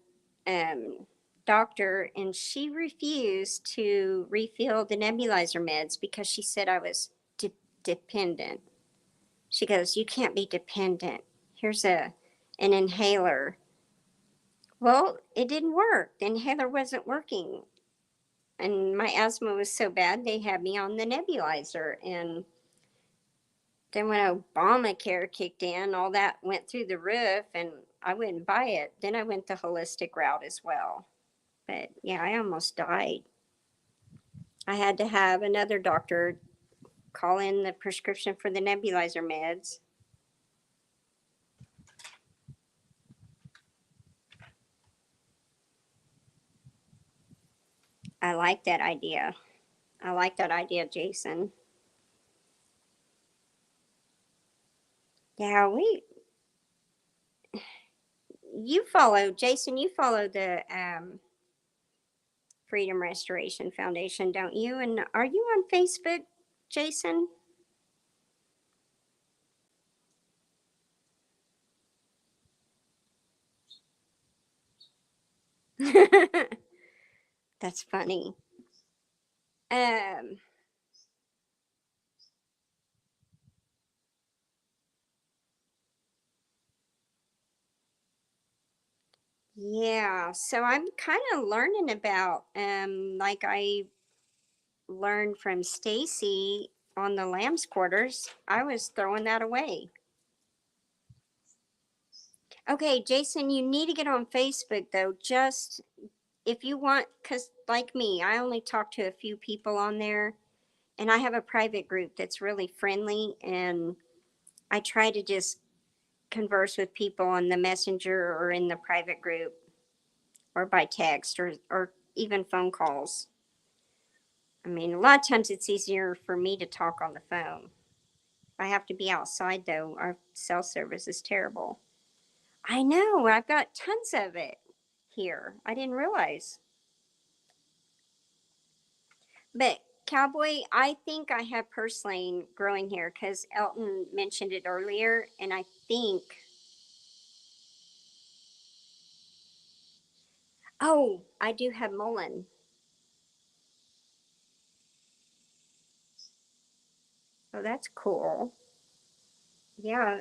um, doctor, and she refused to refill the nebulizer meds because she said I was dependent. She goes, "You can't be dependent. Here's an inhaler." Well, it didn't work. The inhaler wasn't working. And my asthma was so bad, they had me on the nebulizer. And then when Obamacare kicked in, all that went through the roof, and I wouldn't buy it. Then I went the holistic route as well. But yeah, I almost died. I had to have another doctor call in the prescription for the nebulizer meds. I like that idea. I like that idea, Jason. Yeah, Jason, you follow the Freedom Restoration Foundation, don't you? And are you on Facebook, Jason? That's funny. Um, yeah, so I'm kind of learning about, like I learned from Stacy on the lamb's quarters. I was throwing that away. Okay, Jason, you need to get on Facebook though. Just if you want, because like me, I only talk to a few people on there, and I have a private group that's really friendly, and I try to just converse with people on the messenger or in the private group or by text or even phone calls. I mean, a lot of times it's easier for me to talk on the phone. I have to be outside though. Our cell service is terrible. I know, I've got tons of it here. I didn't realize. But Cowboy, I think I have purslane growing here because Elton mentioned it earlier, and I think, oh, I do have mullein. Oh, that's cool. Yeah,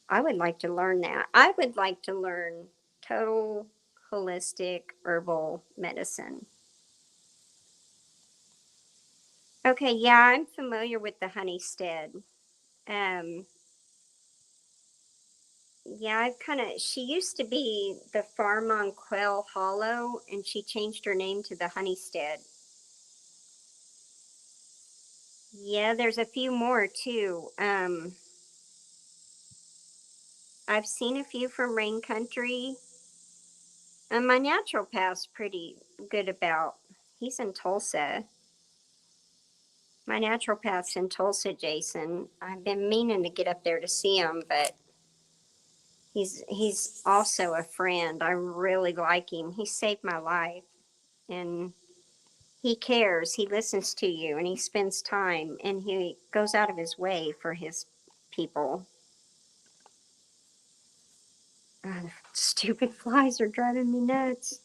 I would like to learn that. I would like to learn total holistic herbal medicine. Okay, yeah, I'm familiar with the honeystead. Um, yeah, I've kind of, she used to be the farm on Quail Hollow, and she changed her name to the Honeystead. Yeah, there's a few more too. I've seen a few from Rain Country, and my naturopath's pretty good about. He's in Tulsa. My naturopath's in Tulsa, Jason. I've been meaning to get up there to see him, but he's also a friend. I really like him. He saved my life, and he cares. He listens to you, and he spends time, and he goes out of his way for his people. Stupid flies are driving me nuts.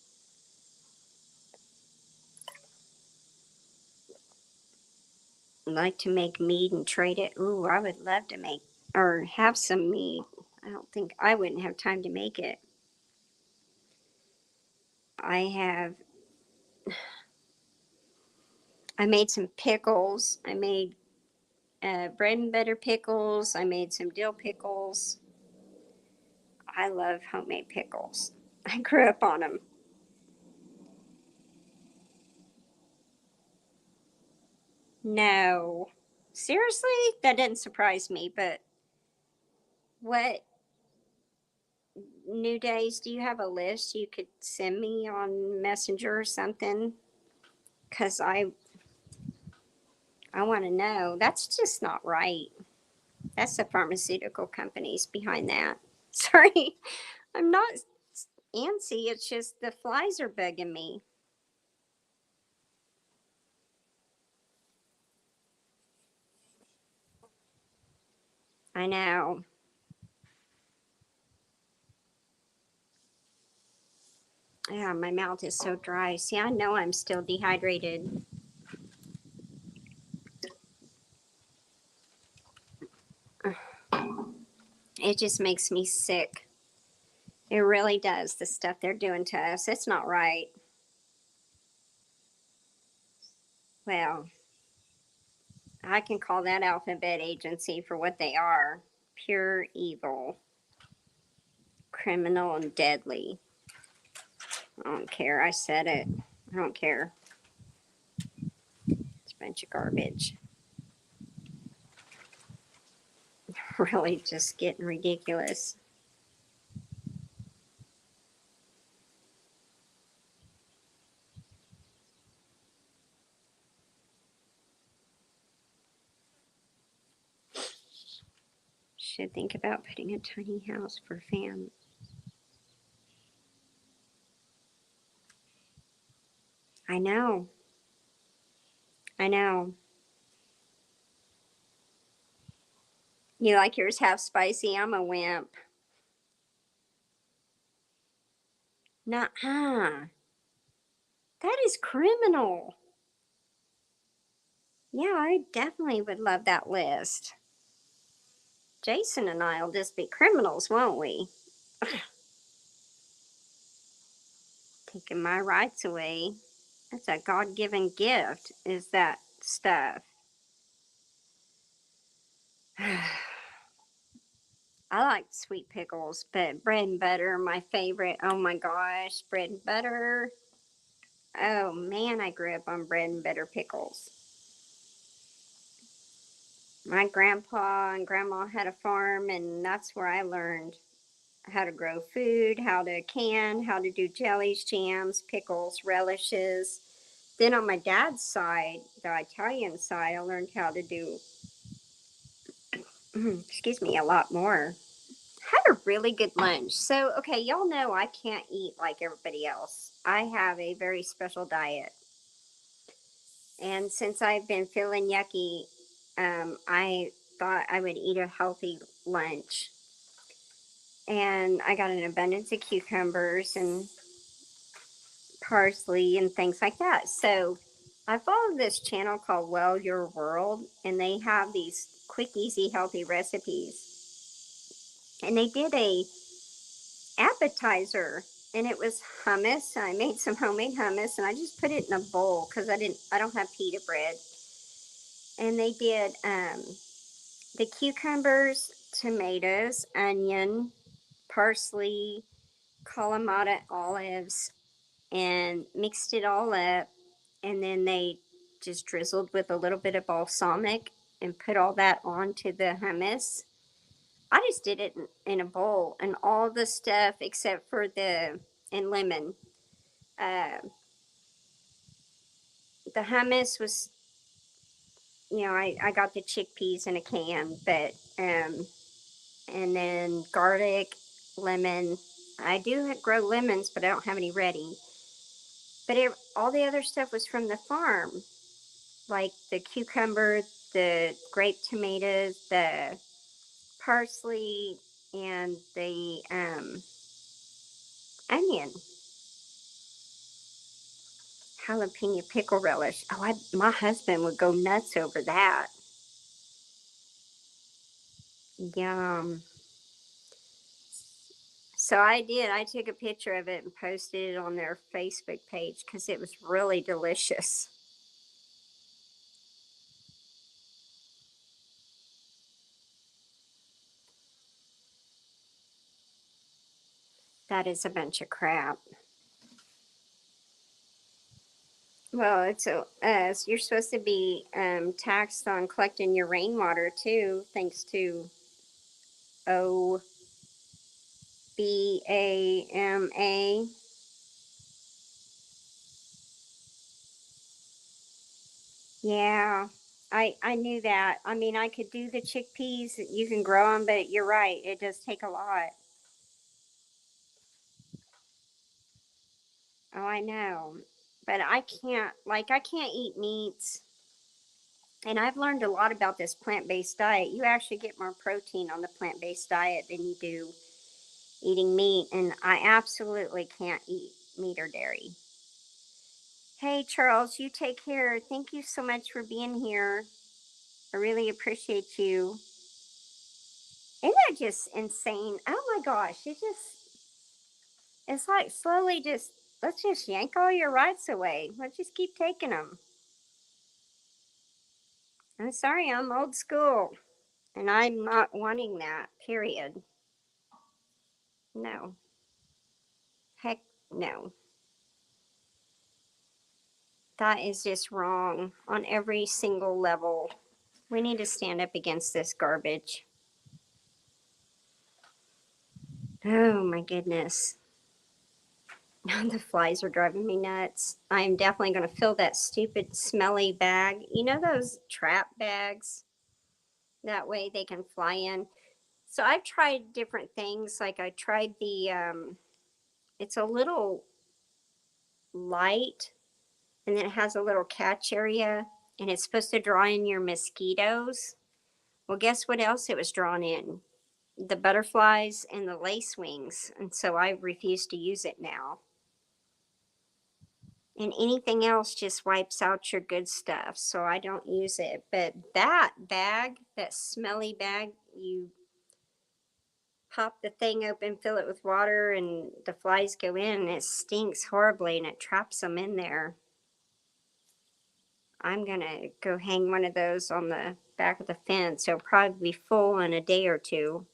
Like to make mead and trade it. Ooh, I would love to make or have some mead. I don't think I wouldn't have time to make it. I have I made some pickles. I made bread and butter pickles. I made some dill pickles. I love homemade pickles. I grew up on them. No. Seriously? That didn't surprise me, but what new days do you have a list you could send me on Messenger or something? because I want to know. That's just not right. That's the pharmaceutical companies behind that. Sorry, I'm not antsy. It's just the flies are bugging me. I know. Yeah, my mouth is so dry. See, I know I'm still dehydrated. It just makes me sick. It really does. The stuff they're doing to us, it's not right. Well, I can call that alphabet agency for what they are: pure evil, criminal, and deadly. I don't care. I said it. I don't care. It's a bunch of garbage. Really just getting ridiculous. Should think about putting a tiny house for fam. I know. I know. You like yours half spicy? I'm a wimp. Nuh-uh. That is criminal. Yeah, I definitely would love that list. Jason and I will just be criminals, won't we? Taking my rights away. That's a God given gift, is that stuff. I like sweet pickles, but bread and butter are my favorite. Oh my gosh, bread and butter. Oh man, I grew up on bread and butter pickles. My grandpa and grandma had a farm, and that's where I learned how to grow food, how to can, how to do jellies, jams, pickles, relishes. Then on my dad's side, the Italian side, I learned how to do, excuse me, a lot more. Had a really good lunch. So, okay, y'all know I can't eat like everybody else. I have a very special diet. And since I've been feeling yucky, I thought I would eat a healthy lunch. And I got an abundance of cucumbers and parsley and things like that. So I follow this channel called Well Your World, and they have these quick, easy, healthy recipes. And they did a appetizer, and it was hummus. I made some homemade hummus, and I just put it in a bowl because I don't have pita bread. And they did the cucumbers, tomatoes, onion, parsley, Kalamata olives, and mixed it all up. And then they just drizzled with a little bit of balsamic and put all that onto the hummus. I just did it in a bowl, and all the stuff except for and lemon. Uh, the hummus was, I got the chickpeas in a can, but, and then garlic, lemon. I do grow lemons, but I don't have any ready. But all the other stuff was from the farm, like the cucumber, the grape tomatoes, the parsley, and the onion, jalapeno pickle relish. Oh, my husband would go nuts over that. Yum. So I did. I took a picture of it and posted it on their Facebook page because it was really delicious. That is a bunch of crap. Well, you're supposed to be taxed on collecting your rainwater too, thanks to OBAMA. Yeah, I knew that. I mean, I could do the chickpeas. You can grow them, but you're right. It does take a lot. Oh, I know. But I can't, like, I can't eat meats. And I've learned a lot about this plant-based diet. You actually get more protein on the plant-based diet than you do eating meat. And I absolutely can't eat meat or dairy. Hey, Charles, you take care. Thank you so much for being here. I really appreciate you. Isn't that just insane? Oh my gosh, it's like slowly just, let's just yank all your rights away. Let's just keep taking them. I'm sorry, I'm old school and I'm not wanting that, period. No, heck no. That is just wrong on every single level. We need to stand up against this garbage. Oh my goodness. The flies are driving me nuts. I am definitely going to fill that stupid smelly bag. You know those trap bags? That way they can fly in. So I've tried different things. Like I tried it's a little light and then it has a little catch area and it's supposed to draw in your mosquitoes. Well, guess what else it was drawn in? The butterflies and the lace wings. And so I refuse to use it now. And anything else just wipes out your good stuff. So I don't use it. But that bag, that smelly bag, you pop the thing open, fill it with water, and the flies go in, and it stinks horribly and it traps them in there. I'm gonna go hang one of those on the back of the fence. It'll probably be full in a day or two.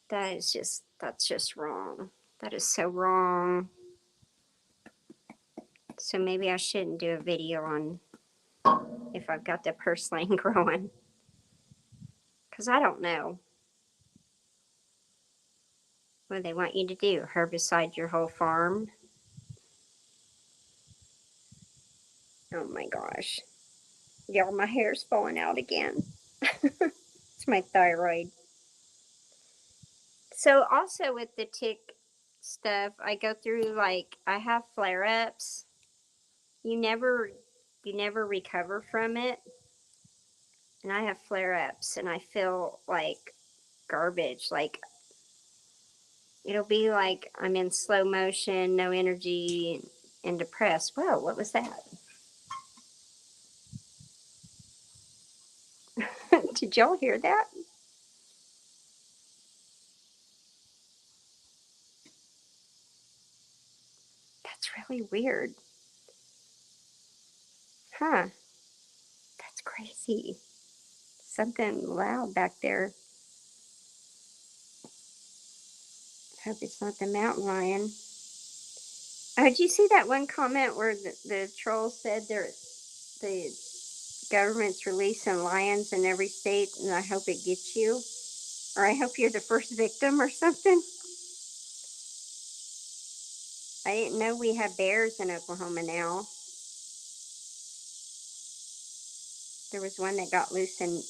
That's just wrong. That is so wrong. So maybe I shouldn't do a video on if I've got the purslane growing. Because I don't know what they want you to do. Herbicide your whole farm? Oh my gosh. Y'all, my hair's falling out again. It's my thyroid. So also with the tick stuff, I go through like I have flare-ups. You never recover from it. And I have flare-ups and I feel like garbage. Like it'll be like I'm in slow motion, no energy, and depressed. Whoa, what was that? Did y'all hear that? That's really weird. Huh. That's crazy. Something loud back there. Hope it's not the mountain lion. Oh, did you see that one comment where the troll said the government's releasing lions in every state and I hope it gets you? Or I hope you're the first victim or something? I didn't know we have bears in Oklahoma now. There was one that got loose and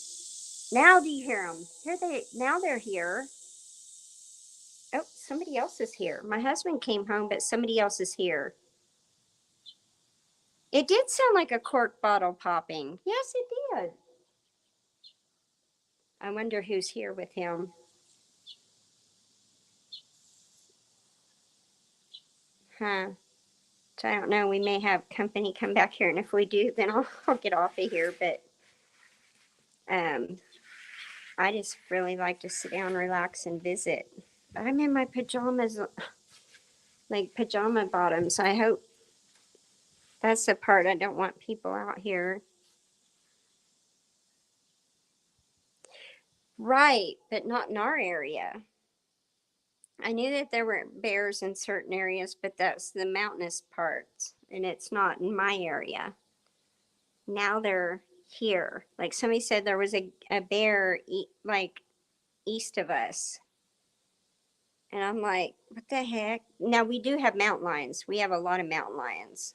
now do you hear them? Now they're here. Oh, somebody else is here. My husband came home, but somebody else is here. It did sound like a cork bottle popping. Yes, it did. I wonder who's here with him. Huh. So I don't know. We may have company come back here, and if we do, then I'll get off of here. But um, I just really like to sit down, relax, and visit. I'm in my pajamas, like pajama bottoms. I hope that's the part I don't want people out here. Right, but not in our area. I knew that there were bears in certain areas, but that's the mountainous parts, and it's not in my area. Now they're here. Like somebody said there was a bear like east of us. And I'm like, what the heck? Now we do have mountain lions. We have a lot of mountain lions.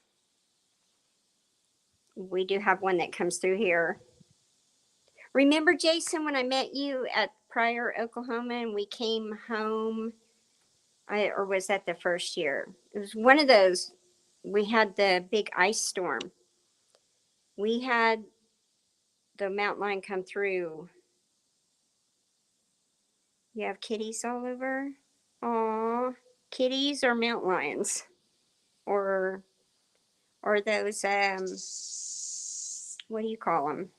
We do have one that comes through here. Remember, Jason, when I met you at Pryor, Oklahoma, and we came home, or was that the first year? It was one of those. We had the big ice storm. We had the mountain lion come through. You have kitties all over? Aw, kitties or mountain lions? Or those, what do you call them?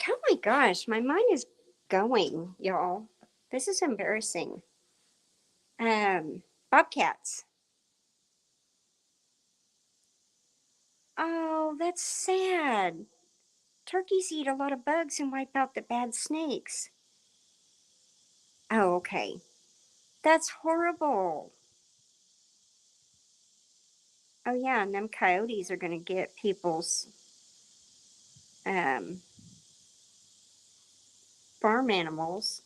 Oh my gosh, my mind is going, y'all. This is embarrassing. Bobcats. Oh, that's sad. Turkeys eat a lot of bugs and wipe out the bad snakes. Oh, okay. That's horrible. Oh yeah, and them coyotes are gonna get people's um, farm animals.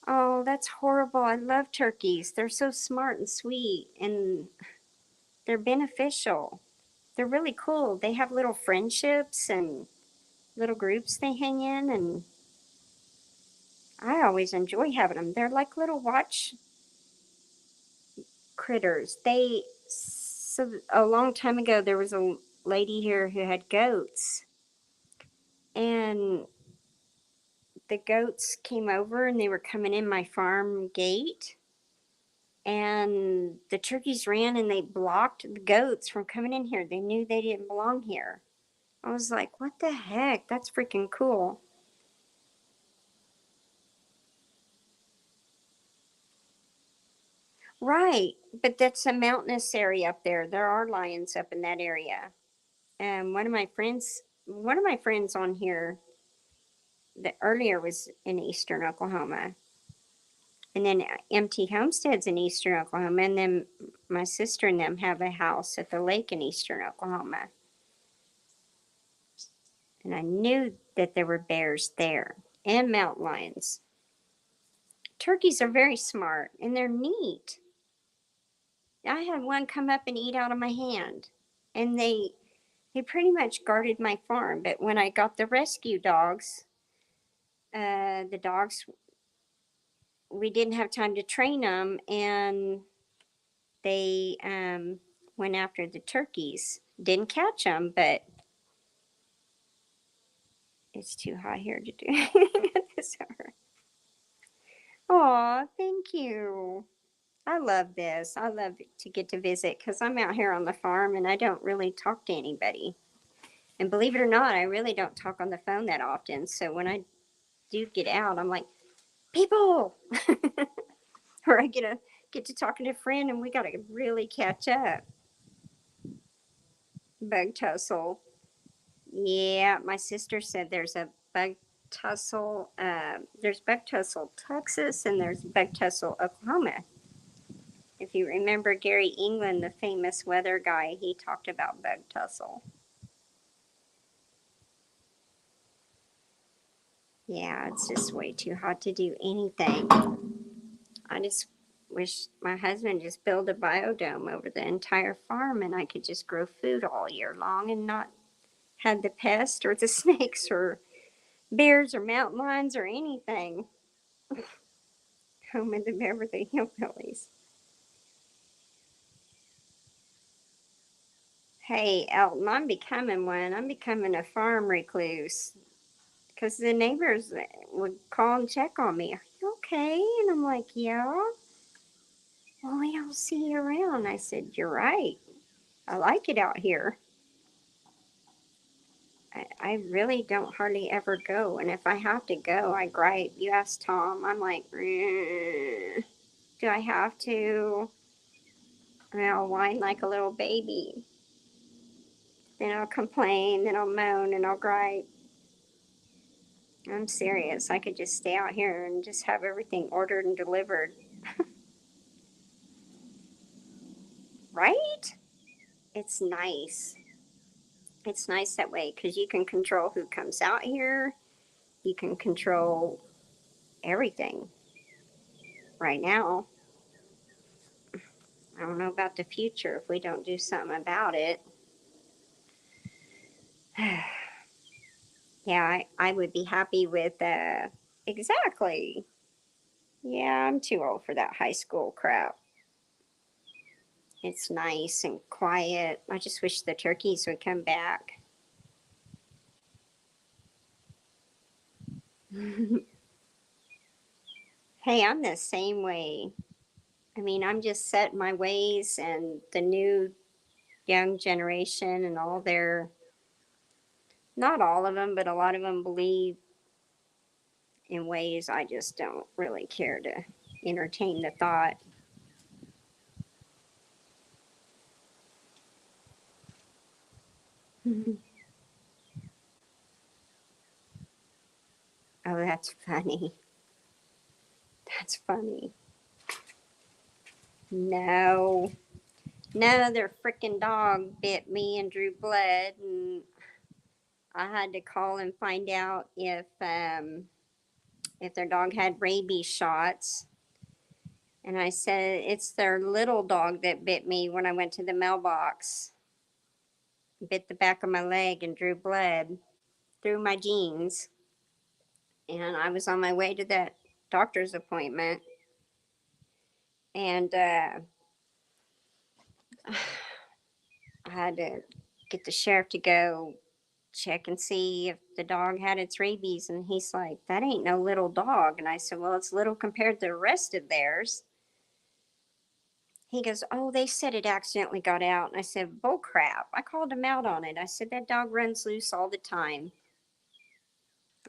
Oh, that's horrible. I love turkeys. They're so smart and sweet, and they're beneficial. They're really cool. They have little friendships and little groups they hang in, and I always enjoy having them. They're like little watch critters. So a long time ago, there was a lady here who had goats, and the goats came over and they were coming in my farm gate, and the turkeys ran and they blocked the goats from coming in here. They knew they didn't belong here. I was like, what the heck? That's freaking cool. Right, but that's a mountainous area up there. There are lions up in that area. One of my friends on here that earlier was in eastern Oklahoma, and then MT Homestead's in eastern Oklahoma, and then my sister and them have a house at the lake in eastern Oklahoma. And I knew that there were bears there and mountain lions. Turkeys are very smart and they're neat. I had one come up and eat out of my hand, and they pretty much guarded my farm. But when I got the rescue dogs, the dogs, we didn't have time to train them, and they went after the turkeys. Didn't catch them, but it's too hot here to do this over. Aw, thank you. I love this. I love to get to visit because I'm out here on the farm and I don't really talk to anybody. And believe it or not, I really don't talk on the phone that often. So when I do get out, I'm like, people, or I get to talking to a friend, and we got to really catch up. Bug tussle. Yeah, my sister said there's a bug tussle. There's bug tussle Texas, and there's bug tussle Oklahoma. If you remember Gary England, the famous weather guy, he talked about bug tussle. Yeah, it's just way too hot to do anything. I just wish my husband just built a biodome over the entire farm and I could just grow food all year long and not have the pest or the snakes or bears or mountain lions or anything. Home in the Beverly Hillbillies. Hey, Elton, I'm becoming one. I'm becoming a farm recluse because the neighbors would call and check on me. Are you okay? And I'm like, yeah. Well, we don't see you around. I said, you're right. I like it out here. I really don't hardly ever go. And if I have to go, I gripe. You ask Tom, I'm like, do I have to? And I'll whine like a little baby. Then I'll complain, then I'll moan, and I'll gripe. I'm serious. I could just stay out here and just have everything ordered and delivered. Right? It's nice. It's nice that way because you can control who comes out here. You can control everything right now. I don't know about the future if we don't do something about it. Yeah, I would be happy with exactly. Yeah, I'm too old for that high school crap. It's nice and quiet. I just wish the turkeys would come back. Hey, I'm the same way. I mean, I'm just set in my ways, and the new young generation and all their, not all of them, but a lot of them believe in ways I just don't really care to entertain the thought. Oh, that's funny. That's funny. No, no, their freaking dog bit me and drew blood, and I had to call and find out if their dog had rabies shots. And I said, it's their little dog that bit me when I went to the mailbox. Bit the back of my leg and drew blood through my jeans. And I was on my way to that doctor's appointment. And I had to get the sheriff to go check and see if the dog had its rabies. And he's like, that ain't no little dog. And I said, well, it's little compared to the rest of theirs. He goes, oh, they said it accidentally got out. And I said, bull crap. I called him out on it. I said, that dog runs loose all the time.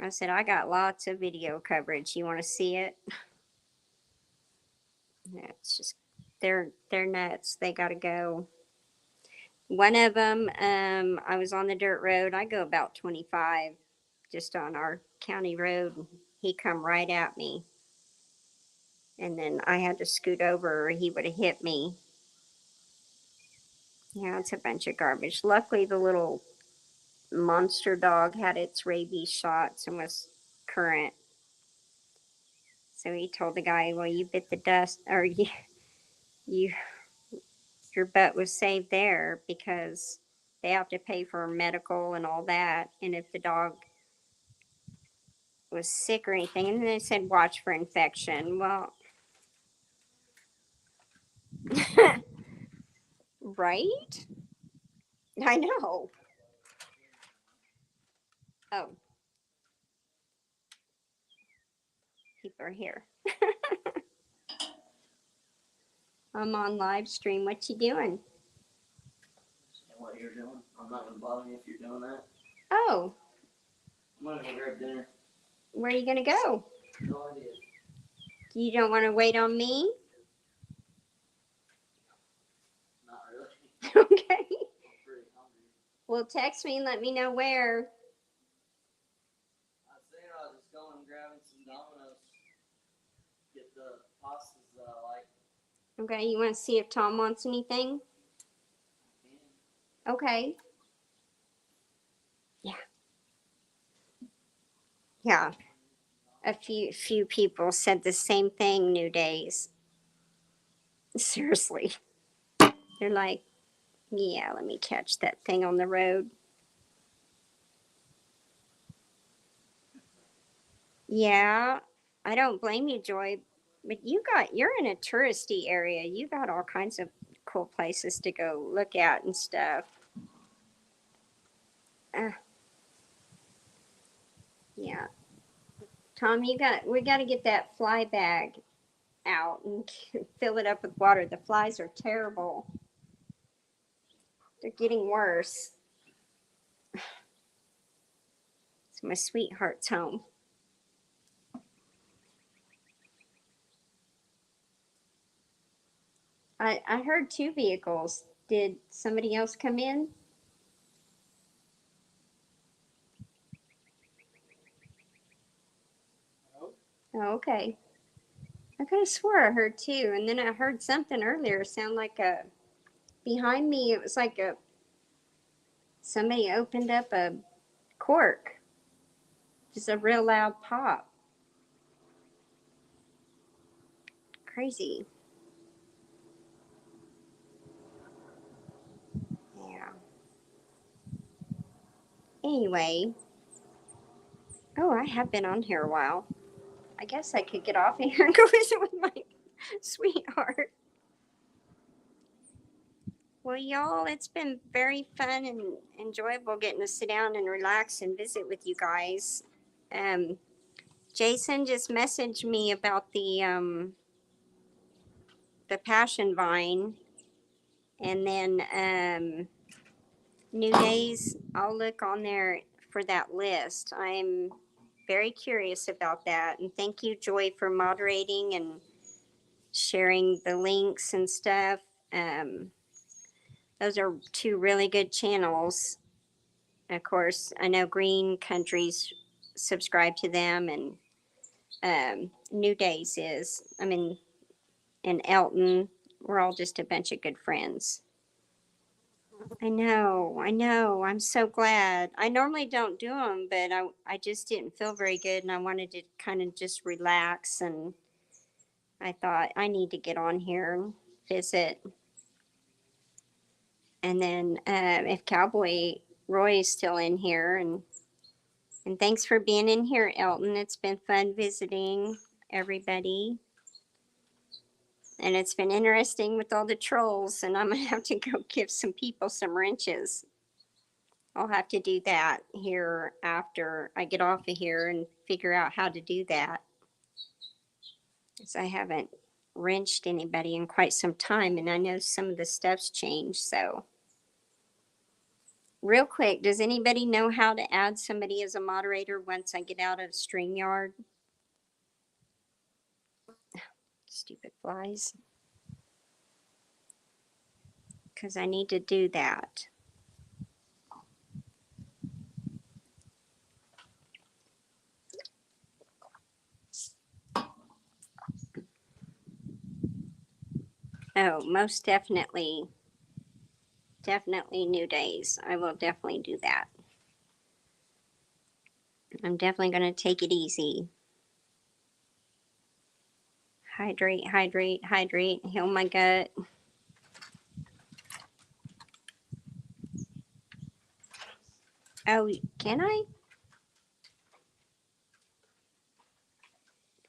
I said, I got lots of video coverage. You want to see it? Yeah, it's just, they're nuts. They got to go. One of them, I was on the dirt road. I go about 25 just on our county road. He come right at me. And then I had to scoot over or he would have hit me. Yeah, it's a bunch of garbage. Luckily, the little monster dog had its rabies shots and was current. So he told the guy, well, you bit the dust, or you your butt was saved there because they have to pay for medical and all that. And if the dog was sick or anything, and they said watch for infection. Well, right? I know. Oh, people are here. I'm on live stream. What you doing? What you're doing? I'm not gonna bother you if you're doing that. Oh, I'm gonna go grab dinner. where are you gonna go? No idea. You don't want to wait on me? Not really. Okay. I'm pretty hungry. Well, text me and let me know where. I was thinking I was just going and grabbing some Domino's. Get the pastas that I like. Okay, you want to see if Tom wants anything? Okay. Yeah. Yeah. A few people said the same thing, New Days. Seriously. They're like, yeah, let me catch that thing on the road. Yeah, I don't blame you, Joy, but you're in a touristy area. You got all kinds of cool places to go look at and stuff. Uh, yeah. Tom, we got to get that fly bag out and fill it up with water. The flies are terrible. They're getting worse. So my sweetheart's home. I heard two vehicles. Did somebody else come in? Hello? Oh, okay. I could have swore I heard two, and then I heard something earlier sound like a behind me. It was like a somebody opened up a cork, just a real loud pop. Crazy. Anyway, oh, I have been on here a while. I guess I could get off of here and go visit with my sweetheart. Well, y'all, it's been very fun and enjoyable getting to sit down and relax and visit with you guys. Jason just messaged me about the passion vine, and then New Days. I'll look on there for that list. I'm very curious about that, and thank you, Joy, for moderating and sharing the links and stuff. Those are two really good channels. Of course, I know Green Countries subscribe to them, and New Days is. I mean, and Elton. We're all just a bunch of good friends. I know, I know. I'm so glad. I normally don't do them, but I just didn't feel very good, and I wanted to kind of just relax. And I thought I need to get on here and visit. And then if Cowboy Roy is still in here, and thanks for being in here, Elton. It's been fun visiting everybody. And it's been interesting with all the trolls, and I'm gonna have to go give some people some wrenches. I'll have to do that here after I get off of here and figure out how to do that. Because I haven't wrenched anybody in quite some time, and I know some of the stuff's changed. So, real quick, does anybody know how to add somebody as a moderator once I get out of StreamYard? Stupid flies. Because I need to do that. Oh, most definitely. Definitely New Days. I will definitely do that. I'm definitely going to take it easy. Hydrate, hydrate, hydrate, heal my gut. Oh, can I?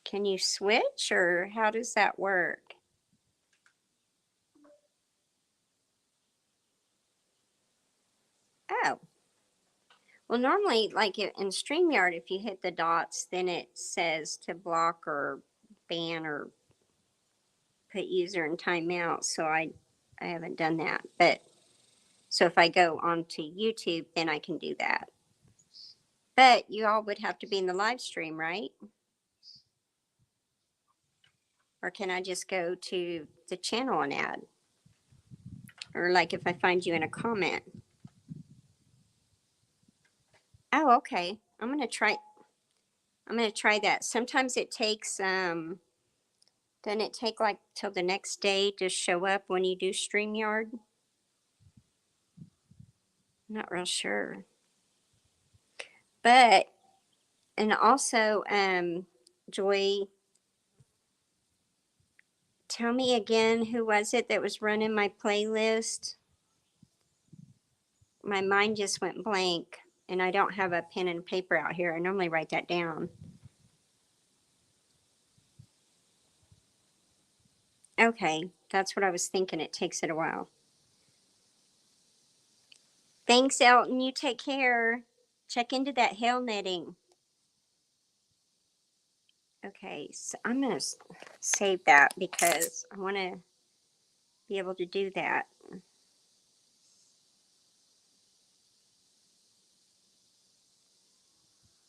Can you switch, or how does that work? Oh. Well, normally, like in StreamYard, if you hit the dots, then it says to block or ban or put user in timeout. So I haven't done that. But so if I go onto YouTube, then I can do that. But you all would have to be in the live stream, right? Or can I just go to the channel and add? Or like if I find you in a comment. Oh, okay. I'm gonna try that. Sometimes it takes doesn't it take like till the next day to show up when you do StreamYard? I'm not real sure. But and also Joy, tell me again, who was it that was running my playlist? My mind just went blank, and I don't have a pen and paper out here. I normally write that down. Okay, that's what I was thinking. It takes it a while. Thanks, Elton. You take care. Check into that hail netting. Okay, so I'm going to save that because I want to be able to do that.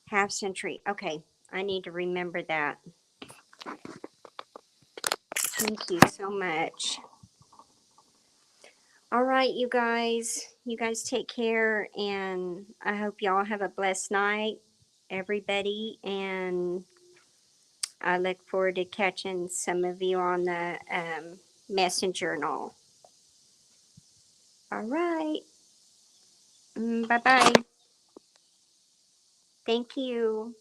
Half century. Okay, I need to remember that. Thank you so much. All right, you guys. You guys take care, and I hope y'all have a blessed night, everybody. And I look forward to catching some of you on the messenger and all. All right. Bye bye. Thank you.